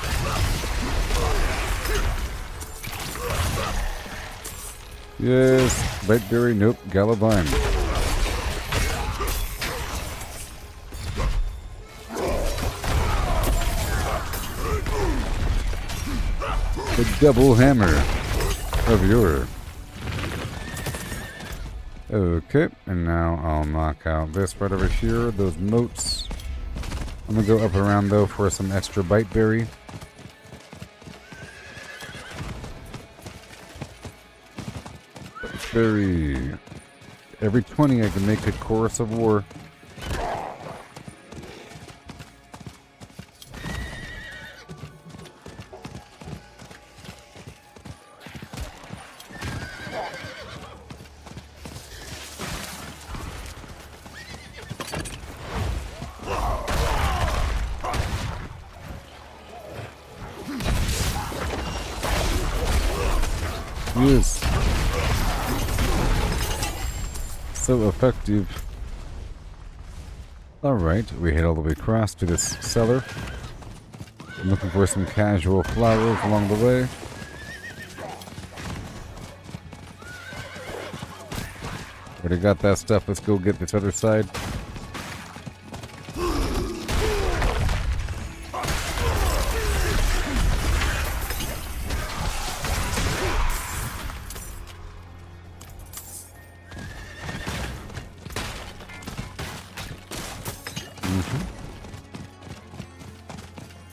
Yes. Blackberry, nope. Gallivine. The double hammer of your. Okay, and now I'll knock out this right over here, those moats. I'm gonna go up around though for some extra bite berry. Berry. Every 20 I can make a chorus of war. Yes. So effective. Alright, we head all the way across to this cellar. I'm looking for some casual flowers along the way. Already got that stuff. Let's go get this other side.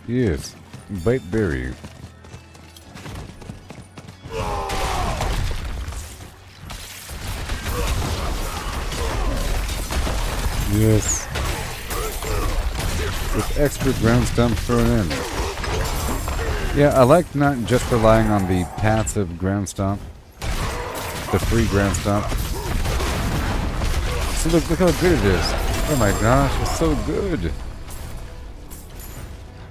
Yes, bite berry. Yes. With extra ground stump thrown in. Yeah, I like not just relying on the passive ground stomp. The free ground stomp. So look how good it is. Oh my gosh, it's so good.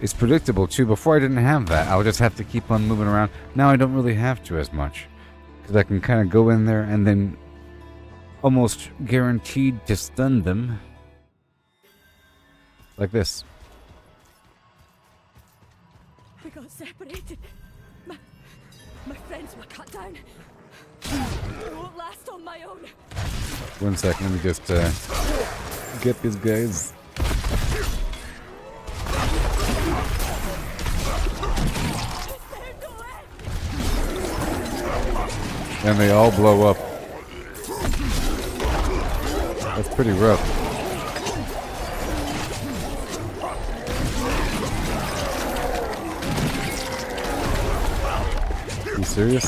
It's predictable too. Before I didn't have that. I would just have to keep on moving around. Now I don't really have to as much. Because I can kind of go in there and then almost guaranteed to stun them. Like this. We got separated. My friends were cut down. I won't last on my own. 1 second, let me just get these guys. And they all blow up. That's pretty rough. You serious?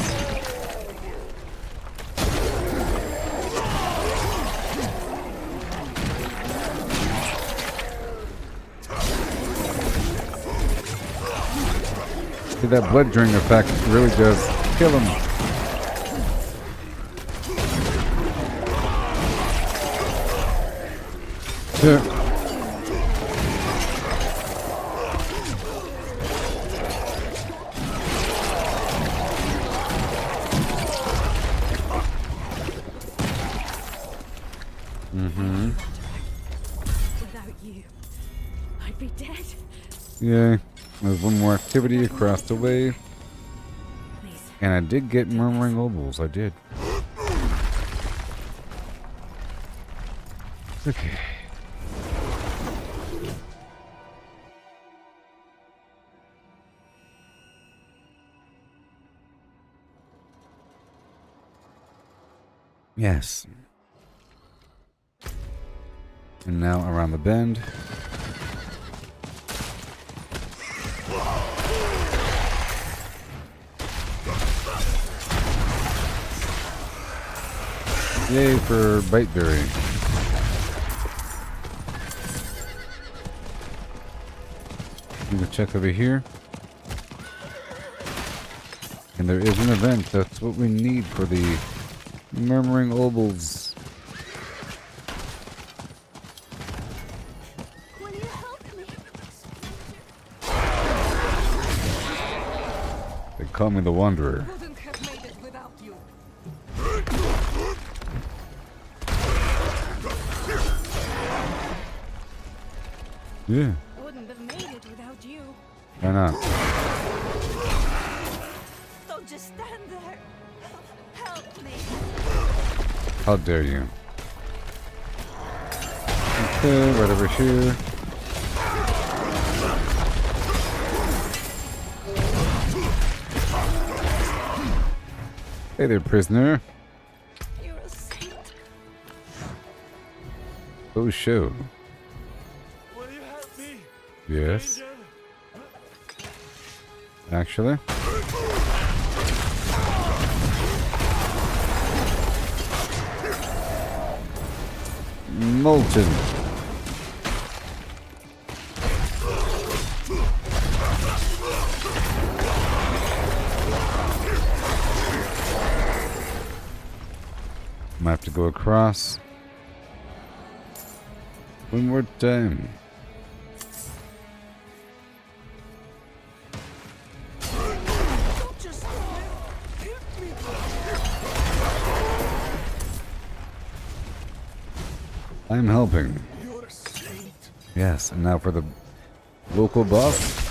See, that blood drain effect really does kill him. Yeah. Yay. There's one more activity across the way. Please. And I did get Murmuring Ovals. I did. Okay. Yes. And now around the bend. Yay for Biteberry. We can check over here. And there is an event. That's what we need for the Murmuring Ovals. Will you help me? They call me the Wanderer. Wouldn't have made it without you. Yeah. I wouldn't have made it without you. Why not? Don't just stand there. Help me. How dare you? Okay, right over here. Hey there, prisoner. You're a saint. Oh, show. Will you help me? Yes. Angel? Actually. Molten. Might have to go across. One more time. Don't just hit me. I'm helping. You're a saint. Yes, and now for the local boss.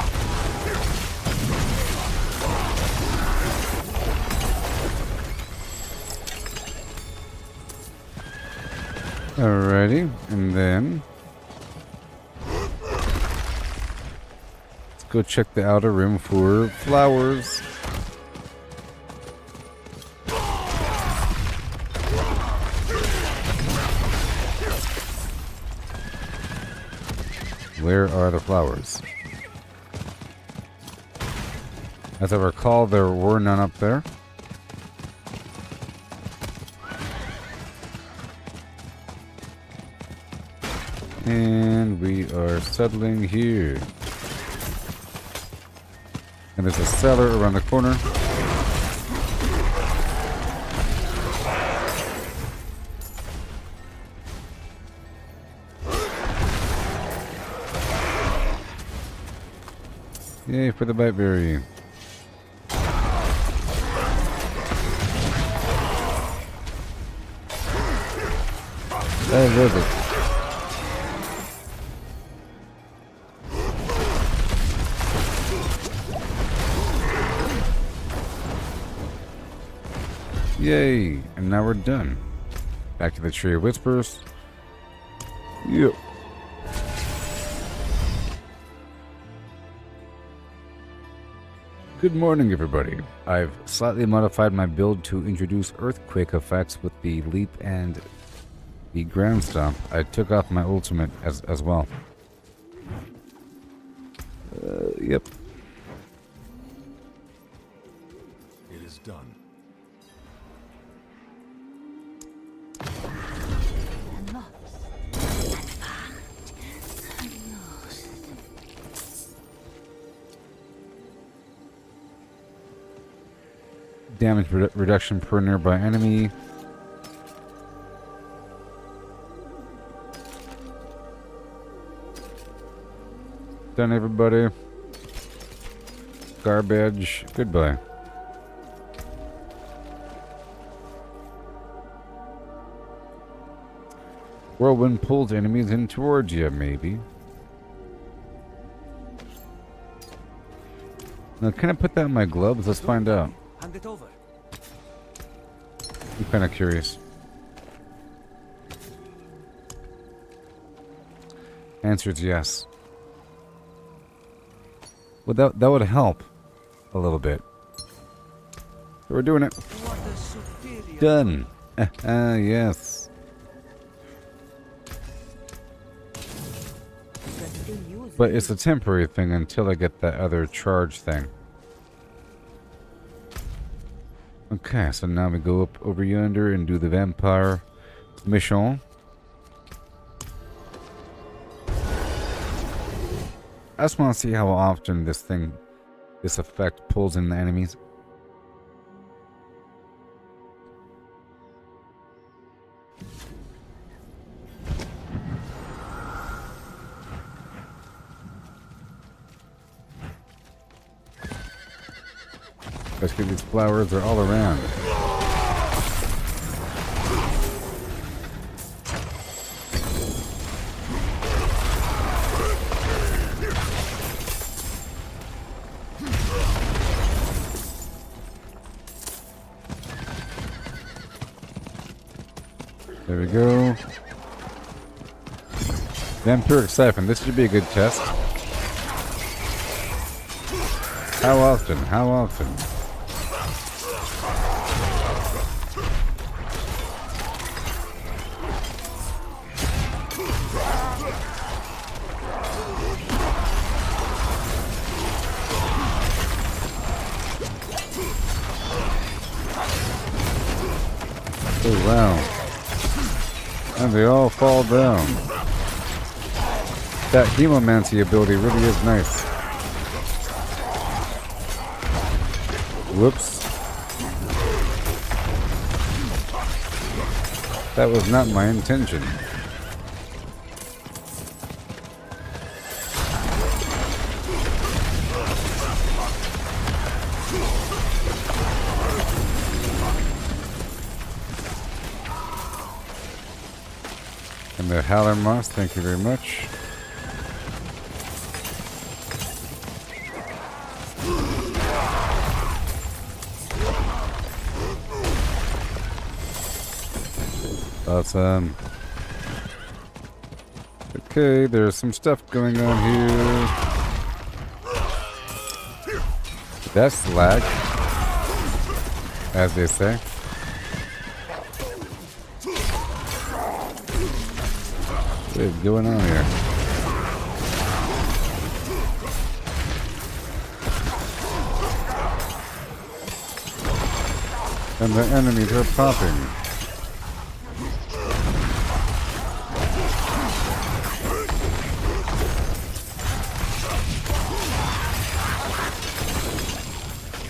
Alrighty, and then let's go check the outer rim for flowers. Where are the flowers? As I recall, there were none up there. And we are settling here. And there's a cellar around the corner. Yay for the Biteberry. I love it. Yay, and now we're done. Back to the Tree of Whispers. Yep. Good morning, everybody. I've slightly modified my build to introduce earthquake effects with the leap and the ground stomp. I took off my ultimate as well. Yep. It is done. Damage reduction per nearby enemy. Done, everybody. Garbage. Goodbye. Whirlwind pulls enemies in towards you, maybe. Now, can I put that in my gloves? Let's find out. Hand it over. I'm kind of curious. Answer is yes. Well, that would help a little bit. So we're doing it. What a superior. Done. Yes. But it's a temporary thing until I get that other charge thing. Okay, so now we go up over yonder and do the vampire mission. I just want to see how often this effect pulls in the enemies. Especially these flowers are all around. There we go. Vampiric Siphon. This should be a good test. How often? How often? Oh wow. And they all fall down. That hemomancy ability really is nice. Whoops. That was not my intention. And the Howler Moss, thank you very much. Awesome. Okay, there's some stuff going on here. That's lag, as they say. What is going on here? And the enemies are popping.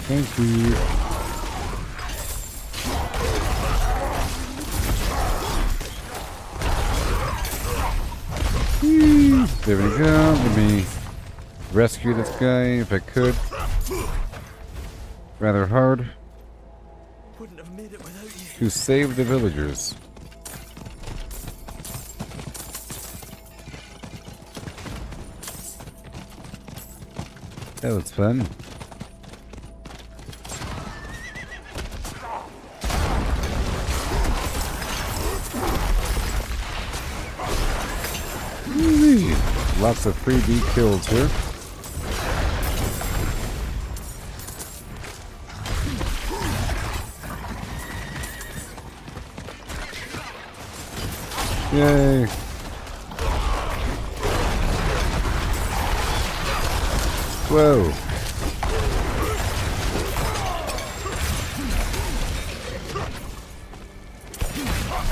Thank you. There we go. Let me rescue this guy if I could. Rather hard. Wouldn't have made it without you. To save the villagers. That was fun. Lots of freebie kills here. Yay. Whoa.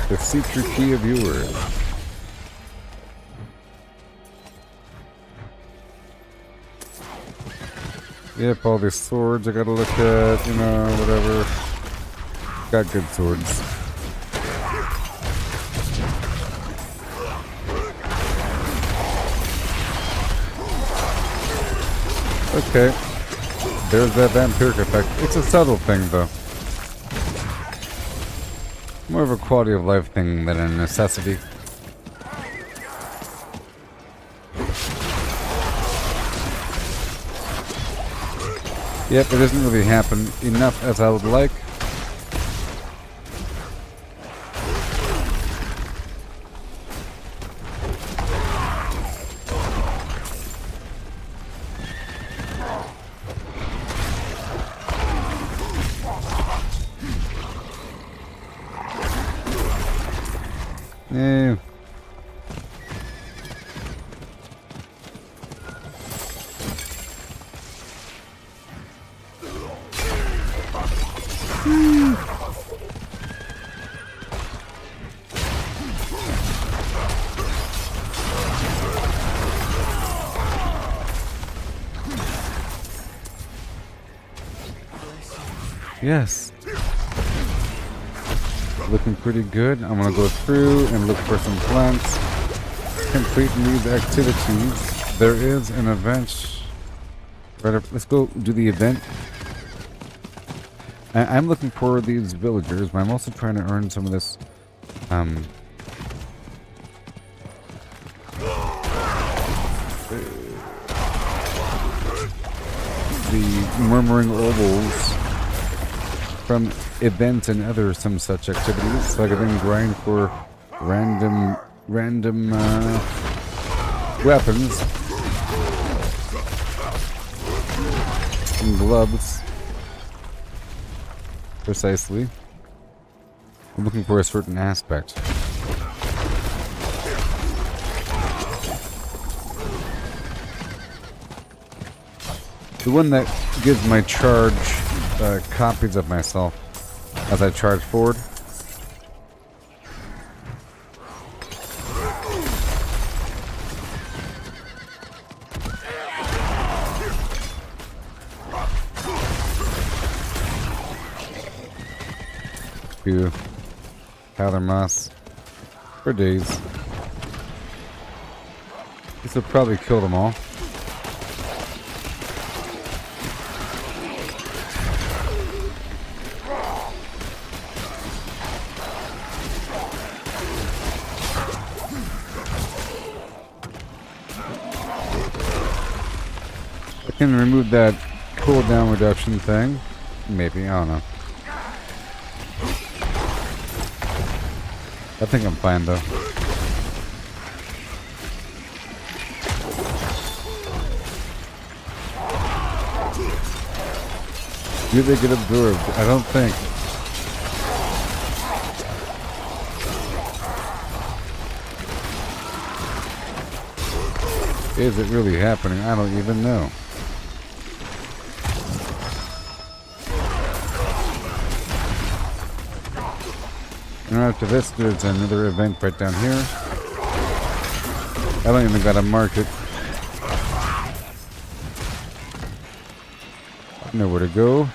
The secret key of yours. Yep, all these swords I gotta look at, you know, whatever. Got good swords. Okay. There's that vampiric effect. It's a subtle thing, though. More of a quality of life thing than a necessity. Yep, it doesn't really happen enough as I would like. Eh. Yes. Looking pretty good. I'm gonna go through and look for some plants. Complete these activities. There is an event. Right up. Let's go do the event. I'm looking for these villagers, but I'm also trying to earn some of this. The murmuring ovals from events and other some such activities, so I can then grind for random weapons and gloves. Precisely. I'm looking for a certain aspect. The one that gives my charge copies of myself as I charge forward. Few powder moss for days. This will probably kill them all. I can remove that cooldown reduction thing. Maybe, I don't know. I think I'm fine though. Do they get absorbed? I don't think. Is it really happening? I don't even know. And after this, there's another event right down here. I don't even gotta mark it. I know where to go.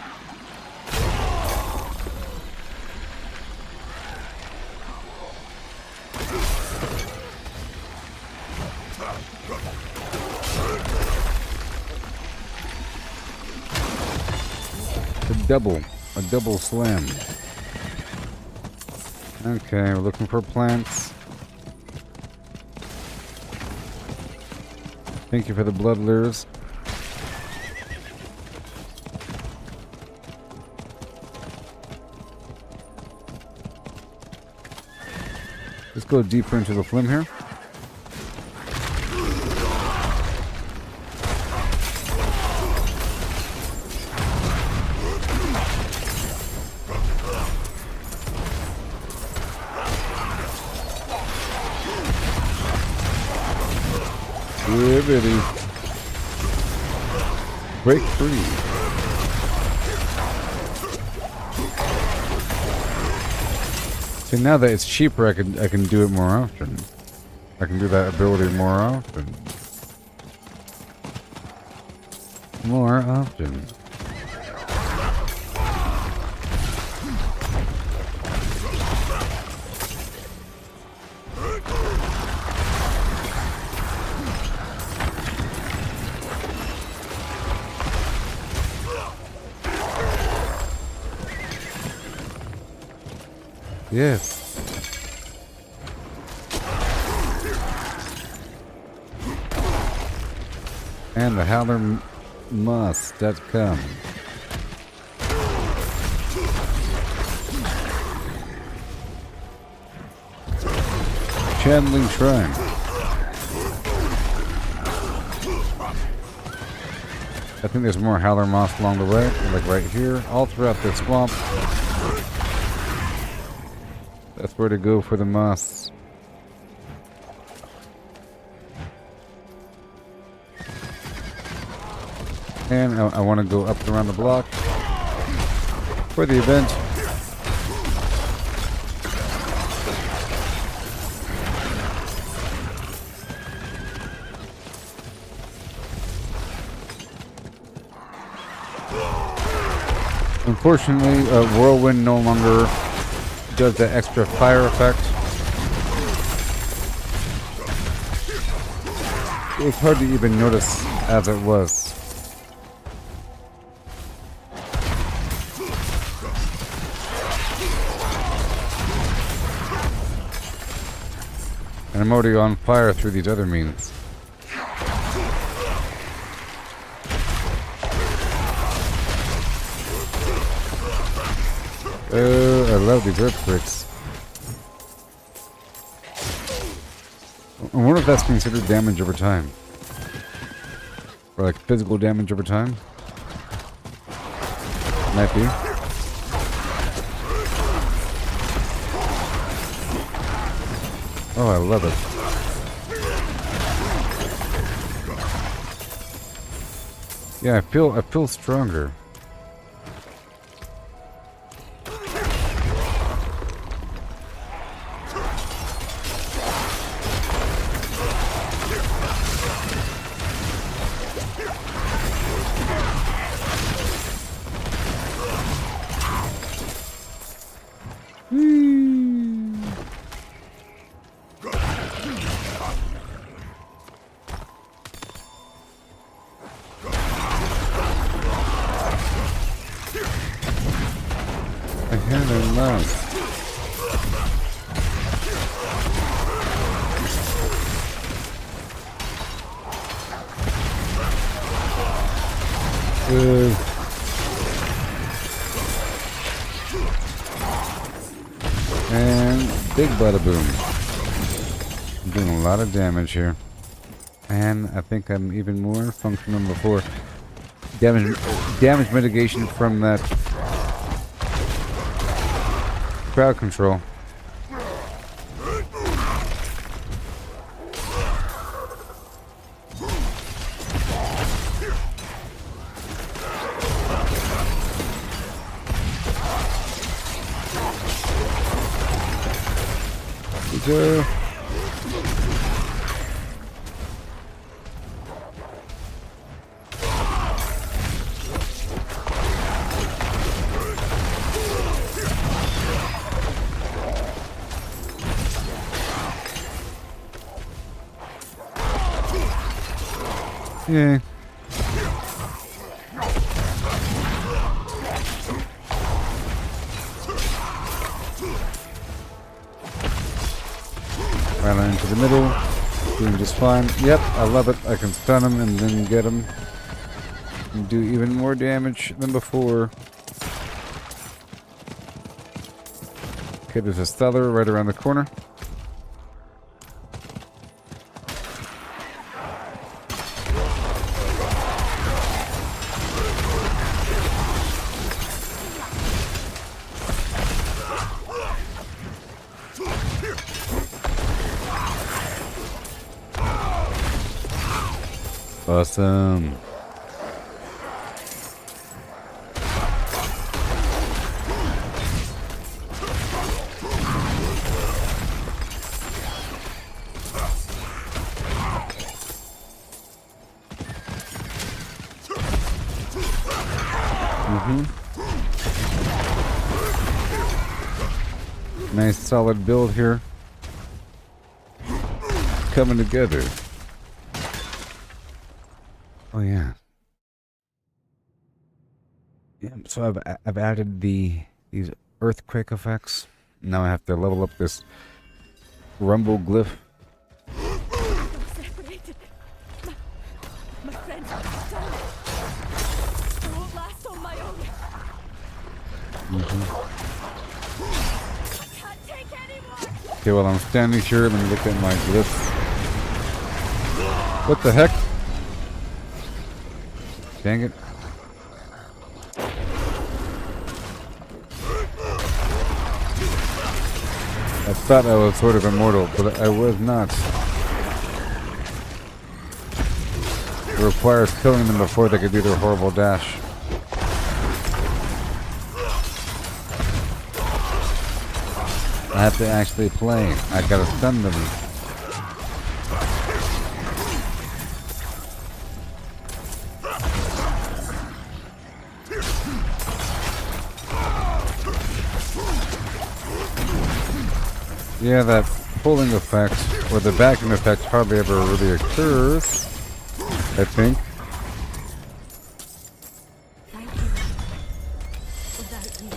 A double slam. Okay, we're looking for plants. Thank you for the blood lures. Let's go deeper into the flim here. Yeah, baby. Break free. See, now that it's cheaper, I can do it more often. I can do that ability more often. More often. Yes. And the howler must come. channeling shrine. I think there's more howler moss along the way, like right here, all throughout the swamp. That's where to go for the moss. And I want to go up and around the block for the event. Unfortunately, Whirlwind no longer does that extra fire effect. It was hard to even notice as it was. And I'm already on fire through these other means. I love these earthquakes. I wonder if that's considered damage over time. Or like physical damage over time. Might be. Oh, I love it. Yeah, I feel stronger. And big bada boom. I'm doing a lot of damage here. And I think I'm even more functional than before. Damage mitigation from that crowd control. Yeah. Right into the middle. Doing just fine. Yep, I love it. I can stun him and then get him. And do even more damage than before. Okay, there's a stellar right around the corner. Awesome. Nice solid build here. Coming together. Oh yeah. Yeah, so I've added these earthquake effects. Now I have to level up this rumble glyph. Separated. My friends were cut down. I won't last on my own. I can't take any more. Okay, while I'm standing here, let me look at my glyphs. What the heck? Dang it. I thought I was sort of immortal, but I was not. It requires killing them before they could do their horrible dash. I have to actually play. I gotta stun them. Yeah, that pulling effect, or the backing effect, hardly ever really occurs, I think. Thank you. Without you,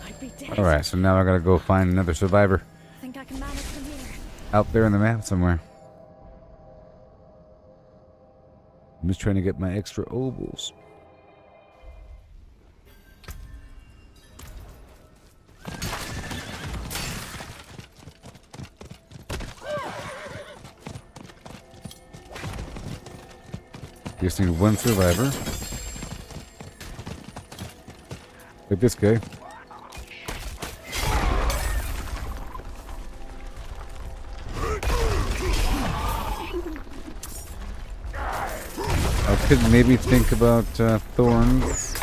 I'd be dead. Alright, so now I gotta go find another survivor. Think I can manage from here. Out there in the map somewhere. I'm just trying to get my extra ovals. Just need one survivor. Like this guy. I could maybe think about thorns.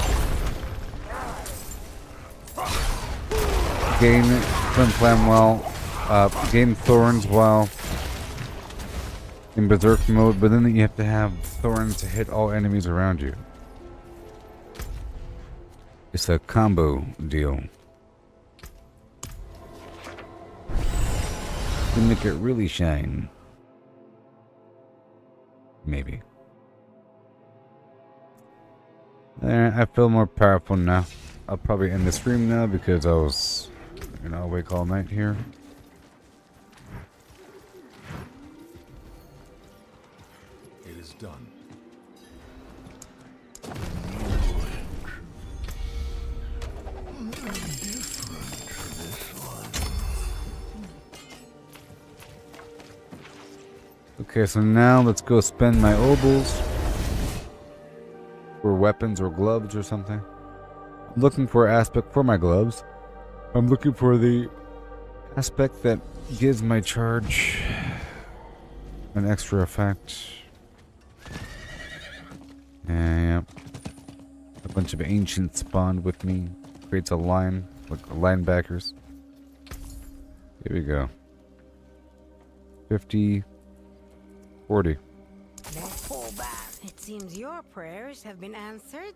Gain flim flam while gain thorns while in berserk mode, but then you have to have thorns to hit all enemies around you. It's a combo deal. To make it really shine. Maybe. There, I feel more powerful now. I'll probably end the stream now because I was, awake all night here. It is done. Okay, so now let's go spend my obols for weapons or gloves or something. I'm looking for aspect for my gloves. I'm looking for the aspect that gives my charge an extra effect. Yep. A bunch of ancients spawned with me. Creates a line, like linebackers. Here we go. 50, 40. It seems your prayers have been answered.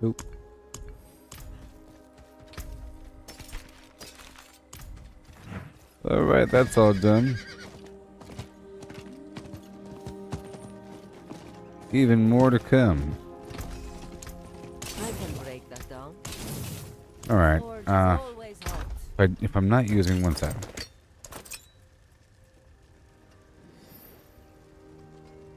Oop. Alright, that's all done. Even more to come. I can break that down. Alright, Forge is always hot. if I'm not using one second.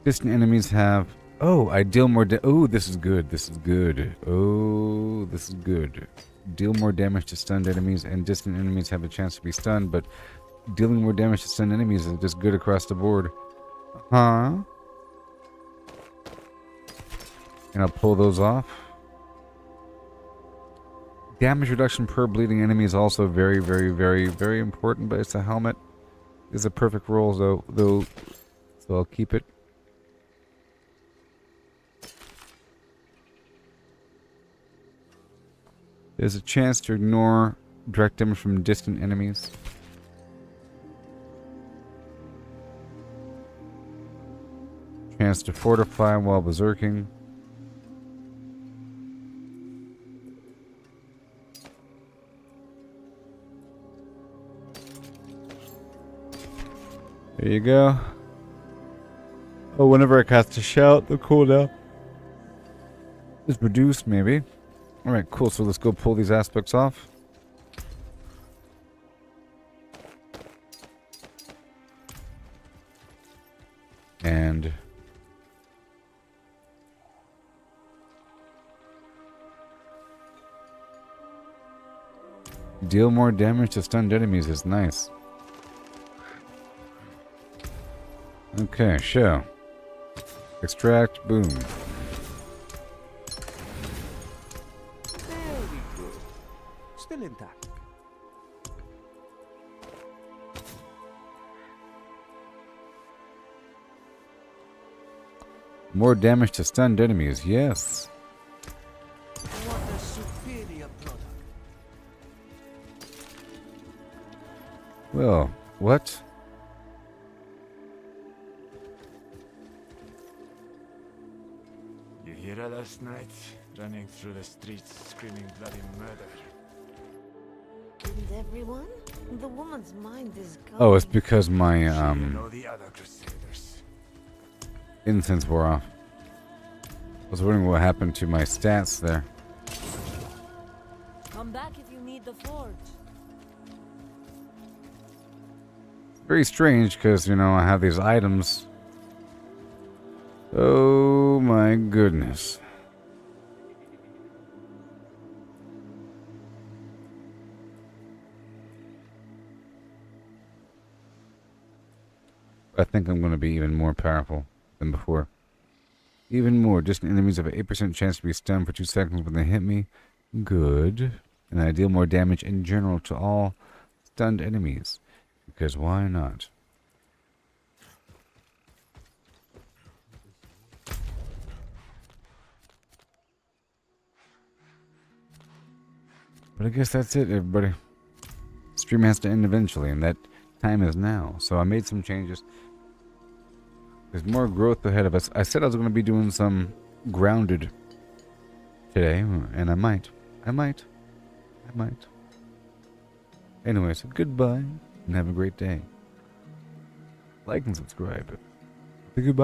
Distant enemies have... Oh, I deal more oh, this is good. This is good. Oh, this is good. Deal more damage to stunned enemies, and distant enemies have a chance to be stunned, but dealing more damage to stunned enemies is just good across the board. Huh? And I'll pull those off. Damage reduction per bleeding enemy is also very, very, very, very important, but it's a helmet. It's a perfect roll, though, so I'll keep it. There's a chance to ignore direct damage from distant enemies. Chance to fortify while berserking. There you go. Oh, whenever I cast a shout, the cooldown is reduced, maybe. Alright, cool. So let's go pull these aspects off. And... Deal more damage to stunned enemies is nice. Okay, show. Extract, boom. Very good. Still intact. More damage to stunned enemies, yes. What a superior product. Well, what? You hear her last night? Running through the streets, screaming bloody murder. Didn't everyone? The woman's mind is gone. Oh, it's because my You know the other Crusaders. incense wore off. I was wondering what happened to my stats there. Come back if you need the forge. Very strange because, you know, I have these items. Oh my goodness. I think I'm going to be even more powerful than before. Even more. Distant enemies have an 8% chance to be stunned for 2 seconds when they hit me. Good. And I deal more damage in general to all stunned enemies. Because why not? But I guess that's it, everybody. Stream has to end eventually, and that time is now. So I made some changes. There's more growth ahead of us. I said I was going to be doing some grounded today, and I might. Anyways, goodbye, and have a great day. Like and subscribe. Goodbye.